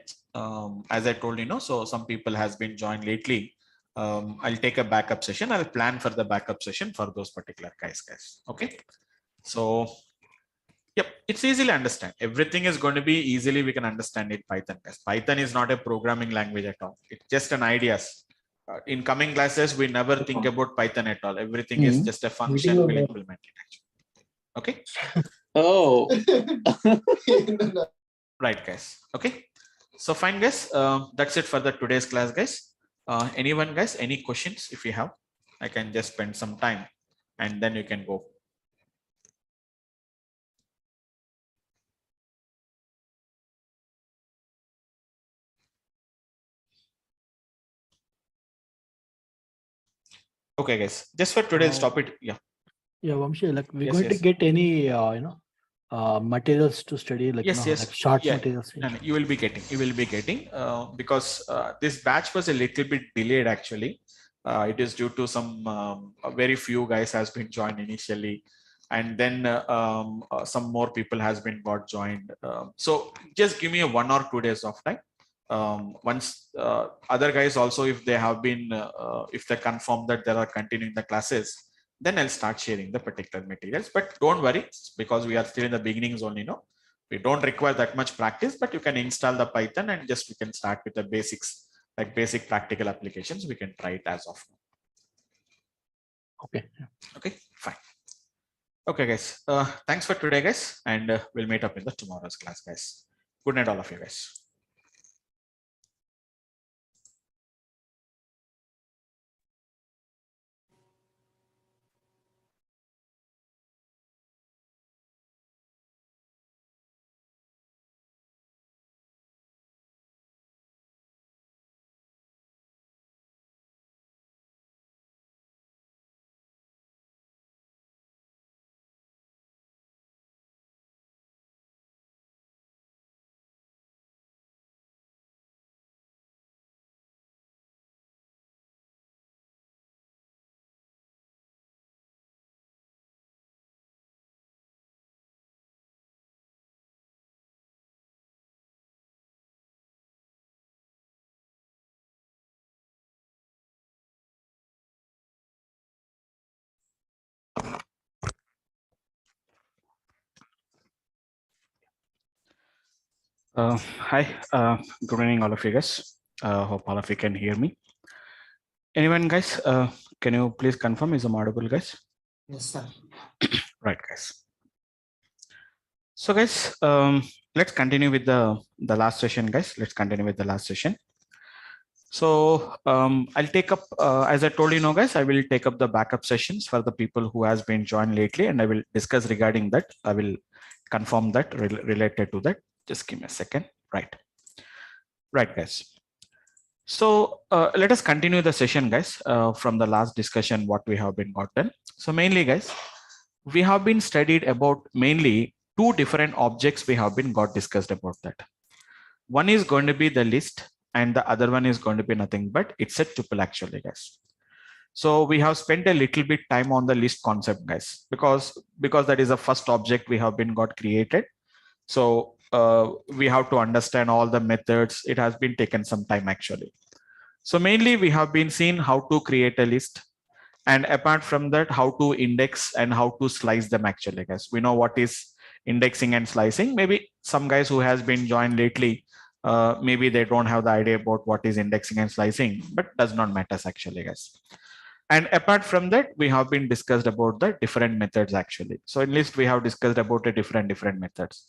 as I told you, so some people has been joined lately. I'll take a backup session. I'll plan for the backup session for those particular guys. Okay. So, yep, it's easily understand. Everything is going to be easily, we can understand it Python. Python is not a programming language at all. It's just an ideas. In coming classes, we never think about Python at all. Everything is just a function we'll implement it actually. Okay. Oh. Right, guys. Okay. So fine, guys. That's it for the today's class, guys. Anyone, guys, any questions? If you have, I can just spend some time and then you can go. Okay, guys. Just for today, stop it. Yeah. Yeah, Vamshi, like we're Yes, going to yes. get any, materials to study, like, Yes, like short materials. No, you will be getting, because this batch was a little bit delayed actually. It is due to some very few guys has been joined initially, and then some more people has been got joined. So just give me a 1 or 2 days of time. Once other guys also, if they have been, if they confirm that they are continuing the classes, then I'll start sharing the particular materials. But don't worry, because we are still in the beginnings only. We don't require that much practice, but you can install the Python and just we can start with the basics, like basic practical applications. We can try it as of now. Okay. Okay, fine. Okay, guys. Thanks for today, guys, and we'll meet up in the tomorrow's class, guys. Good night, all of you guys. Hi, good evening, all of you guys. Hope all of you can hear me. Anyone, guys? Can you please confirm? Is I'm audible, guys? Yes, sir. Right, guys. So, guys, let's continue with the last session, guys. Let's continue with the last session. So, I'll take up, as I told you, guys, I will take up the backup sessions for the people who has been joined lately, and I will discuss regarding that. I will confirm that related to that. Just give me a second. Right, guys. So let us continue the session, guys, from the last discussion, what we have been gotten. So mainly, guys, we have been studied about mainly two different objects we have been got discussed about that. One is going to be the list and the other one is going to be nothing but it's a tuple actually, guys. So we have spent a little bit time on the list concept, guys, because that is the first object we have been got created. So we have to understand all the methods. It has been taken some time actually. So mainly we have been seeing how to create a list, and apart from that, how to index and how to slice them actually, guys. We know what is indexing and slicing. Maybe some guys who has been joined lately, maybe they don't have the idea about what is indexing and slicing, but does not matter actually, guys. And apart from that, we have been discussed about the different methods actually. So in list, we have discussed about the different methods.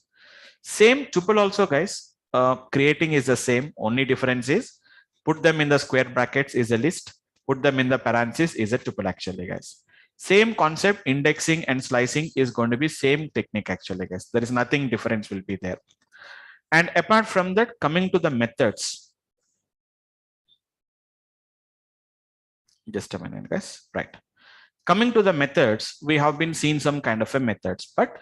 Same tuple also, guys. Creating is the same. Only difference is put them in the square brackets is a list. Put them in the parentheses is a tuple actually, guys. Same concept, indexing and slicing is going to be same technique actually, guys. There is nothing difference will be there. And apart from that, coming to the methods. Just a minute, guys. Right. Coming to the methods, we have been seeing some kind of a methods, but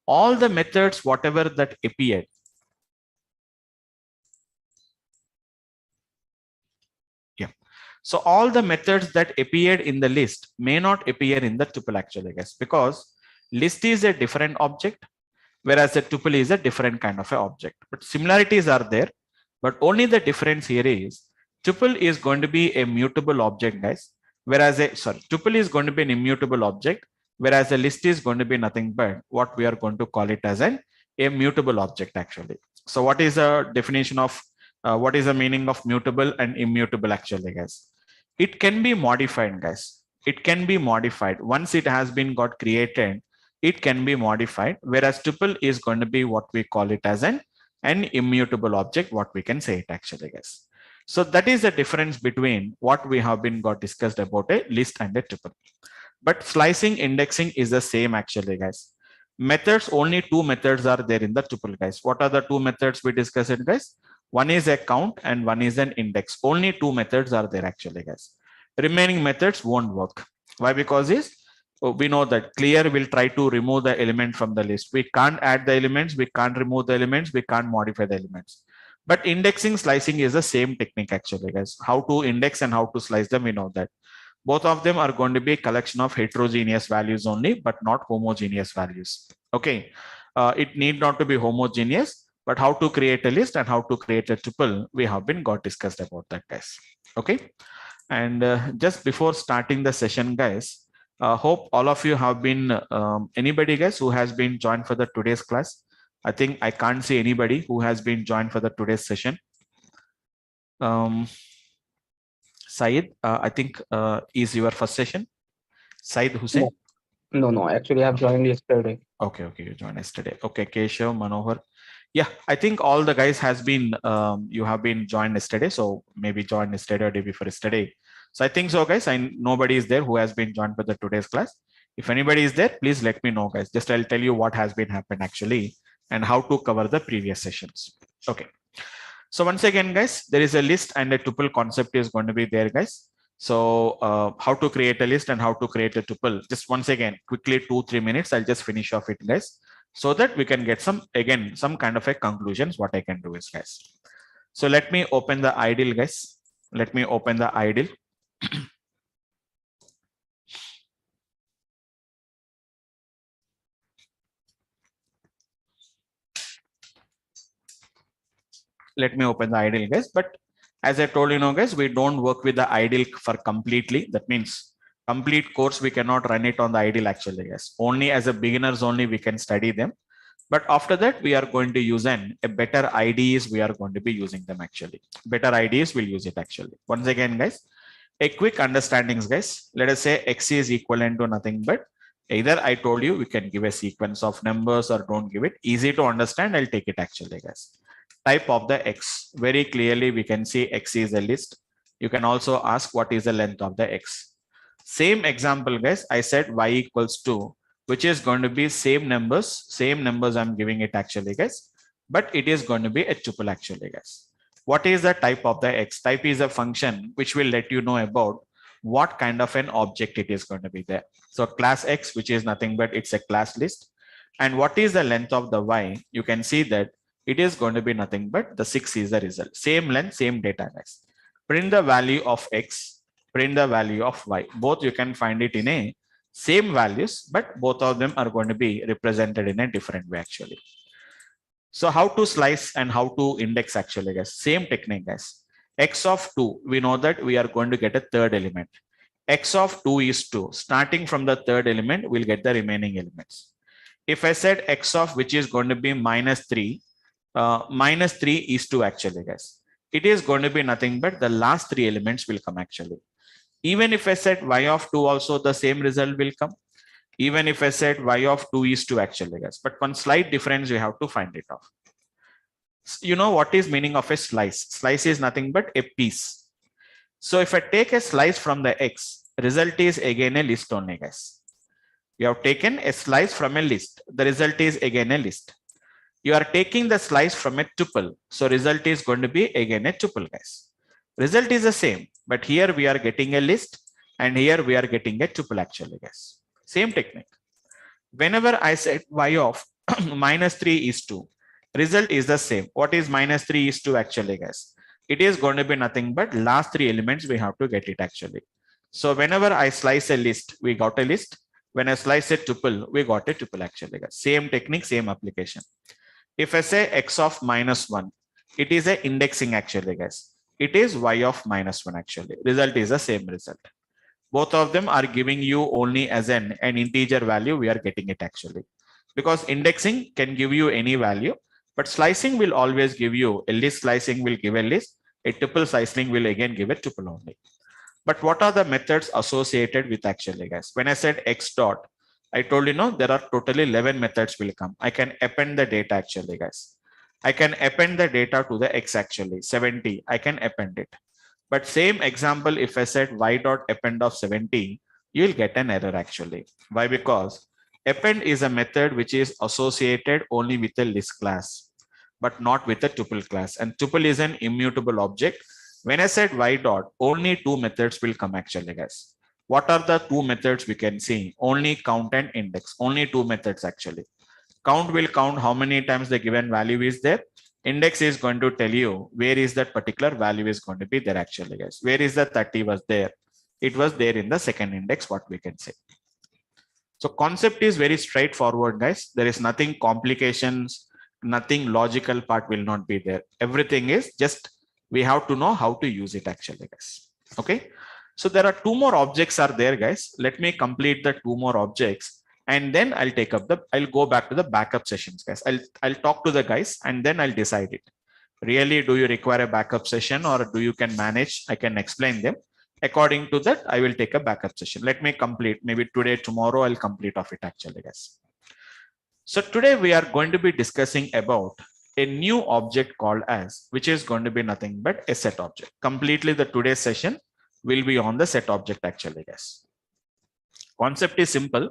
all the methods, whatever that appeared, so all the methods that appeared in the list may not appear in the tuple actually, guys, because list is a different object, whereas a tuple is a different kind of an object. But similarities are there, but only the difference here is tuple is going to be a mutable object, guys, whereas tuple is going to be an immutable object, whereas a list is going to be nothing but what we are going to call it as an immutable object actually. So what is the definition of what is the meaning of mutable and immutable actually, guys? It can be modified, guys. It can be modified once it has been got created. It can be modified, whereas tuple is going to be what we call it as an immutable object, what we can say it actually, guys. So that is the difference between what we have been got discussed about a list and a tuple. But slicing, indexing is the same actually, guys. Methods, only two methods are there in the tuple, guys. What are the two methods we discussed it, guys? One is a count and one is an index. Only two methods are there actually, guys. Remaining methods won't work. Why? Because we know that clear will try to remove the element from the list. We can't add the elements, we can't remove the elements, we can't modify the elements. But indexing, slicing is the same technique actually, guys. How to index and how to slice them, we know that. Both of them are going to be a collection of heterogeneous values only, but not homogeneous values. Okay. It need not to be homogeneous, but how to create a list and how to create a tuple, we have been got discussed about that, guys. Okay. And just before starting the session, guys, hope all of you have been, anybody, guys, who has been joined for the today's class. I think I can't see anybody who has been joined for the today's session. Syed, I think is your first session. Syed Hussain. No, actually I've joined yesterday. Okay, you joined yesterday. Okay, Keshav, Manohar. Yeah, I think all the guys has been, you have been joined yesterday. So maybe joined yesterday or day before yesterday. So I think so, guys. Nobody is there who has been joined for the today's class. If anybody is there, please let me know, guys. Just I'll tell you what has been happened actually and how to cover the previous sessions. Okay. So once again, guys, there is a list and a tuple concept is going to be there, guys. So how to create a list and how to create a tuple. Just once again, quickly 2-3 minutes. I'll just finish off it, guys, so that we can get some kind of a conclusions. What I can do is, guys. So let me open the ideal, guys. Let me open the ideal. Let me open the ideal, guys. But as I told you, guys, we don't work with the ideal for completely. That means complete course we cannot run it on the ideal actually, guys. Only as a beginners only we can study them. But after that, we are going to use a better IDs. We are going to be using them actually. Better IDs will use it actually. Once again, guys, a quick understandings, guys. Let us say X is equivalent to nothing but either I told you we can give a sequence of numbers or don't give it. Easy to understand. I'll take it actually, guys. Type of the X. Very clearly, we can see X is a list. You can also ask what is the length of the X. Same example, guys. I said Y equals 2, which is going to be same numbers I'm giving it actually, guys, but it is going to be a tuple actually, guys. What is the type of the X? Type is a function which will let you know about what kind of an object it is going to be there. So class X, which is nothing but it's a class list. And what is the length of the Y? You can see that it is going to be nothing but the 6 is the result. Same length, same data, guys. Print the value of X, print the value of Y. Both you can find it in a same values, but both of them are going to be represented in a different way actually. So how to slice and how to index actually, guys? Same technique, guys. X of 2, we know that we are going to get a third element. X of 2 is 2. Starting from the third element, we'll get the remaining elements. If I said X of which is going to be minus 3 is 2 actually, guys. It is going to be nothing but the last 3 elements will come actually. Even if I said Y of 2 also, the same result will come. Even if I said Y of 2 is 2 actually, guys. But one slight difference, you have to find it off. You know what is meaning of a slice? Slice is nothing but a piece. So if I take a slice from the X, result is again a list only, guys. You have taken a slice from a list. The result is again a list. You are taking the slice from a tuple. So result is going to be again a tuple, guys. Result is the same, but here we are getting a list and here we are getting a tuple actually, guys. Same technique. Whenever I said Y of minus 3 is 2, result is the same. What is minus 3 is 2 actually, guys? It is going to be nothing but last 3 elements we have to get it actually. So whenever I slice a list, we got a list. When I slice a tuple, we got a tuple actually, guys. Same technique, same application. If I say X of minus 1, it is a indexing actually, guys. It is Y of minus 1 actually. Result is the same result. Both of them are giving you only as an integer value. We are getting it actually. Because indexing can give you any value, but slicing will always give you a list. Slicing will give a list. A tuple slicing will again give a tuple only. But what are the methods associated with actually, guys? When I said X dot, I told you, no, there are totally 11 methods will come. I can append the data actually, guys. I can append the data to the X actually, 70. I can append it. But same example, if I said Y dot append of 70, you'll get an error actually. Why? Because append is a method which is associated only with a list class, but not with a tuple class. And tuple is an immutable object. When I said Y dot, only 2 methods will come actually, guys. What are the 2 methods we can see? Only count and index. Only 2 methods actually. Count will count how many times the given value is there. Index is going to tell you where is that particular value is going to be there actually, guys. Where is the 30 was there? It was there in the second index, what we can say. So concept is very straightforward, guys. There is nothing complications, nothing logical part will not be there. Everything is just, we have to know how to use it actually, guys. Okay. So there are 2 more objects are there, guys. Let me complete the 2 more objects. And then I'll go back to the backup sessions, guys. I'll talk to the guys and then I'll decide it. Really, do you require a backup session or do you can manage? I can explain them. According to that, I will take a backup session. Let me complete, maybe today, tomorrow, I'll complete of it actually, guys. So today we are going to be discussing about a new object called as, which is going to be nothing but a set object. Completely the today's session will be on the set object actually, guys. Concept is simple,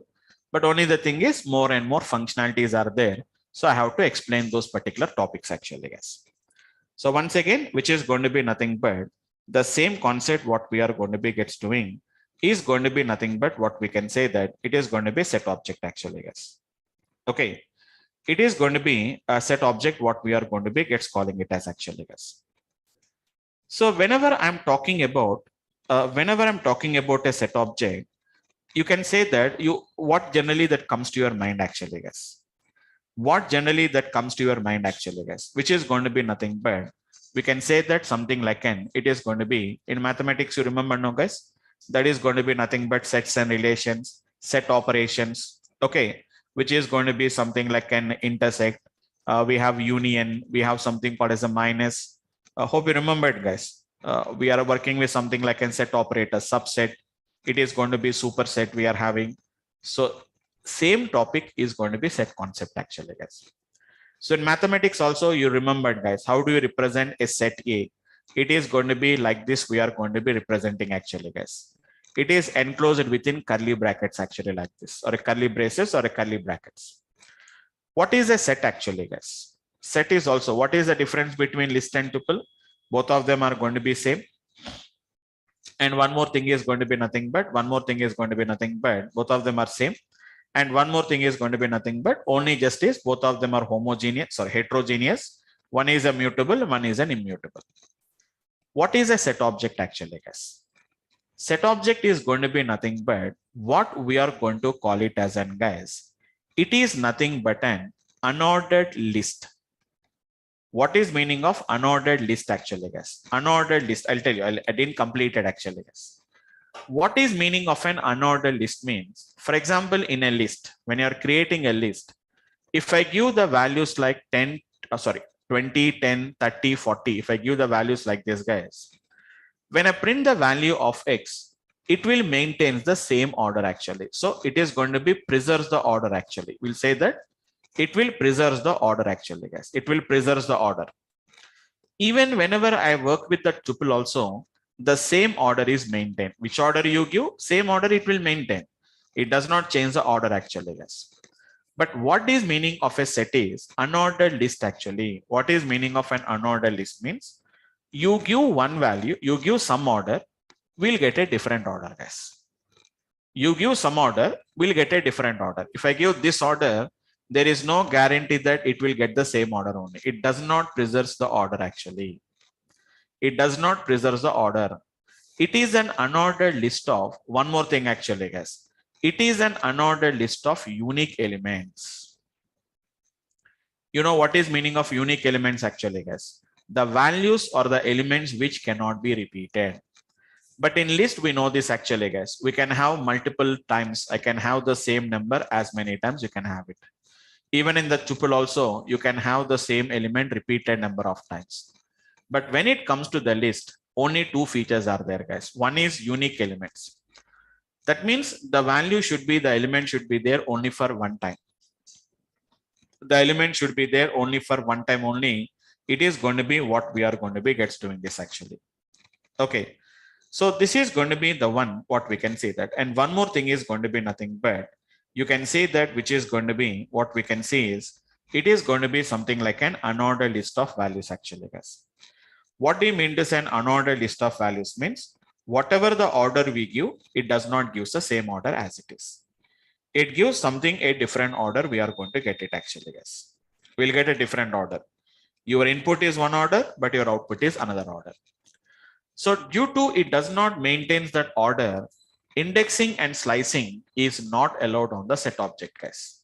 but only the thing is more and more functionalities are there. So I have to explain those particular topics actually, guys. So once again, which is going to be nothing but the same concept what we are going to be doing is going to be nothing but what we can say that it is going to be set object actually, guys. Okay. It is going to be a set object what we are going to be calling it as actually, guys. So whenever I'm talking about a set object, you can say that what generally that comes to your mind actually, guys. What generally that comes to your mind actually, guys, which is going to be nothing but we can say that something like it is going to be in mathematics, you remember, no, guys, that is going to be nothing but sets and relations, set operations. Okay. which is going to be something like an intersect. We have union, we have something called as a minus. Hope you remembered, guys. We are working with something like a set operator, subset. It is going to be superset we are having. So same topic is going to be set concept actually, guys. So in mathematics also, you remembered, guys, how do you represent a set A? It is going to be like this. We are going to be representing actually, guys. It is enclosed within curly brackets actually like this, or a curly braces or a curly brackets. What is a set actually, guys? Set is also, what is the difference between list and tuple? Both of them are going to be same. And one more thing is going to be nothing but, both of them are same. And one more thing is going to be nothing but, only just is both of them are homogeneous or heterogeneous. One is a mutable, one is an immutable. What is a set object actually, guys? Set object is going to be nothing but what we are going to call it as an, guys. It is nothing but an unordered list. What is meaning of unordered list actually, guys? Unordered list, I'll tell you, I didn't complete it actually, guys. What is meaning of an unordered list means, for example, in a list, when you're creating a list, if I give the values like 20, 10, 30, 40, if I give the values like this, guys, when I print the value of X, it will maintain the same order actually. So it is going to be preserves the order actually. We'll say that it will preserve the order actually, guys. It will preserve the order. Even whenever I work with the tuple also, the same order is maintained. Which order you give, same order it will maintain. It does not change the order actually, guys. But what is meaning of a set is unordered list actually. What is meaning of an unordered list means, you give one value, you give some order, we'll get a different order, guys. You give some order, we'll get a different order. If I give this order, there is no guarantee that it will get the same order only. It does not preserve the order actually. It does not preserve the order. It is an unordered list of, one more thing actually, guys. It is an unordered list of unique elements. You know what is meaning of unique elements actually, guys? The values or the elements which cannot be repeated. But in list, we know this actually, guys. We can have multiple times. I can have the same number as many times you can have it. Even in the tuple also, you can have the same element repeated number of times. But when it comes to the list, only two features are there, guys. One is unique elements. That means the value should be, the element should be there only for one time. The element should be there only for one time only. It is going to be what we are going to be gets doing this actually. Okay. So this is going to be the one, what we can say that. And one more thing is going to be nothing but, you can say that which is going to be, what we can say is, it is going to be something like an unordered list of values actually, guys. What do you mean to say an unordered list of values means, whatever the order we give, it does not give the same order as it is. It gives something a different order. We are going to get it actually, guys. We'll get a different order. Your input is one order, but your output is another order. So due to it does not maintain that order, indexing and slicing is not allowed on the set object, guys.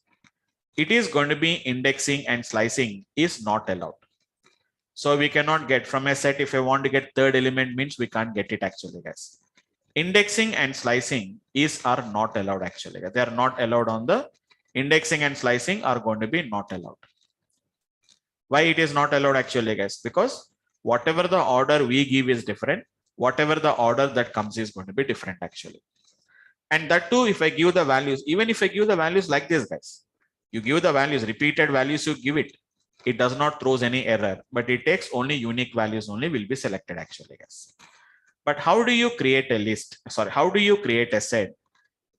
It is going to be indexing and slicing is not allowed. So we cannot get from a set, if I want to get third element means we can't get it actually, guys. Indexing and slicing are not allowed actually. They are not allowed on the indexing and slicing are going to be not allowed. Why it is not allowed actually, guys? Because whatever the order we give is different. Whatever the order that comes is going to be different actually. And that too, if I give the values, even if I give the values like this, guys, you give the values, repeated values, you give it. It does not throws any error, but it takes only unique values only will be selected actually, guys. But how do you create a list? Sorry, how do you create a set?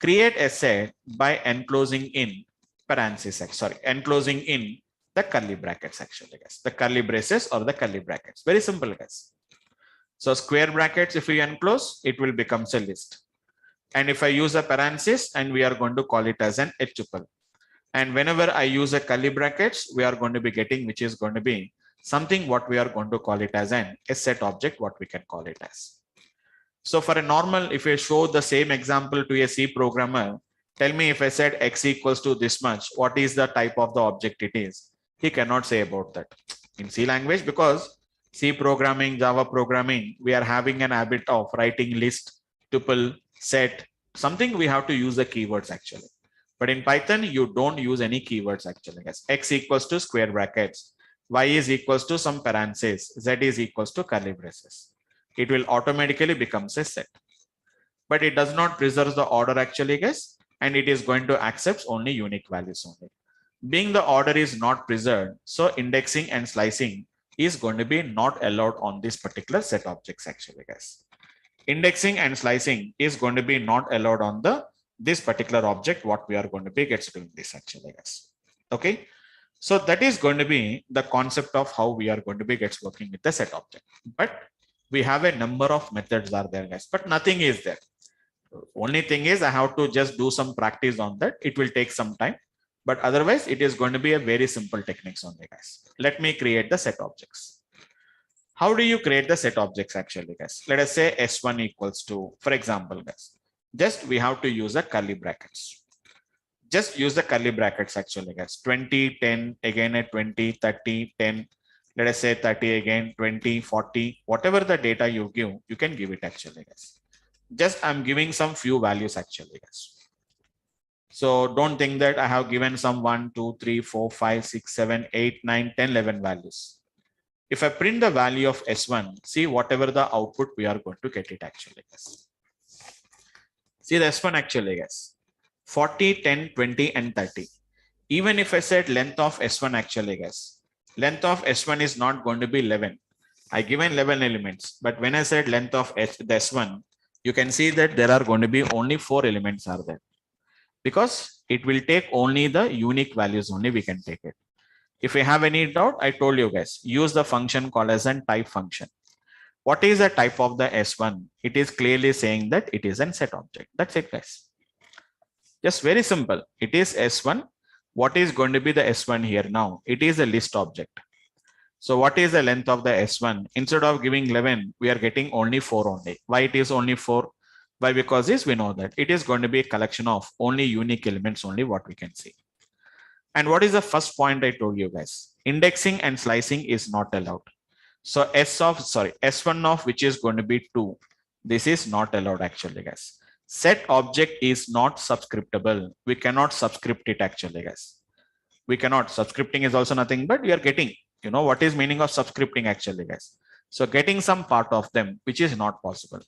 Create a set by enclosing in parentheses, enclosing in the curly brackets actually, guys. The curly braces or the curly brackets. Very simple, guys. So square brackets, if we enclose, it will become a list. And if I use a parenthesis, and we are going to call it as an tuple. And whenever I use a curly brackets, we are going to be getting, which is going to be something what we are going to call it as a set object, what we can call it as. So for a normal, if I show the same example to a C programmer, tell me if I said X equals to this much, what is the type of the object it is? He cannot say about that in C language, because C programming, Java programming, we are having an habit of writing list, tuple, set, something we have to use the keywords actually. But in Python, you don't use any keywords actually, guys. X equals to square brackets, Y is equals to some parentheses, Z is equals to curly braces. It will automatically becomes a set. But it does not preserve the order actually, guys, and it is going to accept only unique values only. Being the order is not preserved, so indexing and slicing is going to be not allowed on this particular set objects actually, guys. Indexing and slicing is going to be not allowed on this particular object what we are going to be gets doing this actually, guys. Okay, so that is going to be the concept of how we are going to be gets working with the set object. But we have a number of methods are there, guys, but nothing is there. Only thing is I have to just do some practice on that. It will take some time, but otherwise it is going to be a very simple techniques only, guys. Let me create the set objects. How do you create the set objects actually, guys? Let us say S1 equals to, for example, guys, just we have to use a curly brackets. Just use the curly brackets actually, guys. 20, 10, again a 20, 30, 10, let us say 30 again, 20, 40, whatever the data you give, you can give it actually, guys. Just I'm giving some few values actually, guys. So don't think that I have given some 1, 2, 3, 4, 5, 6, 7, 8, 9, 10, 11 values. If I print the value of S1, see whatever the output we are going to get it actually, guys. See the S1 actually, guys. 40, 10, 20, and 30. Even if I said length of S1 actually, guys, length of S1 is not going to be 11. I given 11 elements, but when I said length of the S1, you can see that there are going to be only 4 elements are there, because it will take only the unique values only we can take it. If you have any doubt, I told you guys, use the function called as a type function. What is the type of the S1? It is clearly saying that it is a set object. That's it, guys. Just very simple. It is S1. What is going to be the S1 here now? It is a list object. So what is the length of the S1? Instead of giving 11, we are getting only 4 only. Why it is only 4? Why? Because this we know that it is going to be a collection of only unique elements only what we can see. And what is the first point I told you guys? Indexing and slicing is not allowed. So S1 of which is going to be 2. This is not allowed actually, guys. Set object is not subscriptable. We cannot subscript it actually, guys. We cannot. Subscripting is also nothing but we are getting, you know what is meaning of subscripting actually, guys. So getting some part of them, which is not possible.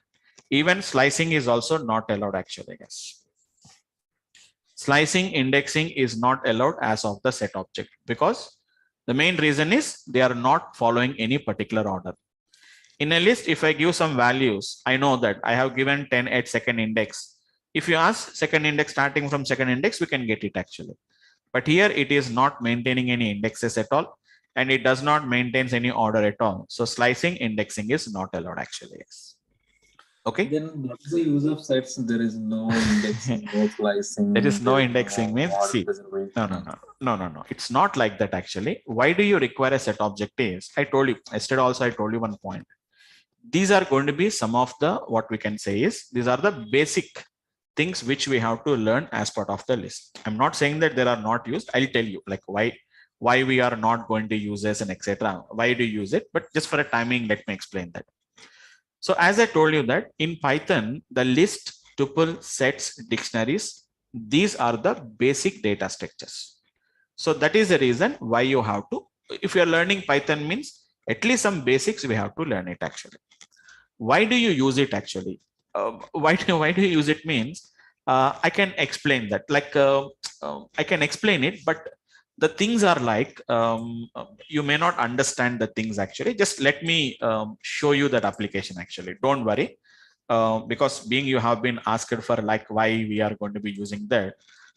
Even slicing is also not allowed actually, guys. Slicing, indexing is not allowed as of the set object, because the main reason is they are not following any particular order. In a list, if I give some values, I know that I have given 10 at second index. If you ask second index, starting from second index, we can get it actually. But here it is not maintaining any indexes at all, and it does not maintain any order at all. So slicing, indexing is not allowed actually. Yes. Okay. Then what's the use of sets? There is no indexing, no slicing. There is no indexing means see. No. It's not like that actually. Why do you require a set object is? I told you yesterday also. I told you one point. These are going to be some of the what we can say is these are the basic things which we have to learn as part of the list. I'm not saying that they are not used. I'll tell you like why we are not going to use this and etc. Why do you use it? But just for a timing, let me explain that. So as I told you that in Python, the list, tuple, sets, dictionaries, these are the basic data structures. So that is the reason why you have to, if you're learning Python means at least some basics we have to learn it actually. Why do you use it actually? Why do you use it means I can explain that like I can explain it, but the things are like you may not understand the things actually. Just let me show you that application actually. Don't worry, because being you have been asked for like why we are going to be using that.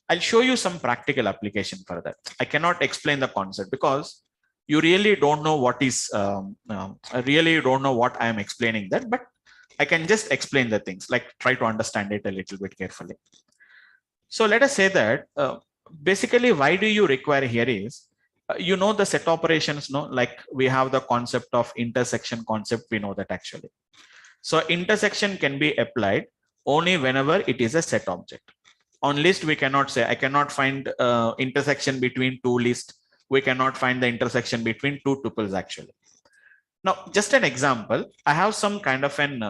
I'll show you some practical application for that. I cannot explain the concept because you really don't know what is. I really don't know what I am explaining that, but I can just explain the things. Like try to understand it a little bit carefully. So let us say that. Basically, why do you require here is, you know, the set operations, no, like we have the concept of intersection concept. We know that actually. So intersection can be applied only whenever it is a set object. On list, we cannot say, I cannot find intersection between two lists. We cannot find the intersection between two tuples actually. Now, just an example, I have some kind of an,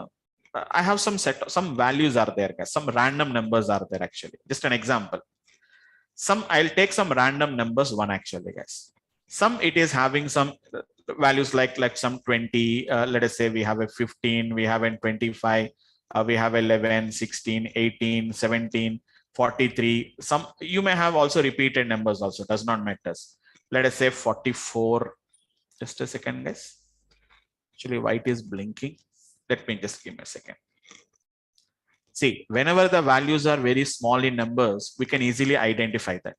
I have some values are there, guys. Some random numbers are there actually. Just an example. I'll take some random numbers one actually, guys. Some it is having some values like some 20, let us say we have a 15, we have a 25, we have 11, 16, 18, 17, 43. Some you may have also repeated numbers also, does not matter. Let us say 44. Just a second, guys. Actually, white is blinking. Let me just give me a second. See, whenever the values are very small in numbers, we can easily identify that.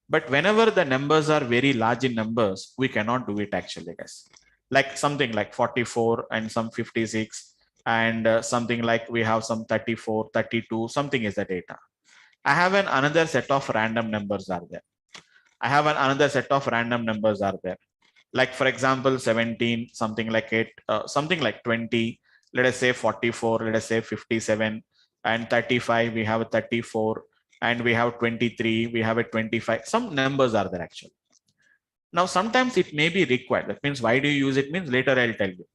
But whenever the numbers are very large in numbers, we cannot do it actually, guys. Like something like 44 and some 56 and something like we have some 34, 32, something is the data. I have another set of random numbers are there. Like for example, 17, something like 8, something like 20, let us say 44, let us say 57 and 35, we have a 34 and we have 23, we have a 25, some numbers are there actually. Now, sometimes it may be required. That means why do you use it means later I'll tell you.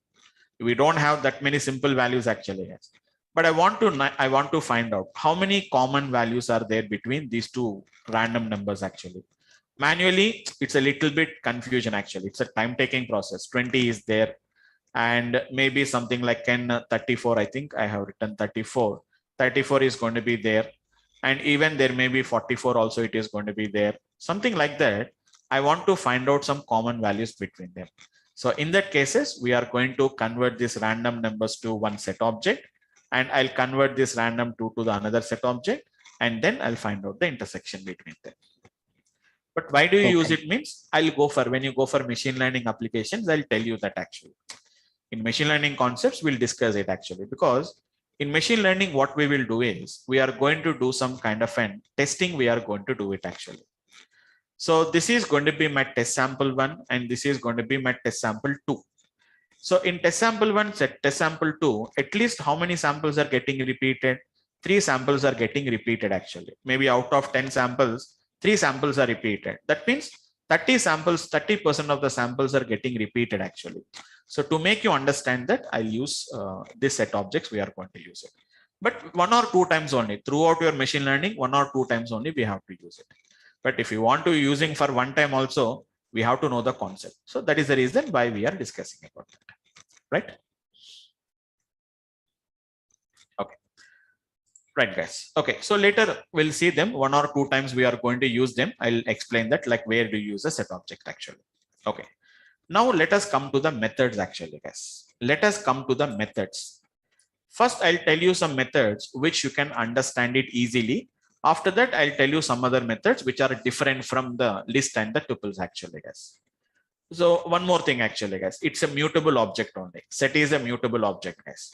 We don't have that many simple values actually. Yes. But I want to find out how many common values are there between these two random numbers actually. Manually, it's a little bit confusion actually. It's a time-taking process. 20 is there, and maybe something like 34. I think I have written 34. 34 is going to be there, and even there may be 44 also. It is going to be there. Something like that. I want to find out some common values between them. So in that cases, we are going to convert these random numbers to one set object, and I'll convert this random 2 to the another set object, and then I'll find out the intersection between them. But why do you use it means I'll go for, when you go for machine learning applications, I'll tell you that actually. In machine learning concepts, we'll discuss it actually, because in machine learning, what we will do is we are going to do some kind of an testing. We are going to do it actually. So this is going to be my test sample 1, and this is going to be my test sample 2. So in test sample 1, test sample 2, at least how many samples are getting repeated? 3 samples are getting repeated actually. Maybe out of 10 samples, 3 samples are repeated. That means 30 samples, 30% of the samples are getting repeated actually. So to make you understand that, I'll use this set objects, we are going to use it. But 1 or 2 times only. Throughout your machine learning, 1 or 2 times only we have to use it. But if you want to using for 1 time also, we have to know the concept. So that is the reason why we are discussing about that, right? Okay. Right, guys. Okay, so later we'll see them 1 or 2 times we are going to use them. I'll explain that, like where do you use a set object actually. Okay. Now let us come to the methods actually, guys. Let us come to the methods. First, I'll tell you some methods which you can understand it easily. After that, I'll tell you some other methods which are different from the list and the tuples actually, guys. So one more thing actually, guys. It's a mutable object only. Set is a mutable object, guys.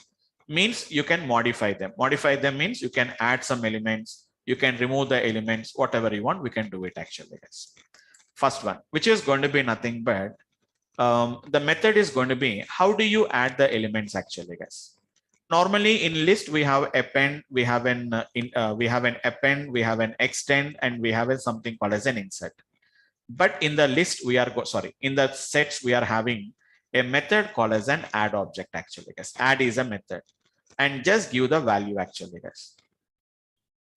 Means you can modify them. Modify them means you can add some elements, you can remove the elements, whatever you want, we can do it actually, guys. First one, which is going to be nothing but the method is going to be how do you add the elements actually, guys. Normally in list we have append, we have an append, we have an extend, and we have something called as an insert. But in the list we are in the sets we are having a method called as an add object actually, guys. Add is a method, and just give the value actually, guys.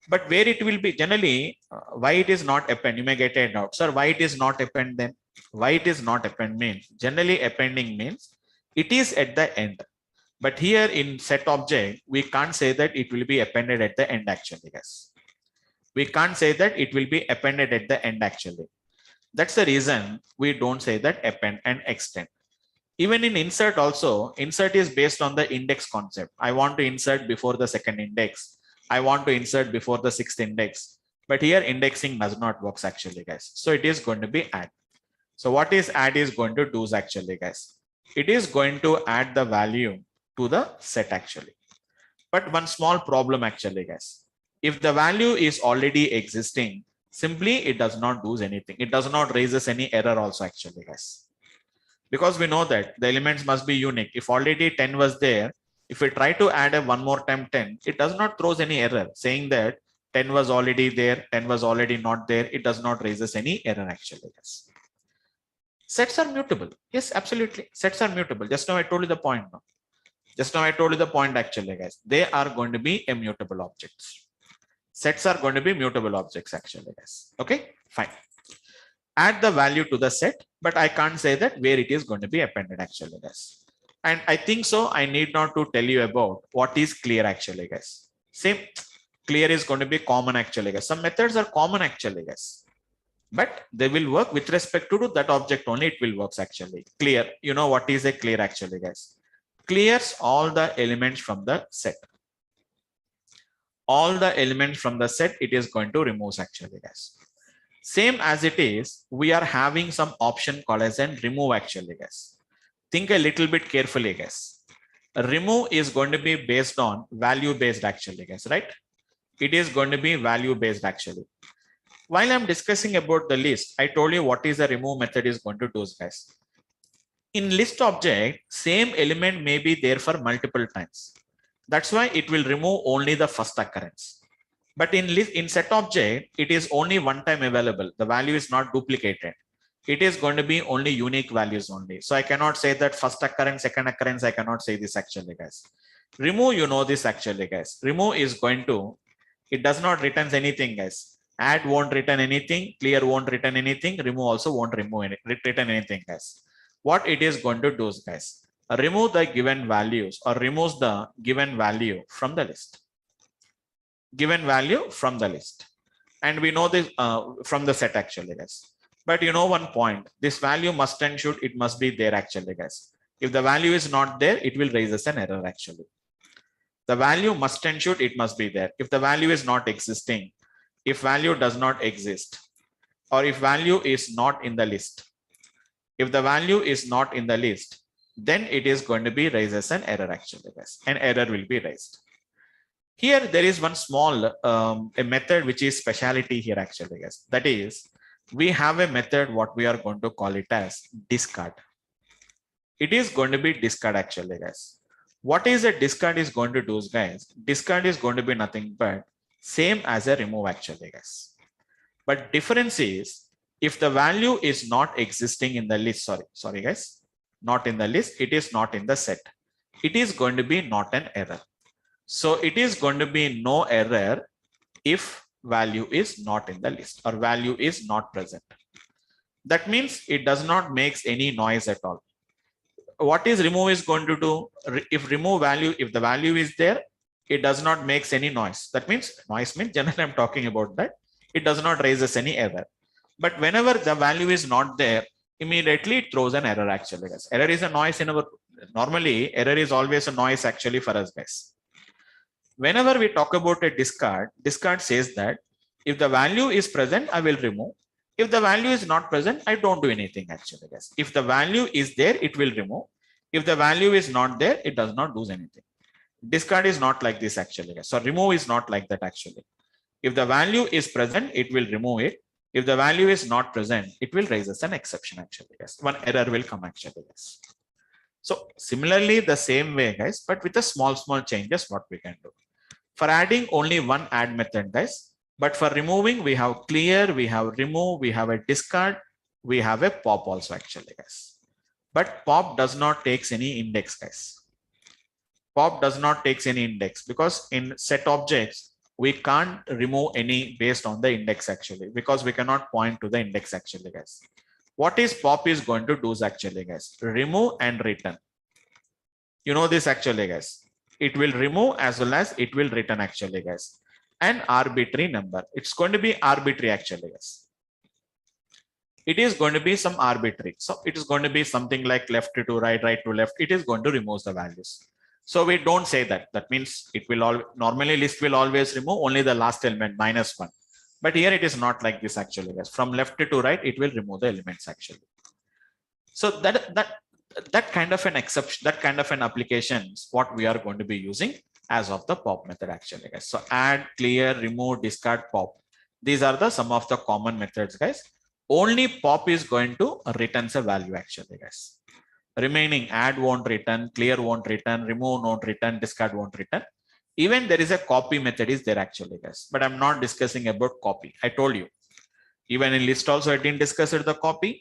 But where it will be generally, why it is not append? You may get a doubt, sir. Why it is not append then? Why it is not append means generally appending means it is at the end. But here in set object, we can't say that it will be appended at the end actually, guys. We can't say that it will be appended at the end actually. That's the reason we don't say that append and extend. Even in insert also, insert is based on the index concept. I want to insert before the second index. I want to insert before the 6th index. But here indexing does not work actually, guys. So it is going to be add. So what is add is going to do actually, guys? It is going to add the value to the set actually. But one small problem actually, guys. If the value is already existing, simply it does not do anything. It does not raises any error also actually, guys. Because we know that the elements must be unique. If already 10 was there, if we try to add a one more time 10, it does not throws any error saying that 10 was already there, 10 was already not there. It does not raises any error actually, guys. Sets are mutable. Yes, absolutely. Sets are mutable. Just now I told you the point. No? Just now I told you the point actually, guys. They are going to be immutable objects. Sets are going to be mutable objects actually, guys. Okay, fine. Add the value to the set, but I can't say that where it is going to be appended actually, guys. And I think so I need not to tell you about what is clear actually, guys. Same, clear is going to be common actually, guys. Some methods are common actually, guys, but they will work with respect to that object only. It will works actually. Clear, you know what is a clear actually, guys? Clears all the elements from the set. All the elements from the set it is going to remove actually, guys. Same as it is, we are having some option called as an remove actually, guys. Think a little bit carefully, guys. Remove is going to be based on value based actually, guys, right? It is going to be value based actually. While I'm discussing about the list, I told you what is the remove method is going to do, guys. In list object, same element may be there for multiple times. That's why it will remove only the first occurrence. But in set object, it is only one time available. The value is not duplicated. It is going to be only unique values only. So I cannot say that first occurrence, second occurrence. I cannot say this actually, guys. Remove, you know this actually, guys. Remove is going to, it does not return anything, guys. Add won't return anything. Clear won't return anything. Remove also won't return anything, guys. What it is going to do is, guys, remove the given values or removes the given value from the list. Given value from the list. And we know this from the set actually, guys. But you know one point, this value must and should, it must be there actually, guys. If the value is not there, it will raise us an error actually. The value must and should, it must be there. If the value is not existing, if value does not exist, or if value is not in the list, if the value is not in the list, then it is going to be raised as an error actually, guys. An error will be raised. Here, there is one small a method which is speciality here actually, guys. That is, we have a method what we are going to call it as discard. It is going to be discard actually, guys. What is a discard is going to do, guys? Discard is going to be nothing but same as a remove actually, guys. But difference is, if the value is not existing in the list, sorry guys, not in the list, it is not in the set. It is going to be not an error. So it is going to be no error if value is not in the list or value is not present. That means it does not make any noise at all. What is remove is going to do? If remove value, if the value is there, it does not make any noise. That means noise means generally I'm talking about that. It does not raise us any error. But whenever the value is not there, immediately it throws an error actually, guys. Error is a noise in our, normally error is always a noise actually for us, guys. Whenever we talk about a discard, discard says that if the value is present, I will remove. If the value is not present, I don't do anything actually, guys. If the value is there, it will remove. If the value is not there, it does not do anything. Discard is not like this actually, guys. So remove is not like that actually. If the value is present, it will remove it. If the value is not present, it will raise as an exception actually, guys. One error will come actually, guys. So similarly, the same way, guys, but with a small changes, what we can do. For adding only one add method, guys, but for removing, we have clear, we have remove, we have a discard, we have a pop also actually, guys. But pop does not take any index, guys. Pop does not take any index because in set objects, we can't remove any based on the index actually, because we cannot point to the index actually, guys. What is pop is going to do is actually, guys, remove and return. You know this actually, guys. It will remove as well as it will return actually, guys. An arbitrary number. It's going to be arbitrary actually, guys. It is going to be some arbitrary. So it is going to be something like left to right, right to left. It is going to remove the values. So we don't say that. That means it will all normally list will always remove only the last element -1. But here it is not like this actually, guys. From left to right, it will remove the elements actually. So that kind of an exception, that kind of an application is what we are going to be using as of the pop method actually, guys. So add, clear, remove, discard, pop. These are the some of the common methods, guys. Only pop is going to return a value actually, guys. Remaining add won't return, clear won't return, remove won't return, discard won't return. Even there is a copy method is there actually, guys. But I'm not discussing about copy. I told you. Even in list also I didn't discuss it, the copy.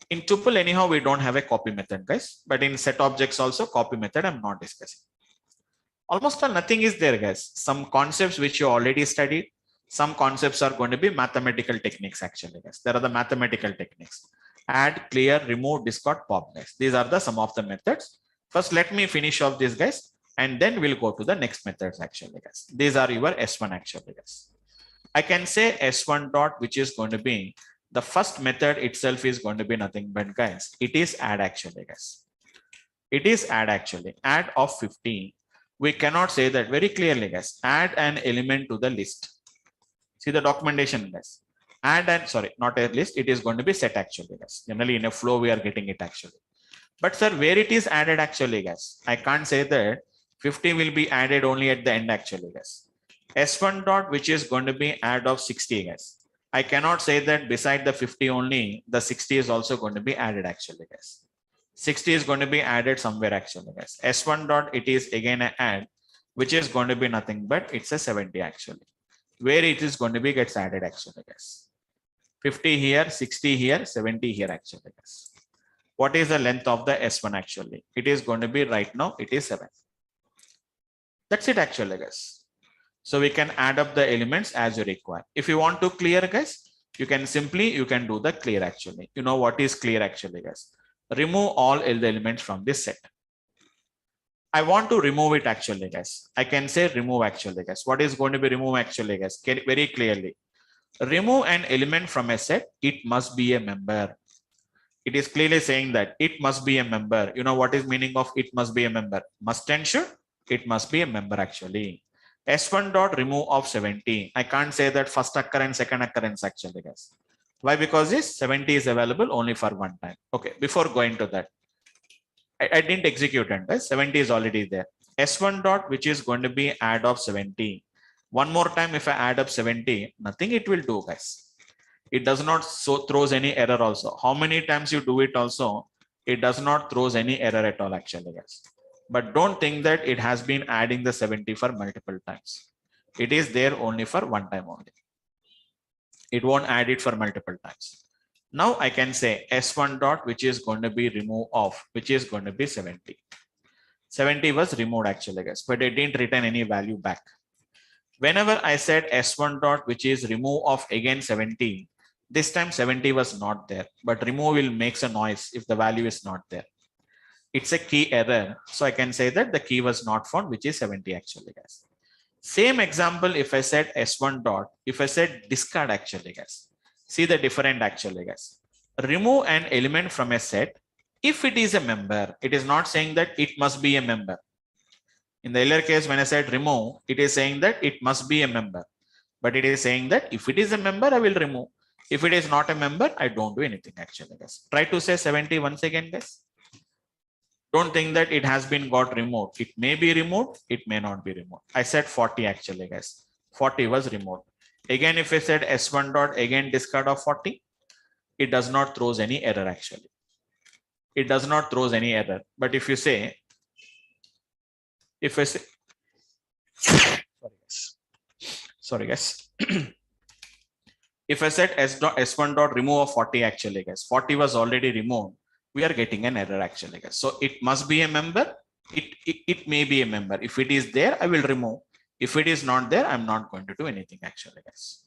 In tuple anyhow we don't have a copy method, guys. But in set objects also copy method I'm not discussing. Almost all nothing is there, guys. Some concepts which you already studied, Some concepts are going to be mathematical techniques actually, guys. There are the mathematical techniques. Add, clear, remove, discard, pop, guys. These are the some of the methods. First, let me finish off this, guys, and then we'll go to the next methods actually, guys. These are your S1 actually, guys. I can say S1 dot, which is going to be the first method itself is going to be nothing but, guys, it is add actually, guys. It is add actually, add of 50. We cannot say that very clearly, guys. Add an element to the list. See the documentation, guys. Add and sorry, not a list. It is going to be set actually, guys. Generally in a flow, we are getting it actually. But sir, where it is added actually, guys? I can't say that 50 will be added only at the end actually, guys. S1 dot, which is going to be add of 60, guys. I cannot say that beside the 50 only, the 60 is also going to be added actually, guys. 60 is going to be added somewhere actually, guys. S1 dot, it is again an add, which is going to be nothing but it's a 70 actually. Where it is going to be gets added actually, guys. 50 here, 60 here, 70 here actually, guys. What is the length of the S1 actually? It is going to be right now, it is 7. That's it actually, guys. So we can add up the elements as you require. If you want to clear, guys, you can do the clear actually. You know what is clear actually, guys? Remove all the elements from this set. I want to remove it actually, guys. I can say remove actually, guys. What is going to be remove actually, guys? Very clearly. Remove an element from a set. It must be a member. It is clearly saying that it must be a member. You know what is meaning of it must be a member? Must and should. It must be a member actually. S1 dot remove of 70. I can't say that first occurrence, second occurrence actually, guys. Why? Because this 70 is available only for one time. Okay, before going to that, I didn't execute it, guys. 70 is already there. S1 dot, which is going to be add of 70. One more time, if I add up 70, nothing it will do, guys. It does not throws any error also. How many times you do it also, it does not throws any error at all actually, guys. But don't think that it has been adding the 70 for multiple times. It is there only for one time only. It won't add it for multiple times. Now I can say S1 dot, which is going to be remove of, which is going to be 70. 70 was removed actually, guys, but it didn't return any value back. Whenever I said S1 dot, which is remove of again 70, this time 70 was not there, but remove will makes a noise if the value is not there. It's a key error. So I can say that the key was not found, which is 70 actually, guys. Same example, if I said S1 dot, if I said discard actually, guys. See the different actually, guys. Remove an element from a set. If it is a member, it is not saying that it must be a member. In the earlier case, when I said remove, it is saying that it must be a member. But it is saying that if it is a member, I will remove. If it is not a member, I don't do anything actually, guys. Try to say 70 once again, guys. Don't think that it has been got removed. It may be removed. It may not be removed. I said 40 actually, guys. 40 was removed. Again, if I said S1 dot, again discard of 40, it does not throws any error actually. It does not throws any error. But if you say, if I say, sorry guys. If I said S1 dot remove of 40 actually, guys, 40 was already removed. We are getting an error actually, guys. So it must be a member. It may be a member. If it is there, I will remove. If it is not there, I'm not going to do anything actually, guys.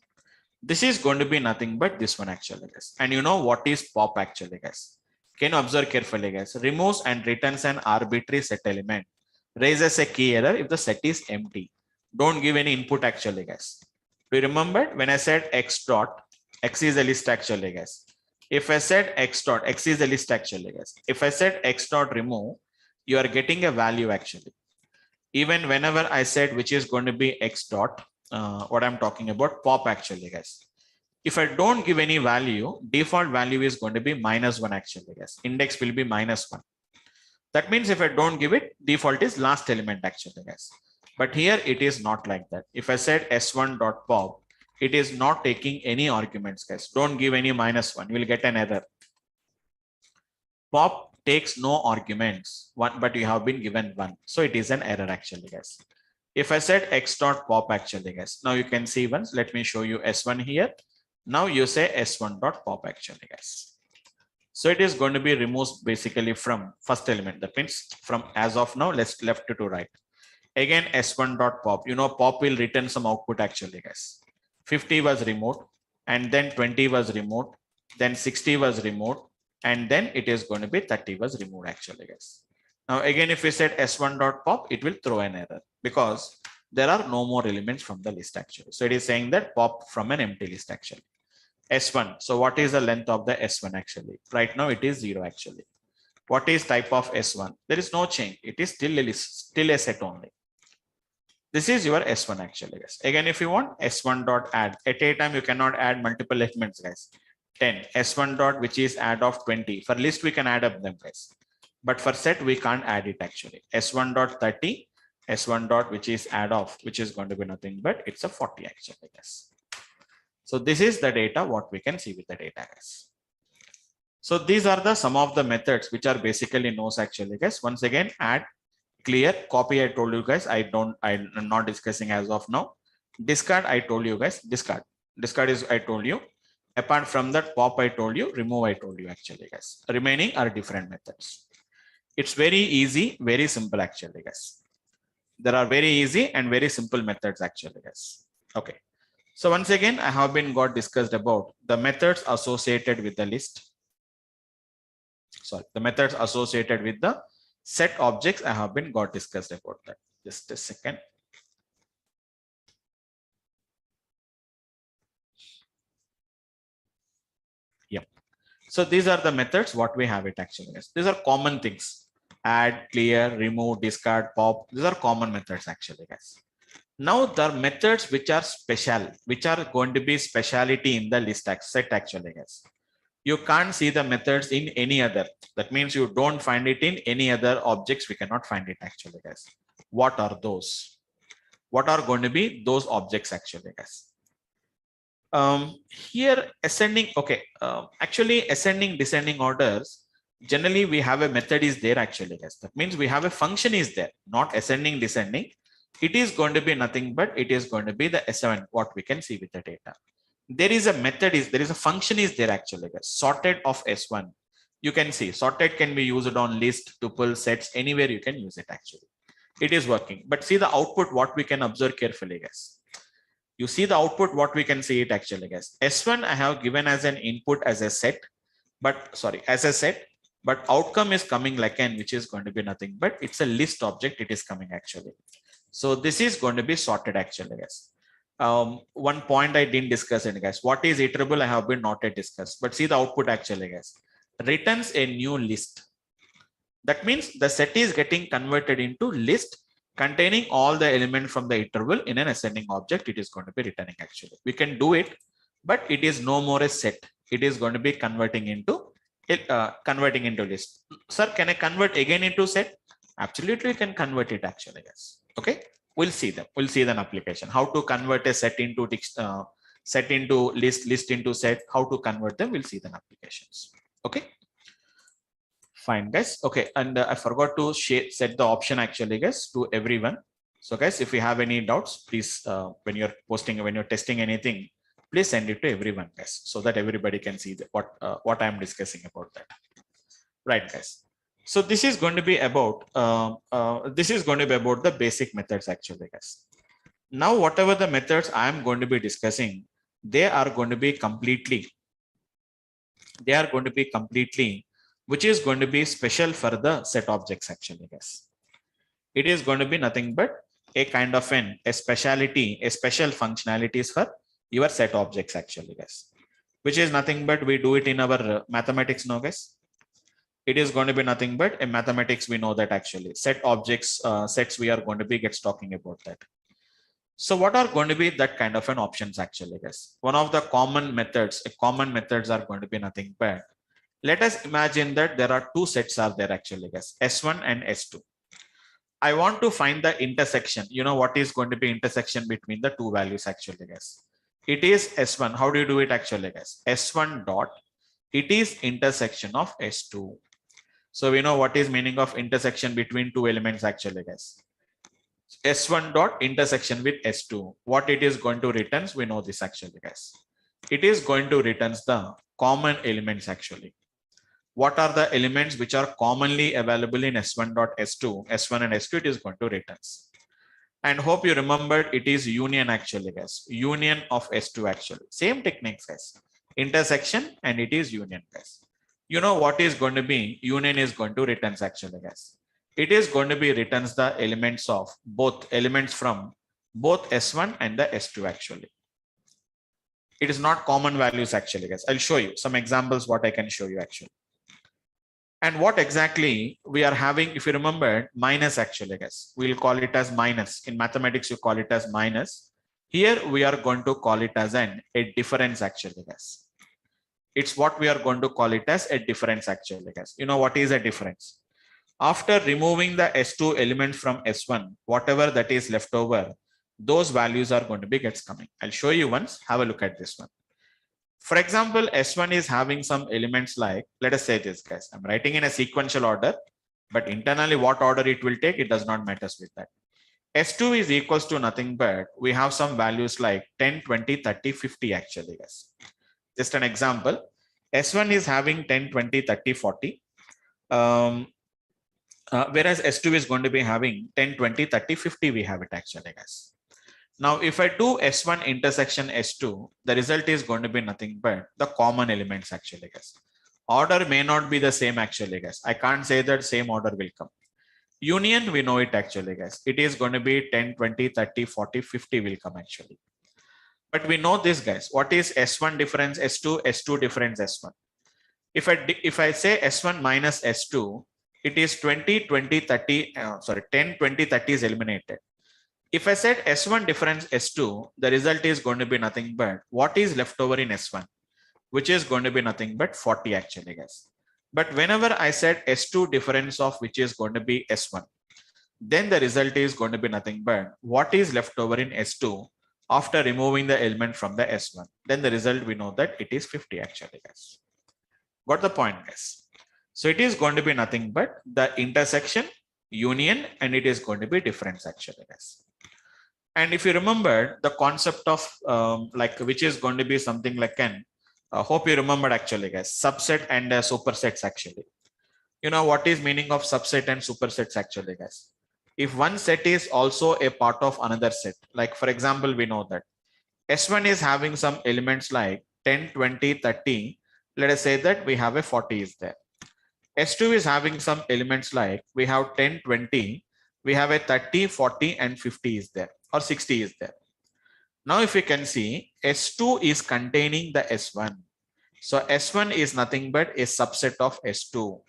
This is going to be nothing but this one actually, guys. And you know what is pop actually, guys? Can you observe carefully, guys? Removes and returns an arbitrary set element. Raises a key error if the set is empty. Don't give any input actually, guys. Do you remember when I said X dot, X is a list actually, guys. If I said X dot, X is a list actually, guys. If I said X dot remove, you are getting a value actually. Even whenever I said which is going to be X dot, what I'm talking about, pop actually, guys. If I don't give any value, default value is going to be -1 actually, guys. Index will be -1. That means if I don't give it, default is last element actually, guys. But here it is not like that. If I said S1 dot pop, it is not taking any arguments, guys. Don't give any -1. You will get an error. Pop takes no arguments, but you have been given 1. So it is an error actually, guys. If I said X dot pop actually, guys. Now you can see once. Let me show you S1 here. Now you say S1 dot pop actually, guys. So it is going to be removed basically from first element. That means from as of now, let's left to right. Again, S1 dot pop. You know, pop will return some output actually, guys. 50 was removed, and then 20 was removed, then 60 was removed, and then it is going to be 30 was removed actually, guys. Now again, if we set s1.pop, it will throw an error because there are no more elements from the list actually. So it is saying that pop from an empty list actually. S1. So what is the length of the S1 actually? Right now it is 0 actually. What is type of S1? There is no change. It is still a list, still a set only. This is your S1 actually, guys. Again, if you want S1 dot add, at a time you cannot add multiple elements, guys. 10 S1 dot, which is add of 20. For list we can add up them, guys, but for set we can't add it actually. S1 dot 30, S1 dot, which is add of, which is going to be nothing but it's a 40 actually, guys. So this is the data what we can see with the data, guys. So these are the some of the methods which are basically knows actually, guys. Once again, add, clear, copy. I told you guys, I'm not discussing as of now. Discard, I told you guys, discard is I told you. Apart from that, pop I told you, remove I told you actually, guys. Remaining are different methods. It's very easy, very simple actually, guys. There are very easy and very simple methods actually, guys. Okay. So once again, I have been discussed about the methods associated with the list. Sorry, the methods associated with the set objects. I have been discussed about that. Just a second. Yeah. So these are the methods what we have it actually, guys. These are common things. Add, clear, remove, discard, pop. These are common methods actually, guys. Now there are methods which are special, which are going to be speciality in the list set actually, guys. You can't see the methods in any other. That means you don't find it in any other objects. We cannot find it actually, guys. What are those? What are going to be those objects actually, guys? Here ascending, okay. Actually ascending, descending orders, generally we have a method is there actually, guys. That means we have a function is there, not ascending, descending. It is going to be nothing but it is going to be the S7, what we can see with the data. There is a method is there is a function is there actually, guys. Sorted of S1. You can see sorted can be used on list, tuple, sets, anywhere you can use it actually. It is working. But see the output, what we can observe carefully, guys. You see the output, what we can see it actually, guys. S1 I have given as an input as a set, but sorry, as a set, but outcome is coming like n, which is going to be nothing but it's a list object. It is coming actually. So this is going to be sorted actually, guys. One point I didn't discuss it, guys. What is iterable? I have been not yet discussed, but see the output actually, guys. Returns a new list. That means the set is getting converted into list containing all the elements from the interval in an ascending object. It is going to be returning actually. We can do it, but it is no more a set. It is going to be converting into list. Sir, can I convert again into set? Absolutely, you can convert it actually, guys. Okay, we'll see them. We'll see an application. How to convert a set into set into list, list into set. How to convert them? We'll see the applications. Okay. Fine, guys. Okay, and I forgot to set the option actually, guys, to everyone. So, guys, if you have any doubts, please, when you're testing anything, please send it to everyone, guys, so that everybody can see what I'm discussing about that. Right, guys. So this is going to be about the basic methods actually, guys. Now, whatever the methods I am going to be discussing, they are going to be completely, which is going to be special for the set objects actually, guys. It is going to be nothing but a kind of a speciality, a special functionalities for your set objects actually, guys, which is nothing but we do it in our mathematics now, guys. It is going to be nothing but in mathematics. We know that actually set objects, sets, we are going to be talking about that. So what are going to be that kind of an options actually, guys? One of the common methods are going to be nothing but, let us imagine that there are two sets are there actually, guys, S1 and S2. I want to find the intersection. You know what is going to be intersection between the two values actually, guys? It is S1. How do you do it actually, guys? S1 dot, it is intersection of S2. So we know what is meaning of intersection between two elements actually, guys. S1 dot intersection with S2. What it is going to returns, we know this actually, guys. It is going to returns the common elements actually. What are the elements which are commonly available in S1 dot S2, S1 and S2, it is going to returns. And hope you remembered it is union actually, guys. Union of S2 actually. Same techniques, guys. Intersection and it is union, guys. You know what is going to be? Union is going to returns actually, guys. It is going to be returns the elements of both elements from both S1 and the S2 actually. It is not common values actually, guys. I'll show you some examples what I can show you actually. And what exactly we are having, if you remember, minus actually, guys. We'll call it as minus. In mathematics, you call it as minus. Here we are going to call it as a difference actually, guys. It's what we are going to call it as a difference actually, guys. You know what is a difference? After removing the S2 elements from S1, whatever that is left over, those values are going to be gets coming. I'll show you once. Have a look at this one. For example, S1 is having some elements like, let us say this, guys. I'm writing in a sequential order, but internally what order it will take, it does not matter with that. S2 is equals to nothing but we have some values like 10, 20, 30, 50 actually, guys. Just an example. S1 is having 10, 20, 30, 40. Whereas S2 is going to be having 10, 20, 30, 50. We have it actually, guys. Now, if I do S1 intersection S2, the result is going to be nothing but the common elements actually, guys. Order may not be the same actually, guys. I can't say that same order will come. Union, we know it actually, guys. It is going to be 10, 20, 30, 40, 50 will come actually. But we know this, guys. What is S1 difference S2, S2 difference S1? If I say S1 minus S2, it is 20, 20, 30, 10, 20, 30 is eliminated. If I said S1 difference S2, the result is going to be nothing but what is left over in S1, which is going to be nothing but 40 actually, guys. But whenever I said S2 difference of which is going to be S1, then the result is going to be nothing but what is left over in S2 after removing the element from the S1. Then the result we know that it is 50 actually, guys. Got the point, guys? So it is going to be nothing but the intersection, union, and it is going to be difference actually, guys. And if you remember the concept of like which is going to be something like an hope you remembered actually, guys, subset and supersets actually. You know what is meaning of subset and supersets actually, guys? If one set is also a part of another set, like for example, we know that S1 is having some elements like 10, 20, 30. Let us say that we have a 40 is there. S2 is having some elements like we have 10, 20, we have a 30, 40, and 50 is there, or 60 is there. Now, if you can see, S2 is containing the S1. So S1 is nothing but a subset of S2.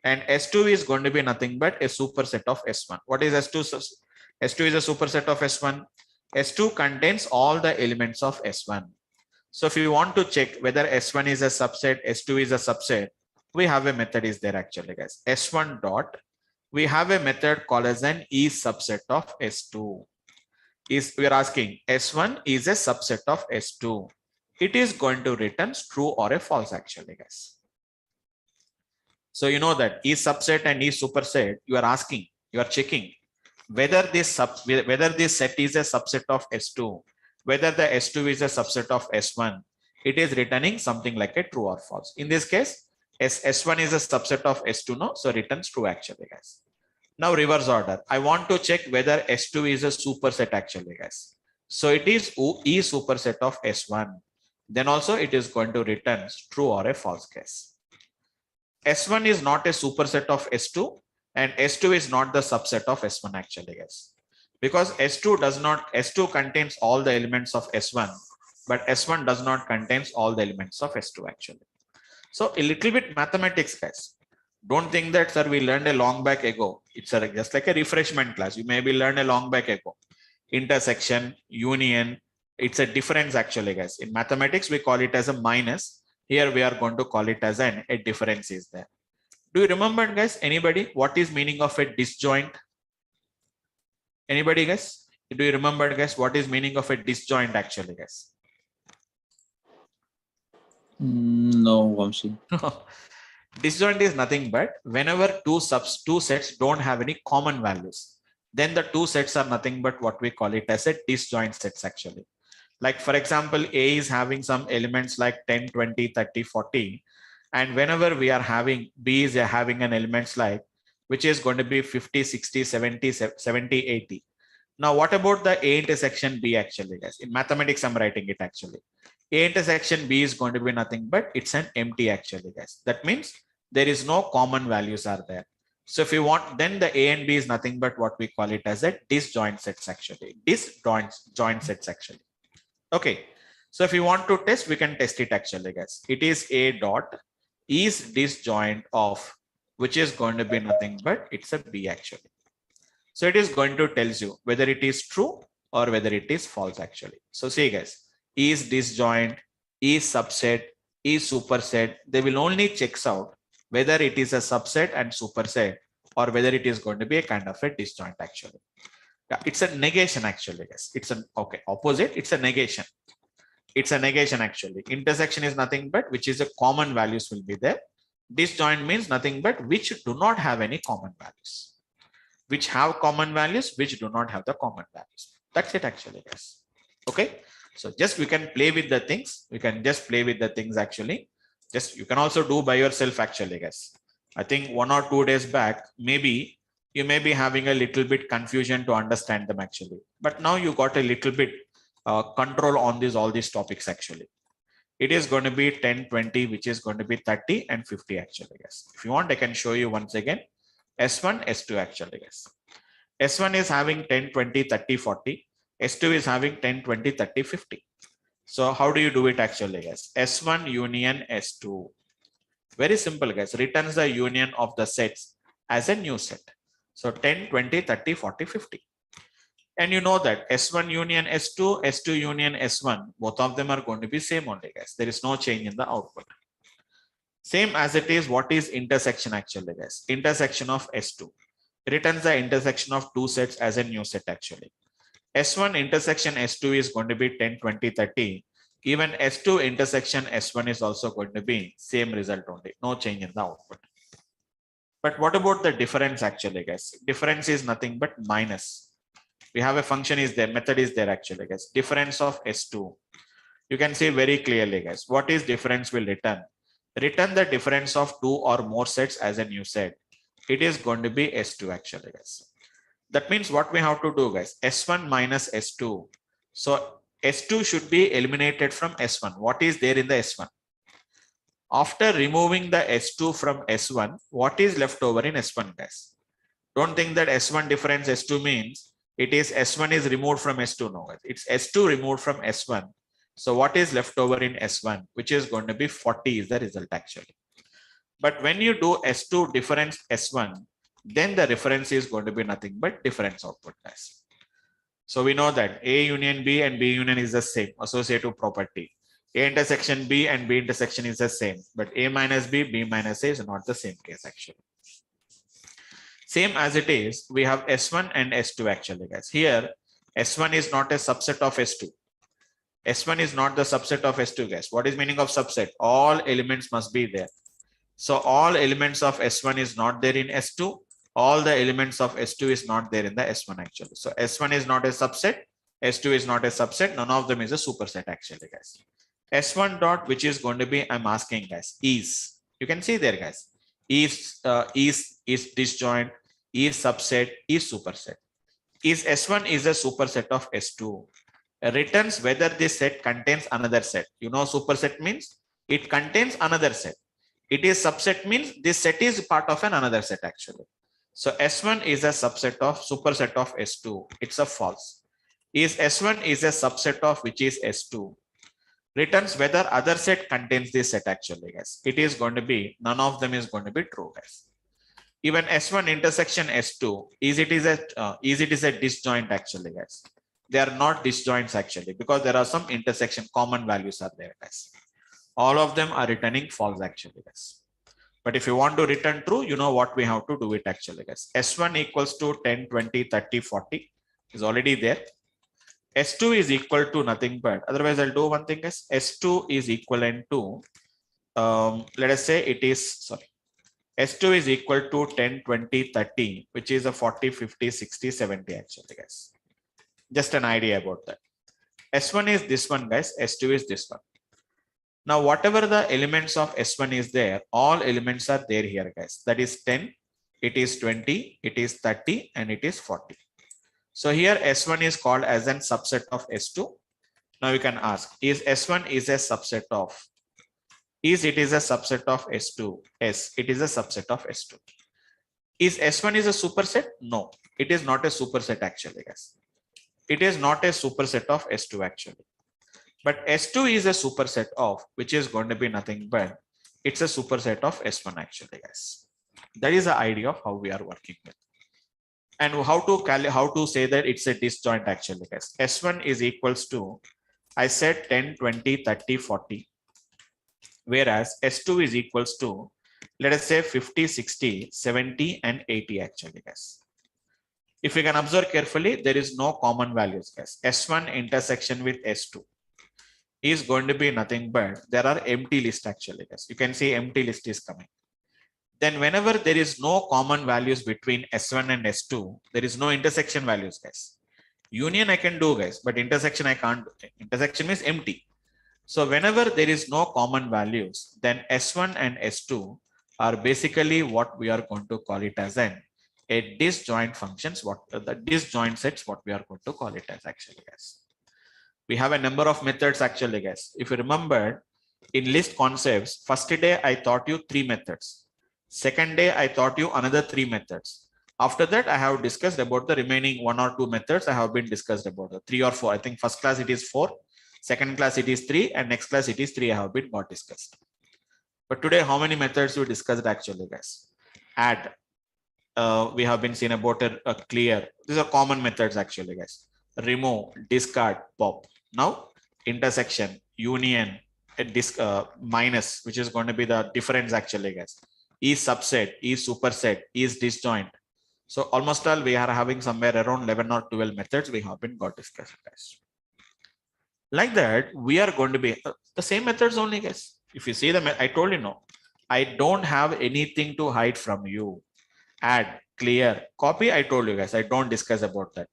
And S2 is going to be nothing but a superset of S1. What is S2? S2 is a superset of S1. S2 contains all the elements of S1. So if you want to check whether S1 is a subset, S2 is a subset, we have a method is there actually, guys. S1 dot, we have a method called as an E subset of S2. We are asking S1 is a subset of S2. It is going to return true or a false actually, guys. So you know that E subset and E superset, you are asking, you are checking whether this set is a subset of S2, whether the S2 is a subset of S1. It is returning something like a true or false. In this case, S1 is a subset of S2, no? So returns true actually, guys. Now reverse order. I want to check whether S2 is a superset actually, guys. So it is E superset of S1. Then also it is going to return true or a false case. S1 is not a superset of S2 and S2 is not the subset of S1 actually, guys. Because S2 contains all the elements of S1, but S1 does not contains all the elements of S2 actually. So a little bit mathematics, guys. Don't think that, sir, we learned a long back ago. It's just like a refreshment class. You maybe learned a long back ago. Intersection, union, it's a difference actually, guys. In mathematics, we call it as a minus. Here we are going to call it as a difference is there. Do you remember, guys, anybody, what is meaning of a disjoint? Anybody, guys? Do you remember, guys, what is meaning of a disjoint actually, guys? No, Vamsi. Disjoint is nothing but whenever two sets don't have any common values, then the two sets are nothing but what we call it as a disjoint sets actually. Like for example, A is having some elements like 10, 20, 30, 40. And whenever we are having B is having an elements like, which is going to be 50, 60, 70, 80. Now, what about the A intersection B actually, guys? In mathematics, I'm writing it actually. A intersection B is going to be nothing but it's an empty actually, guys. That means there is no common values are there. So if you want, then the A and B is nothing but what we call it as a disjoint sets actually. Disjoint sets actually. Okay. So if you want to test, we can test it actually, guys. It is A dot is disjoint of, which is going to be nothing but it's a B actually. So it is going to tells you whether it is true or whether it is false actually. So see guys, is disjoint, is subset, is superset. They will only checks out whether it is a subset and superset or whether it is going to be a kind of a disjoint actually. Yeah, it's a negation actually, guys. It's an okay opposite. It's a negation. It's a negation actually. Intersection is nothing but which is a common values will be there. Disjoint means nothing but which do not have any common values. Which have common values, which do not have the common values. That's it actually, guys. Okay. So just we can play with the things. We can just play with the things actually. Just you can also do by yourself actually, guys. I think 1 or 2 days back, maybe you may be having a little bit confusion to understand them actually. But now you got a little bit control on all these topics actually. It is going to be 10, 20, which is going to be 30 and 50 actually, guys. If you want, I can show you once again. S1, S2 actually, guys. S1 is having 10, 20, 30, 40. S2 is having 10, 20, 30, 50. So how do you do it actually, guys? S1 union S2. Very simple, guys. Returns the union of the sets as a new set. So 10, 20, 30, 40, 50. And you know that S1 union S2, S2 union S1, both of them are going to be same only, guys. There is no change in the output. Same as it is, what is intersection actually, guys? Intersection of S2. Returns the intersection of two sets as a new set actually. S1 intersection S2 is going to be 10, 20, 30. Even S2 intersection S1 is also going to be same result only. No change in the output. But what about the difference actually, guys? Difference is nothing but minus. We have a function is there, method is there actually, guys. Difference of S2. You can see very clearly, guys. What is difference will return? Return the difference of two or more sets as a new set. It is going to be S2 actually, guys. That means what we have to do, guys, S1 minus S2. So S2 should be eliminated from S1. What is there in the S1? After removing the S2 from S1, what is left over in S1, guys? Don't think that S1 difference S2 means it is S1 is removed from S2. No, guys. It's S2 removed from S1. So what is left over in S1, which is going to be 40 is the result actually. But when you do S2 difference S1, then the reference is going to be nothing but difference output, guys. So we know that A union B and B union is the same associative property. A intersection B and B intersection is the same, but A minus B, B minus A is not the same case actually. Same as it is, we have S1 and S2 actually, guys. Here, S1 is not a subset of S2. S1 is not the subset of S2, guys. What is meaning of subset? All elements must be there. So all elements of S1 is not there in S2. All the elements of S2 is not there in the S1 actually. So S1 is not a subset. S2 is not a subset. None of them is a superset actually, guys. S1 dot, which is going to be, I'm asking, guys, is. You can see there, guys. Is disjoint, is subset, is superset. Is S1 is a superset of S2. Returns whether this set contains another set. You know, superset means it contains another set. It is subset means this set is part of another set actually. So S1 is a subset of superset of S2. It's a false. Is S1 is a subset of which is S2. Returns whether other set contains this set actually, guys. It is going to be, none of them is going to be true, guys. Even S1 intersection S2 is it is a disjoint actually, guys. They are not disjoints actually because there are some intersection common values are there, guys. All of them are returning false actually, guys. But if you want to return true, you know what we have to do it actually, guys. S1 equals to 10, 20, 30, 40 is already there. S2 is equal to nothing but, otherwise I'll do one thing, guys. S2 is equivalent to, let us say it is, sorry. S2 is equal to 10, 20, 30, which is a 40, 50, 60, 70 actually, guys. Just an idea about that. S1 is this one, guys. S2 is this one. Now, whatever the elements of S1 is there, all elements are there here, guys. That is 10, it is 20, it is 30, and it is 40. So here S1 is called as a subset of S2. Now you can ask, is S1 is a subset of, is it is a subset of S2? Yes, it is a subset of S2. Is S1 is a superset? No, it is not a superset actually, guys. It is not a superset of S2 actually. But S2 is a superset of, which is going to be nothing but, it's a superset of S1 actually, guys. That is the idea of how we are working with. And how to say that it's a disjoint actually, guys. S1 is equals to, I said 10, 20, 30, 40. Whereas S2 is equals to, let us say 50, 60, 70, and 80 actually, guys. If you can observe carefully, there is no common values, guys. S1 intersection with S2 is going to be nothing but, there are empty list actually, guys. You can see empty list is coming. Then whenever there is no common values between S1 and S2, there is no intersection values, guys. Union I can do, guys, but intersection I can't do. Intersection means empty. So whenever there is no common values, then S1 and S2 are basically what we are going to call it as a disjoint functions, what the disjoint sets, what we are going to call it as actually, guys. We have a number of methods actually, guys. If you remember in list concepts, first day I taught you 3 methods. Second day I taught you another 3 methods. After that, I have discussed about the remaining 1 or 2 methods. I have been discussed about the 3 or 4. I think first class it is 4, second class it is 3, and next class it is 3. I have been got discussed. But today, how many methods we discussed actually, guys? Add. We have been seen about a clear. These are common methods actually, guys. Remove, discard, pop. Now intersection, union, minus, which is going to be the difference actually, guys. Is subset, is superset, is disjoint. So almost all we are having somewhere around 11 or 12 methods we have been got discussed, guys. Like that, we are going to be the same methods only, guys. If you see the, I told you no, I don't have anything to hide from you. Add, clear, copy, I told you guys, I don't discuss about that.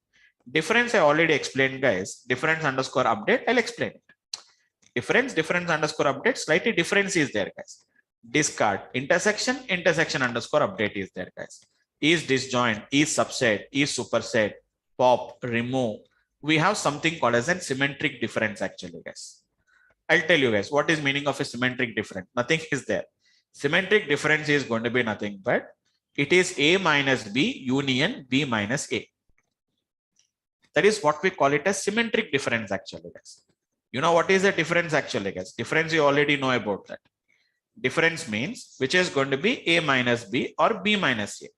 Difference I already explained, guys. Difference underscore update, I'll explain it. Difference underscore update, slightly difference is there, guys. Discard, intersection underscore update is there, guys. Is disjoint, is subset, is superset, pop, remove. We have something called as a symmetric difference actually, guys. I'll tell you guys what is meaning of a symmetric difference. Nothing is there. Symmetric difference is going to be nothing but it is A minus B union B minus A. That is what we call it as symmetric difference actually, guys. You know what is the difference actually, guys? Difference you already know about that. Difference means which is going to be A minus B or B minus A.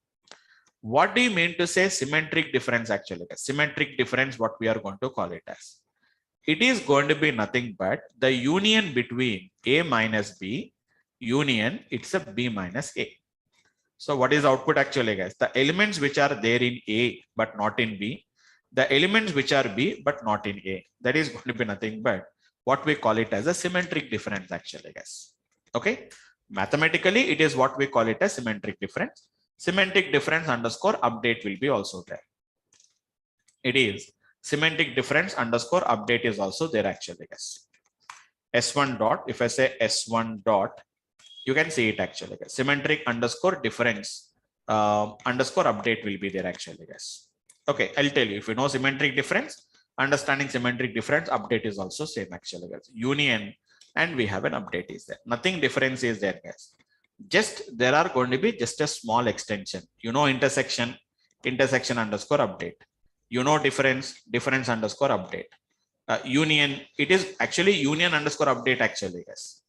What do you mean to say symmetric difference actually, guys? Symmetric difference, what we are going to call it as. It is going to be nothing but the union between A minus B union, it's a B minus A. So what is output actually, guys? The elements which are there in A but not in B, the elements which are B but not in A, that is going to be nothing but what we call it as a symmetric difference actually, guys. Okay, mathematically it is what we call it as symmetric difference. Symmetric difference underscore update will be also there. It is symmetric difference underscore update is also there actually, guys. S1 dot, if I say S1 dot, you can see it actually, guys. Symmetric underscore difference underscore update will be there actually, guys. Okay, I'll tell you, if you know symmetric difference, understanding symmetric difference, update is also same actually, guys. Union and we have an update is there. Nothing difference is there, guys. Just there are going to be just a small extension. You know intersection underscore update. You know difference underscore update. Union, it is actually union underscore update actually, guys.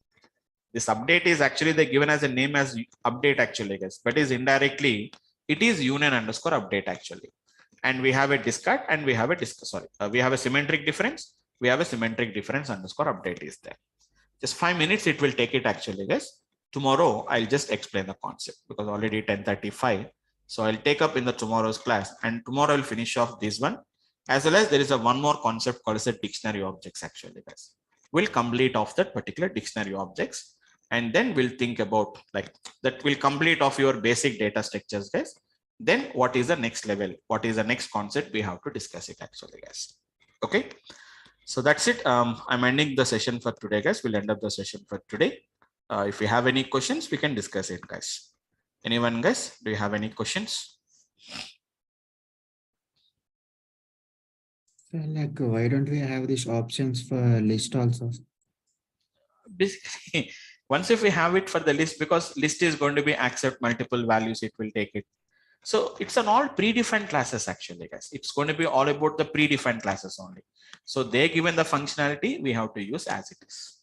This update is actually they given as a name as update actually, guys, but is indirectly it is union underscore update actually. And we have a discard and we have a we have a symmetric difference. We have a symmetric difference underscore update is there. Just 5 minutes it will take it actually, guys. Tomorrow I'll just explain the concept because already 10:35. So I'll take up in the tomorrow's class, and tomorrow I'll finish off this one, as well as there is a one more concept called as a dictionary objects actually, guys. We'll complete off that particular dictionary objects, and then we'll think about like that will complete off your basic data structures, guys. Then what is the next level? What is the next concept? We have to discuss it actually, guys. Okay. So that's it. I'm ending the session for today, guys. We'll end up the session for today. If you have any questions, we can discuss it, guys. Anyone, guys? Do you have any questions? So like, why don't we have these options for list also? Basically, once if we have it for the list, because list is going to be accept multiple values, it will take it. So it's an all predefined classes actually, guys. It's going to be all about the predefined classes only. So they given the functionality, we have to use as it is.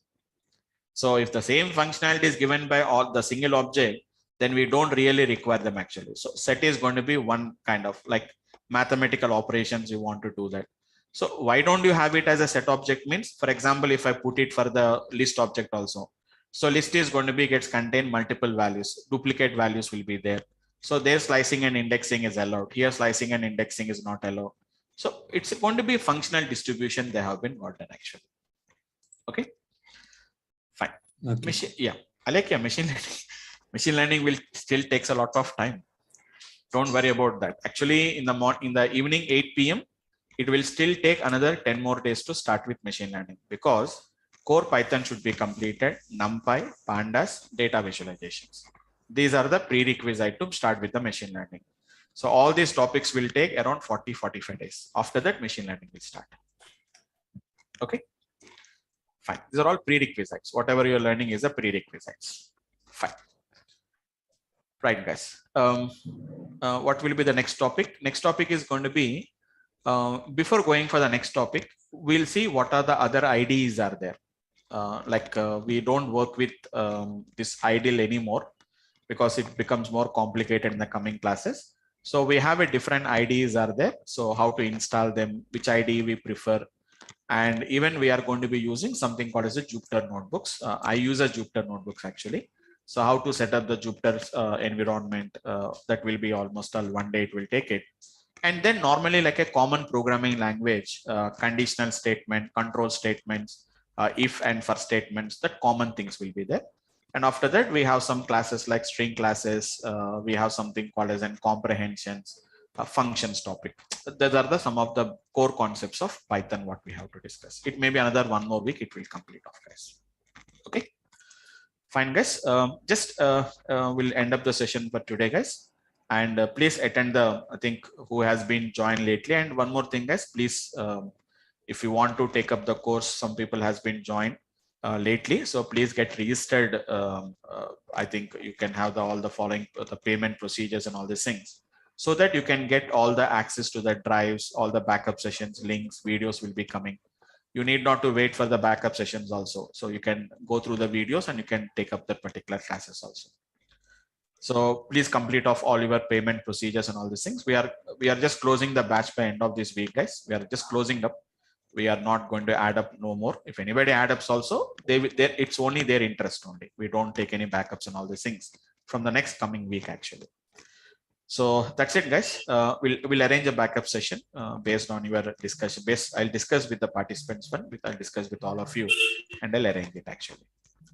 So if the same functionality is given by all the single object, then we don't really require them actually. So set is going to be one kind of like mathematical operations you want to do that. So why don't you have it as a set object means, for example, if I put it for the list object also. So list is going to be gets contain multiple values, duplicate values will be there. So there slicing and indexing is allowed. Here slicing and indexing is not allowed. So it's going to be functional distribution they have been gotten actually. Okay. Fine. Okay. Machine, yeah. I like machine learning. Machine learning will still takes a lot of time. Don't worry about that. Actually, in the evening 8 p.m., it will still take another 10 more days to start with machine learning because core Python should be completed, NumPy, Pandas, data visualizations. These are the prerequisite to start with the machine learning. So all these topics will take around 40-45 days. After that, machine learning will start. Okay. Fine. These are all prerequisites. Whatever you're learning is a prerequisites. Fine. Right, guys. What will be the next topic? Next topic is going to be, before going for the next topic, we'll see what are the other IDEs are there. We don't work with this IDLE anymore because it becomes more complicated in the coming classes. So we have a different IDEs are there. So how to install them, which IDE we prefer. And even we are going to be using something called as a Jupyter notebooks. I use a Jupyter notebooks actually. So how to set up the Jupyter environment, that will be almost all one day it will take it. And then normally like a common programming language, conditional statement, control statements, if and for statements, that common things will be there. And after that, we have some classes like string classes. We have something called as in comprehensions, functions topic. Those are some of the core concepts of Python what we have to discuss. It may be another 1 more week, it will complete off, guys. Okay. Fine, guys. We'll end up the session for today, guys. And please attend I think who has been joined lately. And one more thing, guys, please, if you want to take up the course, some people has been joined lately. So please get registered. I think you can have all the following, the payment procedures and all these things, so that you can get all the access to the drives, all the backup sessions, links, videos will be coming. You need not to wait for the backup sessions also. So you can go through the videos and you can take up the particular classes also. So please complete off all your payment procedures and all these things. We are just closing the batch by end of this week, guys. We are just closing up. We are not going to add up no more. If anybody add ups also, it's only their interest only. We don't take any backups and all these things from the next coming week actually. So that's it, guys. We'll arrange a backup session based on your discussion. I'll discuss with the participants one. I'll discuss with all of you, and I'll arrange it actually.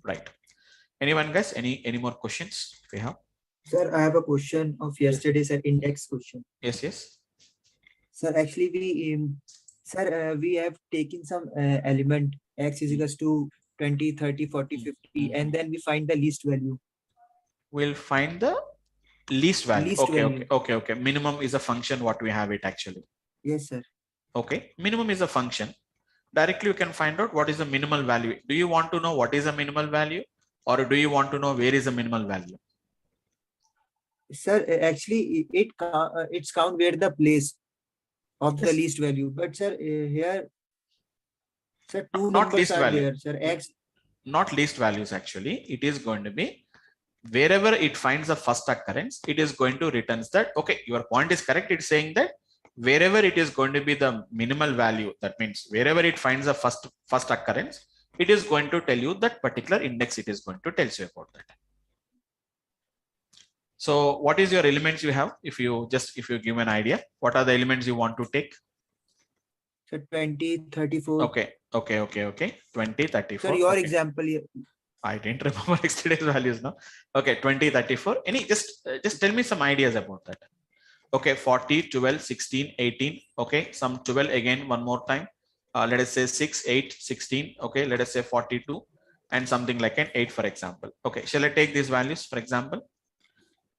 Right. Anyone, guys? Any more questions we have? Sir, I have a question of yesterday's index question. Yes. Sir, actually we have taken some element x is equals to 20, 30, 40, 50, and then we find the least value. We'll find the least value. Okay. Minimum is a function what we have it actually. Yes, sir. Okay. Minimum is a function. Directly you can find out what is the minimal value. Do you want to know what is the minimal value, or do you want to know where is the minimal value? Sir, actually it's count where the place of the least value. But sir, here, sir, two not least value. There, sir. X. Not least values actually. It is going to be wherever it finds the first occurrence, it is going to returns that. Okay, your point is correct. It's saying that wherever it is going to be the minimal value, that means wherever it finds the first occurrence, it is going to tell you that particular index. It is going to tell you about that. So what is your elements you have? If you give an idea, what are the elements you want to take? So 20, 34. Okay. 20, 34. Sir, your example here. I didn't remember yesterday's values now. Okay, 20, 34. Just tell me some ideas about that. Okay, 40, 12, 16, 18. Okay, some 12 again one more time. Let us say 6, 8, 16. Okay, let us say 42 and something like an 8, for example. Okay, shall I take these values, for example?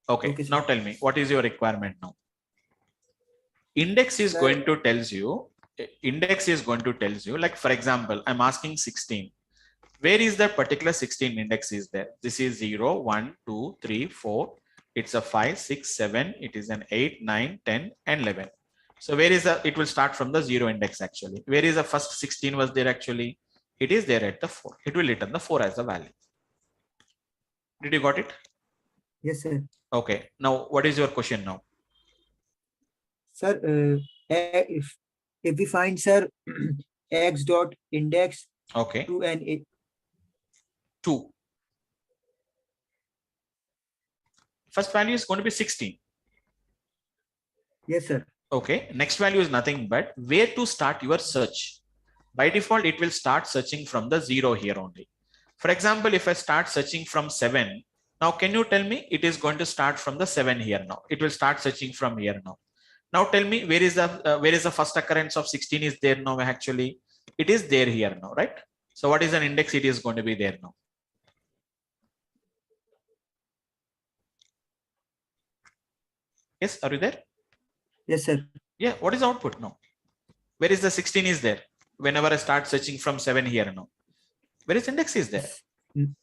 Okay, now tell me, what is your requirement now? Index is going to tells you index is going to tell you, like, for example, I'm asking 16. Where is that particular 16 index is there? This is 0, 1, 2, 3, 4. It's a 5, 6, 7. It is an 8, 9, 10, and 11. So where is the, it will start from the 0 index actually. Where is the first 16 was there actually? It is there at the 4. It will return the 4 as the value. Did you got it? Yes, sir. Okay. Now, what is your question now? Sir, if we find, sir, x dot index Okay. to an 2. First value is going to be 16. Yes, sir. Okay. Next value is nothing but where to start your search. By default, it will start searching from the 0 here only. For example, if I start searching from 7, now can you tell me it is going to start from the 7 here now? It will start searching from here now. Now tell me where is the first occurrence of 16 is there now actually? It is there here now, right? So what is an index? It is going to be there now. Yes, are you there? Yes, sir. Yeah, what is output now? Where is the 16 is there? Whenever I start searching from 7 here now. Where is index is there?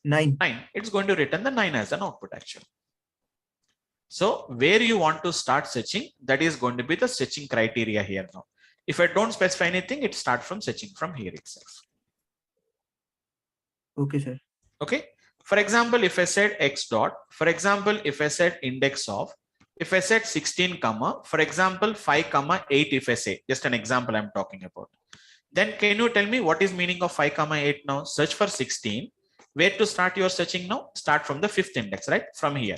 9. 9. It's going to return the 9 as an output actually. So where you want to start searching, that is going to be the searching criteria here now. If I don't specify anything, it starts from searching from here itself. Okay, sir. Okay. For example, if I said x dot, for example, if I said index of, if I said 16 comma, for example, 5 comma 8, if I say, just an example I'm talking about, then can you tell me what is meaning of 5 comma 8 now? Search for 16. Where to start your searching now? Start from the 5th index, right? From here.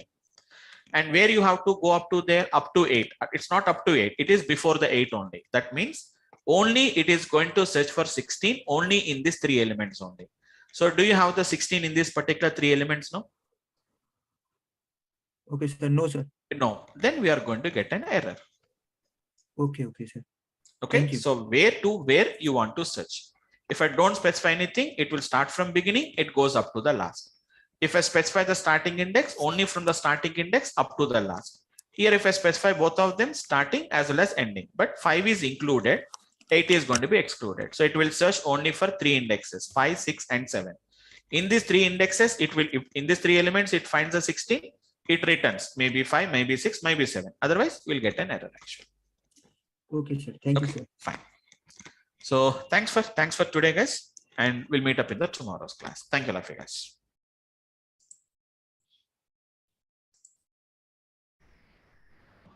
And where you have to go up to there, up to 8. It's not up to 8. It is before the 8 only. That means only it is going to search for 16 only in these 3 elements only. So do you have the 16 in these particular 3 elements now? Okay, sir. No, sir. No. Then we are going to get an error. Okay, okay, sir. Okay. So where you want to search. If I don't specify anything, it will start from beginning. It goes up to the last. If I specify the starting index, only from the starting index up to the last. Here, if I specify both of them, starting as well as ending, but 5 is included, 8 is going to be excluded. So it will search only for 3 indexes, 5, 6, and 7. In these 3 indexes, it will, in these 3 elements, it finds the 16, it returns maybe 5, maybe 6, maybe 7. Otherwise, we'll get an error actually. Okay, sir. Thank you, sir. Fine. So thanks for today, guys, and we'll meet up in the tomorrow's class. Thank you a lot, guys.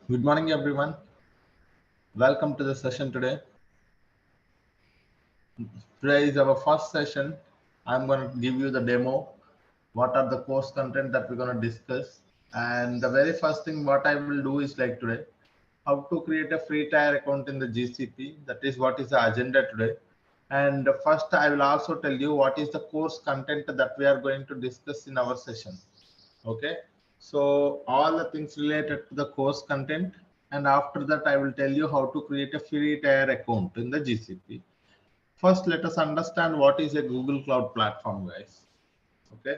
Good morning, everyone. Welcome to the session today. Today is our first session. I'm going to give you the demo. What are the course content that we're going to discuss? And the very first thing what I will do is like today, how to create a free tier account in the GCP. That is what is the agenda today. And first, I will also tell you what is the course content that we are going to discuss in our session. Okay. So all the things related to the course content. And after that, I will tell you how to create a free tier account in the GCP. First, let us understand what is a Google Cloud Platform, guys. Okay.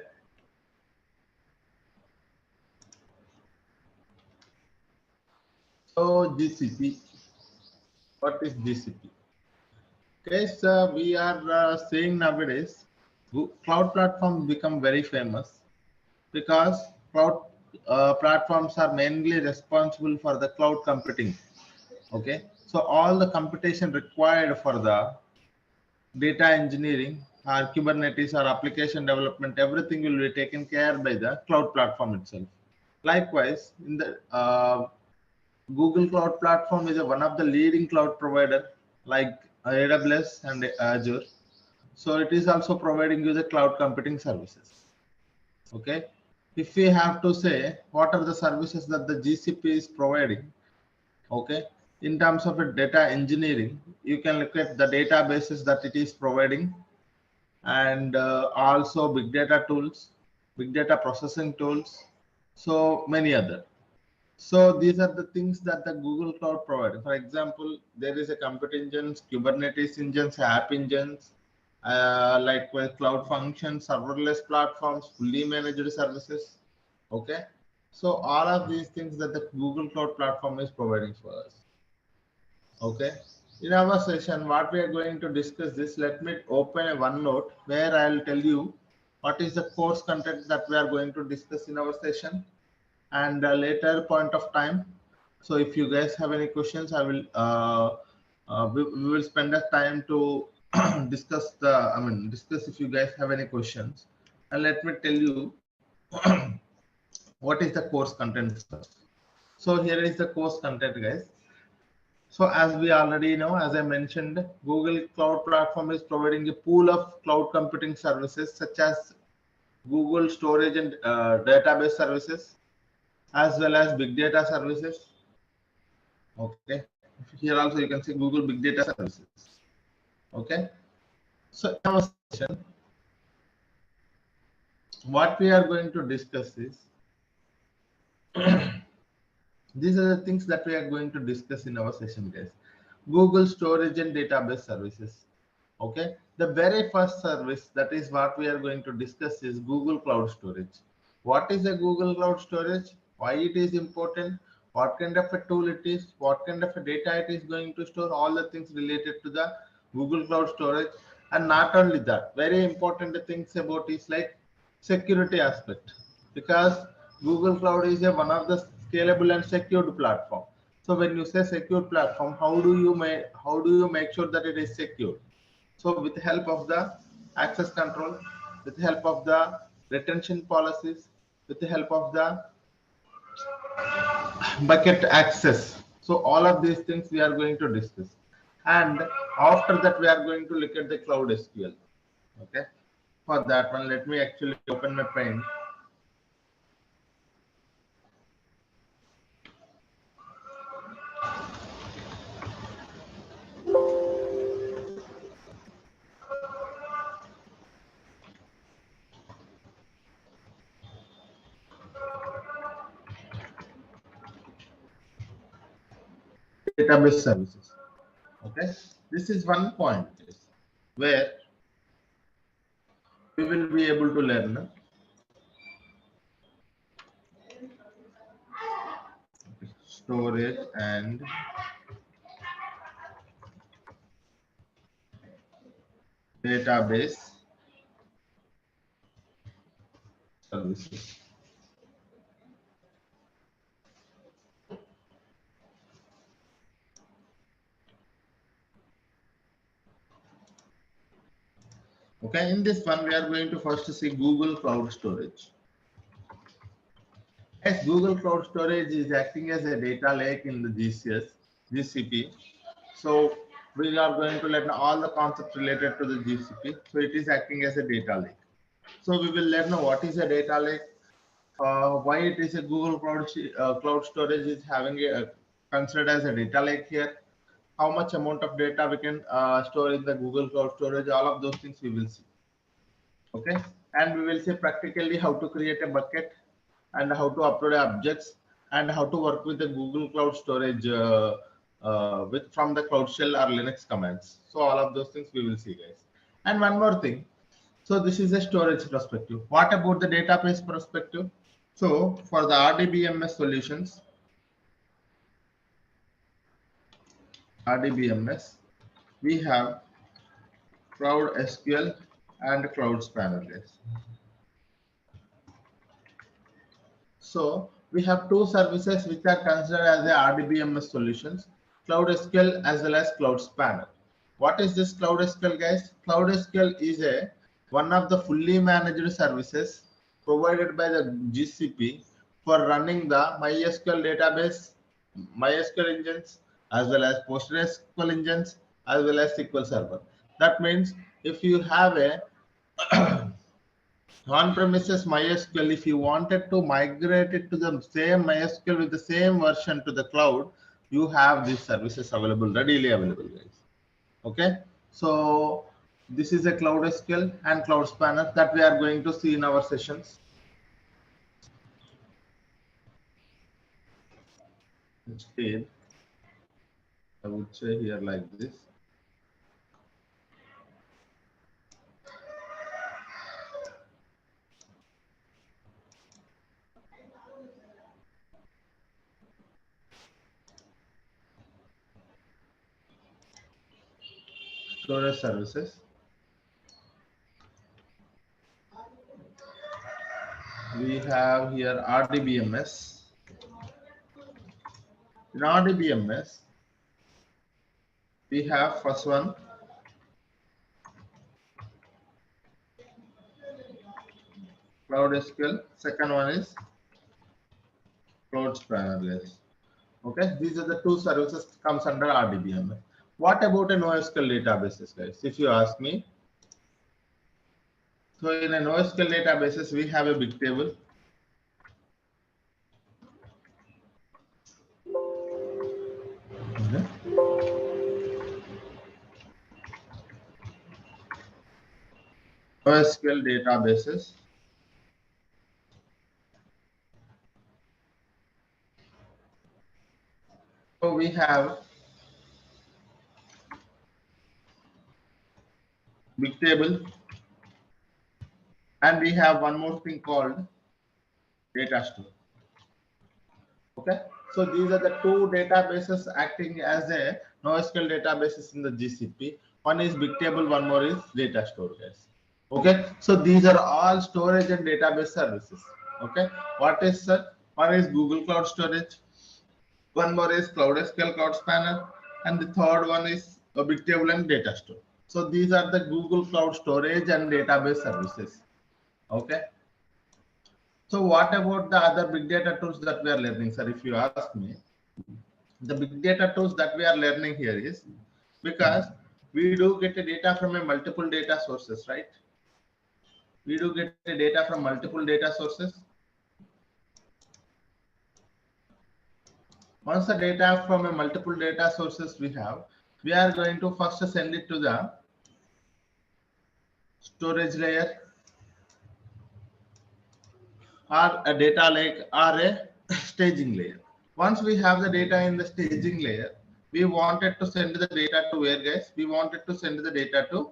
So GCP, what is GCP? Okay, so we are saying nowadays, cloud platforms become very famous because cloud platforms are mainly responsible for the cloud computing. Okay, so all the computation required for the data engineering or Kubernetes or application development, everything will be taken care by the cloud platform itself. Likewise, in the Google Cloud Platform is one of the leading cloud provider like AWS and Azure. So it is also providing you the cloud computing services. Okay. If we have to say what are the services that the GCP is providing, okay, in terms of a data engineering, you can look at the databases that it is providing and also big data tools, big data processing tools, so many other. So these are the things that the Google Cloud provides. For example, there is a compute engines, Kubernetes engines, app engines, likewise cloud functions, serverless platforms, fully managed services. Okay. So all of these things that the Google Cloud Platform is providing for us. Okay. in our session, what we are going to discuss this, let me open a OneNote where I'll tell you what is the course content that we are going to discuss in our session and a later point of time. So if you guys have any questions, I will we will spend the time to discuss discuss if you guys have any questions. And let me tell you what is the course content first. So here is the course content, guys. So as we already know, as I mentioned, Google Cloud Platform is providing a pool of cloud computing services such as Google storage and database services, as well as big data services. Okay, here also you can see Google big data services. Okay, so in our session, what we are going to discuss is these are the things that we are going to discuss in our session, guys. Google storage and database services. Okay, the very first service, that is what we are going to discuss, is Google Cloud Storage. What is a Google Cloud Storage? Why it is important? What kind of a tool it is? What kind of a data it is going to store? All the things related to the Google Cloud Storage. And not only that, very important things about is like security aspect, because Google Cloud is one of the scalable and secured platform. So when you say secure platform, how do you make sure that it is secure? So with the help of the access control, with the help of the retention policies, with the help of the bucket access. So all of these things we are going to discuss. And after that, we are going to look at the Cloud SQL. Okay. For that one, let me actually open my pen. Database services. Okay, this is one point where we will be able to learn storage and database services. Okay, in this one, we are going to first see Google Cloud Storage. Yes, Google Cloud Storage is acting as a data lake in the GCP. So we are going to learn all the concepts related to the GCP. So it is acting as a data lake. So we will learn what is a data lake, why it is a Google Cloud Storage is having a considered as a data lake here, how much amount of data we can store in the Google Cloud Storage, all of those things we will see. Okay, and we will see practically how to create a bucket and how to upload objects and how to work with the Google Cloud Storage from the Cloud Shell or Linux commands. So all of those things we will see, guys. And one more thing. So this is a storage perspective. What about the database perspective? So for the RDBMS solutions, RDBMS, we have Cloud SQL and Cloud Spanner, guys. So we have two services which are considered as the RDBMS solutions, Cloud SQL as well as Cloud Spanner. What is this Cloud SQL, guys? Cloud SQL is one of the fully managed services provided by the GCP for running the MySQL database, MySQL engines, as well as PostgreSQL engines, as well as SQL Server. That means if you have a on-premises MySQL, if you wanted to migrate it to the same MySQL with the same version to the cloud, you have these services available, readily available, guys. Okay, so this is a Cloud SQL and Cloud Spanner that we are going to see in our sessions. Instead, I would say here like this. storage services. We have here RDBMS. In RDBMS, we have first one Cloud SQL. Second one is Cloud Spanner. Okay, these are the two services comes under RDBMS. What about a NoSQL databases, guys? If you ask me, so in a NoSQL databases, we have a big table. NoSQL databases. So we have big table, and we have one more thing called data store. Okay, so these are the two databases acting as a NoSQL databases in the GCP. One is big table, one more is data store, guys. Okay, so these are all storage and database services. Okay, what is one is Google Cloud Storage, one more is Cloud SQL Cloud Spanner, and the third one is a big table and data store. So these are the Google Cloud Storage and database services. Okay. So what about the other big data tools that we are learning, sir? If you ask me, the big data tools that we are learning here is because we do get the data from a multiple data sources, right? We do get the data from multiple data sources. Once the data from a multiple data sources we are going to first send it to the storage layer or a data lake or a staging layer. Once we have the data in the staging layer, we wanted to send the data to where, guys? We wanted to send the data to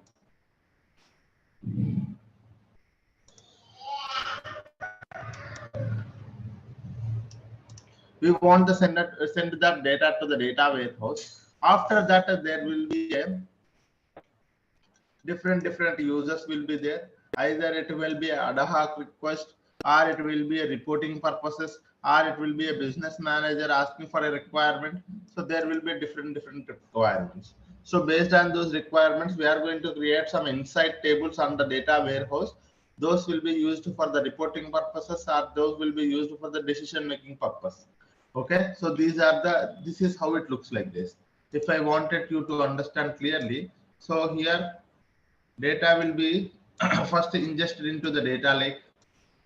send that data to the data warehouse. After that, there will be a different users will be there. Either it will be an ad hoc request, or it will be a reporting purposes, or it will be a business manager asking for a requirement. So there will be different requirements. So based on those requirements, we are going to create some insight tables on the data warehouse. Those will be used for the reporting purposes, or those will be used for the decision making purpose. Okay, so this is how it looks like this. If I wanted you to understand clearly, so here data will be first ingested into the data lake.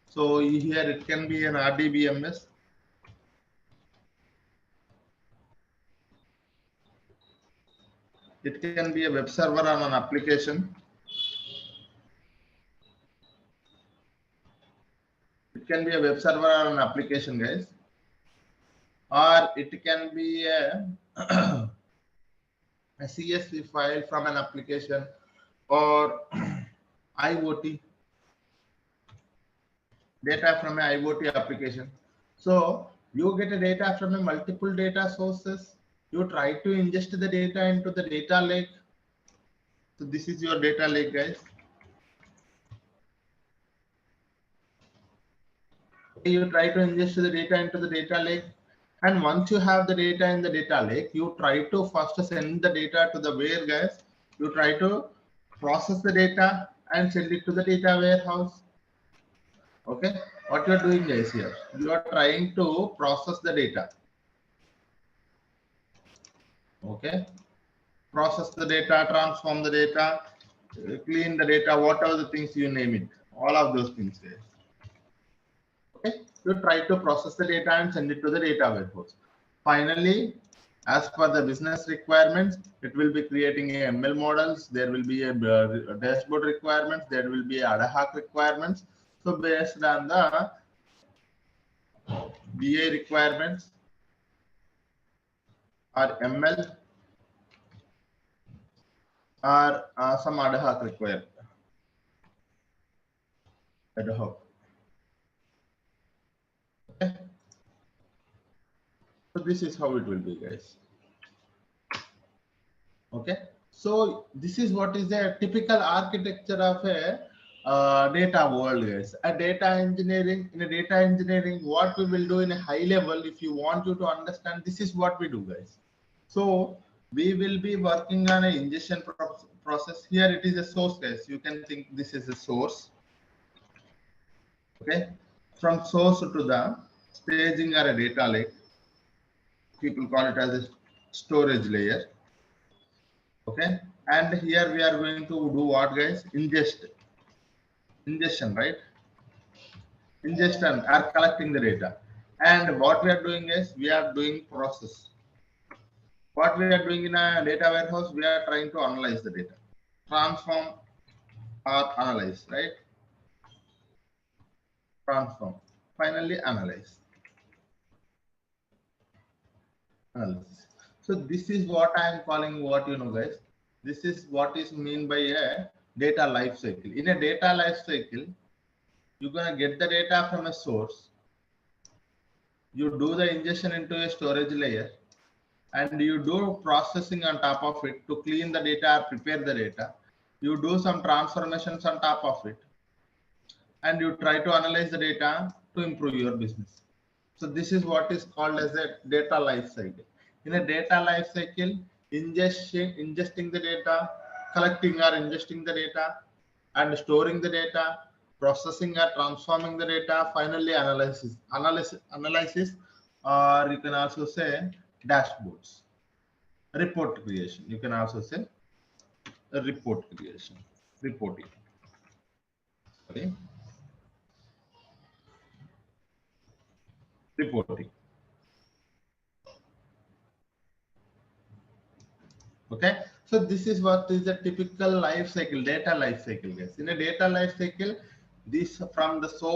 So here it can be an RDBMS. It can be a web server on an application. It can be a web server on an application, guys. Or it can be a CSV file from an application or IoT data from an IoT application. So you get a data from a multiple data sources. You try to ingest the data into the data lake. So this is your data lake, guys. You try to ingest the data into the data lake. And once you have the data in the data lake, you try to first send the data to the where, guys. You try to process the data and send it to the data warehouse. Okay, what you are doing, guys, here, you are trying to process the data. Okay, process the data, transform the data, clean the data, whatever the things you name it, all of those things, guys. Okay, you try to process the data and send it to the data warehouse. Finally, as per the business requirements, it will be creating a ML models. There will be a dashboard requirements. There will be ad hoc requirements. So based on the BA requirements or ML or some ad hoc requirement. Ad hoc. Okay. So this is how it will be, guys. Okay. So this is what is the typical architecture of a data world, guys. A data engineering, in a data engineering, what we will do in a high level, if you want you to understand, this is what we do, guys. So we will be working on an ingestion process. Here it is a source, guys. You can think this is a source. Okay. From source to the staging or a data lake. People call it as a storage layer. Okay. And here we are going to do what, guys? Ingestion, right? Ingestion are collecting the data. And what we are doing is we are doing process. What we are doing in a data warehouse, we are trying to analyze the data, transform or analyze, right? Transform, finally analyze. Analysis. So this is what I am calling, what you know, guys. This is what is mean by a data life cycle. In a data life cycle, you're gonna get the data from a source. You do the ingestion into a storage layer, and you do processing on top of it to clean the data, prepare the data. You do some transformations on top of it, and you try to analyze the data to improve your business. So this is what is called as a data life cycle. In a data life cycle, ingesting the data, collecting or ingesting the data, and storing the data, processing or transforming the data, finally analysis, or you can also say dashboards, report creation. You can also say report creation, reporting. Okay. Reporting. Okay, so this is what is the typical life cycle, data life cycle, guys. In a data life cycle, this from the source